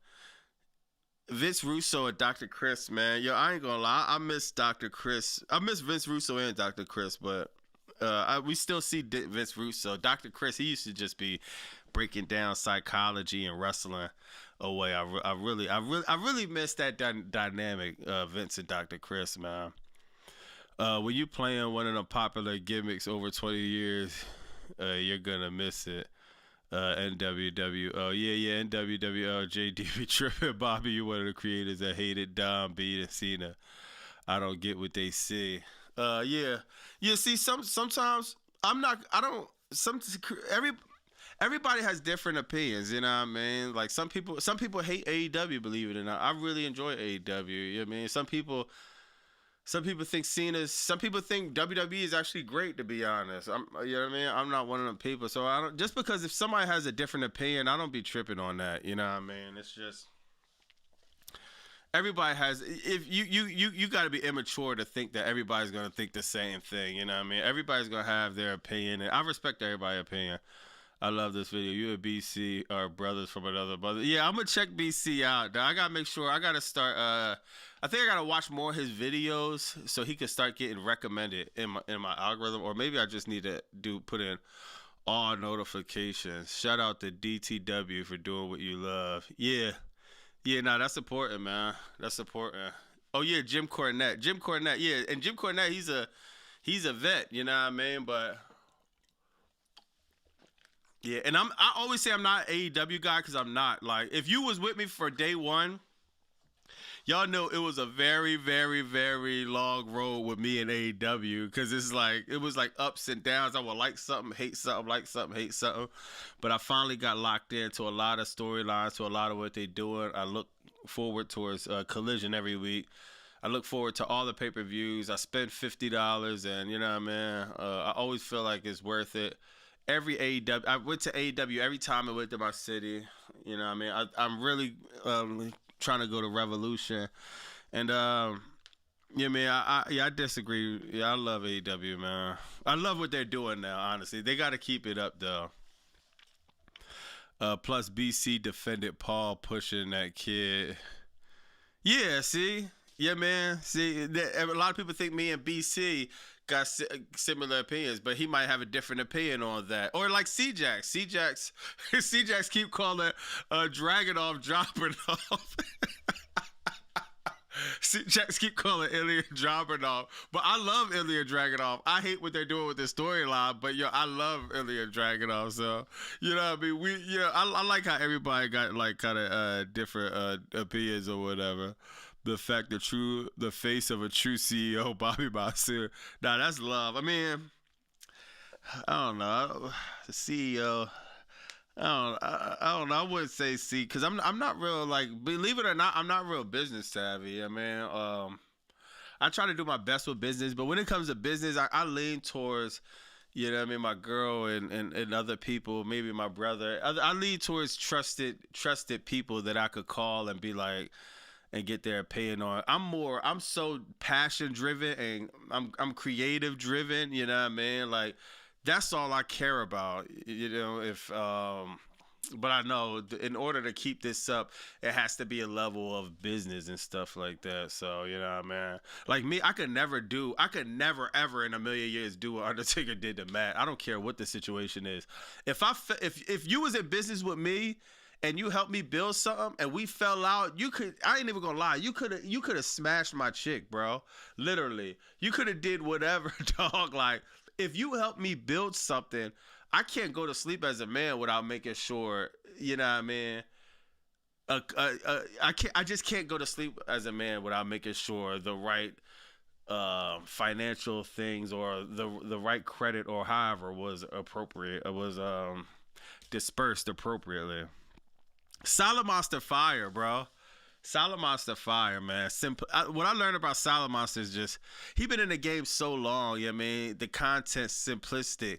Vince Russo and Dr. Chris, man. Yo, I ain't gonna lie. I miss Dr. Chris. I miss Vince Russo and Dr. Chris, but we still see Vince Russo. Dr. Chris, he used to just be breaking down psychology and wrestling away. I really miss that dynamic, Vince and Dr. Chris, man. When you playing one of the popular gimmicks over 20 years, you're gonna miss it. NWWO, yeah, NWWO, JD be tripping. Bobby, you one of the creators that hated Dom, B, and Cena. I don't get what they say. Yeah. See, sometimes everybody has different opinions, you know what I mean? Like some people hate AEW, believe it or not. I really enjoy AEW, you know what I mean? Some people think some people think WWE is actually great, to be honest. You know what I mean? I'm not one of them people. So just because if somebody has a different opinion, I don't be tripping on that, you know what I mean? It's just, everybody has, if you got to be immature to think that everybody's going to think the same thing, you know what I mean? Everybody's going to have their opinion, and I respect everybody's opinion. I love this video. You and BC are brothers from another mother. Yeah, I'm going to check BC out. I got to make sure. I got to start. I think I got to watch more of his videos so he can start getting recommended in my algorithm. Or maybe I just need to put in all notifications. Shout out to DTW for doing what you love. Yeah, nah, that's important, man. That's important. Oh, yeah, Jim Cornette. Yeah, and Jim Cornette, he's a vet, you know what I mean? But... yeah, and I always say I'm not an AEW guy because I'm not. Like, if you was with me for day one, y'all know it was a very, very, very long road with me and AEW because it was like ups and downs. I would like something, hate something, like something, hate something. But I finally got locked into a lot of storylines, to a lot of what they're doing. I look forward towards Collision every week. I look forward to all the pay-per-views. I spend $50, and you know what I mean? I always feel like it's worth it. Every AEW, I went to AEW every time I went to my city. You know what I mean? I'm really trying to go to Revolution. And, yeah, man, I disagree. Yeah, I love AEW, man. I love what they're doing now, honestly. They got to keep it up, though. Plus, BC defended Paul pushing that kid. Yeah, see? Yeah, man. See, a lot of people think me and BC got similar opinions, but he might have a different opinion on that. Or like C-Jax. C-Jax keep calling Dragunov dropping off. C-Jax keep calling Ilya Dragunov. But I love Ilya Dragunov. I hate what they're doing with this storyline, but I love Ilya Dragunov. So, you know what I mean? I like how everybody got like kind of different opinions or whatever. The fact the face of a true CEO, Bobby Basir. Nah, that's love. I mean, I don't know. The CEO. I don't know. I wouldn't say C because I'm not real, like, believe it or not, I'm not real business savvy. I mean, I try to do my best with business, but when it comes to business, I lean towards, you know what I mean, my girl and other people, maybe my brother. I lean towards trusted people that I could call and be like, and get their opinion on. I'm so passion driven and I'm creative driven, you know what I mean? Like, that's all I care about, you know, but I know in order to keep this up, it has to be a level of business and stuff like that. So, you know what I mean? Like me, I could never ever in a million years do what Undertaker did to Matt. I don't care what the situation is. If you was in business with me, and you helped me build something, and we fell out, I ain't even gonna lie, you could have smashed my chick, bro. Literally. You could have did whatever, dog. Like, if you helped me build something, I can't go to sleep as a man without making sure, you know what I mean? I just can't go to sleep as a man without making sure the right financial things or the right credit or however was appropriate. It was dispersed appropriately. Salamonster fire, bro. Salamonster fire, man. What I learned about Salamonster is just he been in the game so long. You know what I mean, the content's simplistic,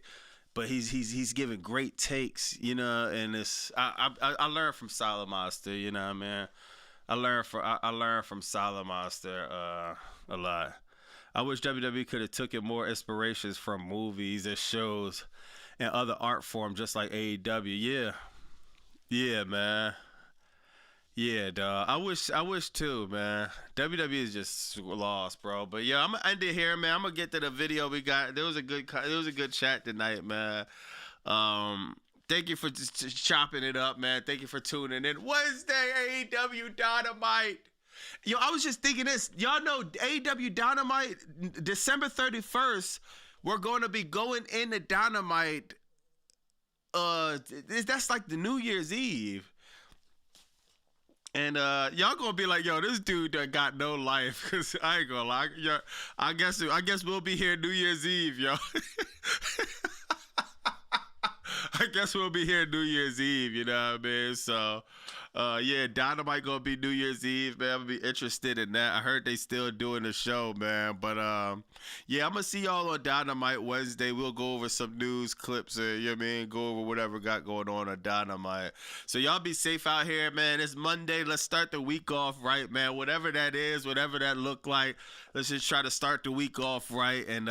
but he's giving great takes. You know, and it's I learned from Salamonster. You know what I mean? I learned from Salamonster a lot. I wish WWE could have taken more inspirations from movies and shows and other art forms, just like AEW. Yeah, man. Yeah, dog. I wish too, man. WWE is just lost, bro. But yeah, I'm gonna end it here, man. I'm gonna get to the video we got. There was a good chat tonight, man. Thank you for just chopping it up, man. Thank you for tuning in. Wednesday, AEW Dynamite. Yo, I was just thinking this. Y'all know AEW Dynamite, December 31st, we're going to be going into Dynamite. That's like the New Year's Eve. And y'all gonna be like, yo, this dude done got no life. Cause I ain't gonna lie. Yo, I guess we'll be here New Year's Eve, yo. I guess we'll be here New Year's Eve, you know what I mean? So, yeah, Dynamite gonna be New Year's Eve, man. I'm gonna be interested in that. I heard they still doing the show, man. But, yeah, I'm gonna see y'all on Dynamite Wednesday. We'll go over some news clips, you know what I mean? Go over whatever got going on Dynamite. So y'all be safe out here, man. It's Monday. Let's start the week off right, man. Whatever that is, whatever that look like, let's just try to start the week off right. And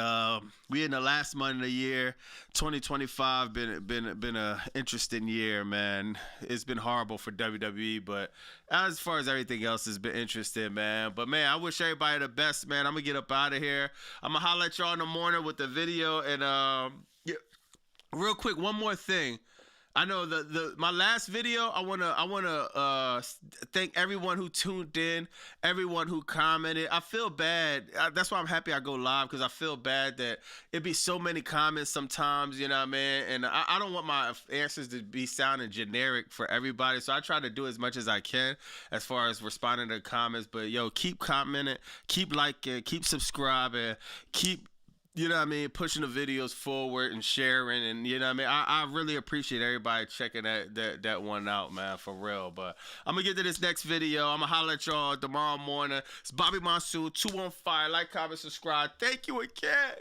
we in the last month of the year. 2025 been a interesting year, man. It's been horrible for WWE, but as far as everything else has been interesting, man. But man, I wish everybody the best, man. I'm gonna get up out of here. I'm gonna holler at y'all in the morning with the video. And yeah, real quick, one more thing. I know my last video, I wanna thank everyone who tuned in, everyone who commented. I feel bad. That's why I'm happy I go live, because I feel bad that it be so many comments sometimes, you know what I mean? And I don't want my answers to be sounding generic for everybody, so I try to do as much as I can as far as responding to comments. But yo, keep commenting, keep liking, keep subscribing, keep, you know what I mean, pushing the videos forward and sharing, and you know what I mean. I really appreciate everybody checking that one out, man, for real. But I'm gonna get to this next video. I'm gonna holler at y'all tomorrow morning. It's Bobby Monsoon, 215. Like, comment, subscribe. Thank you again.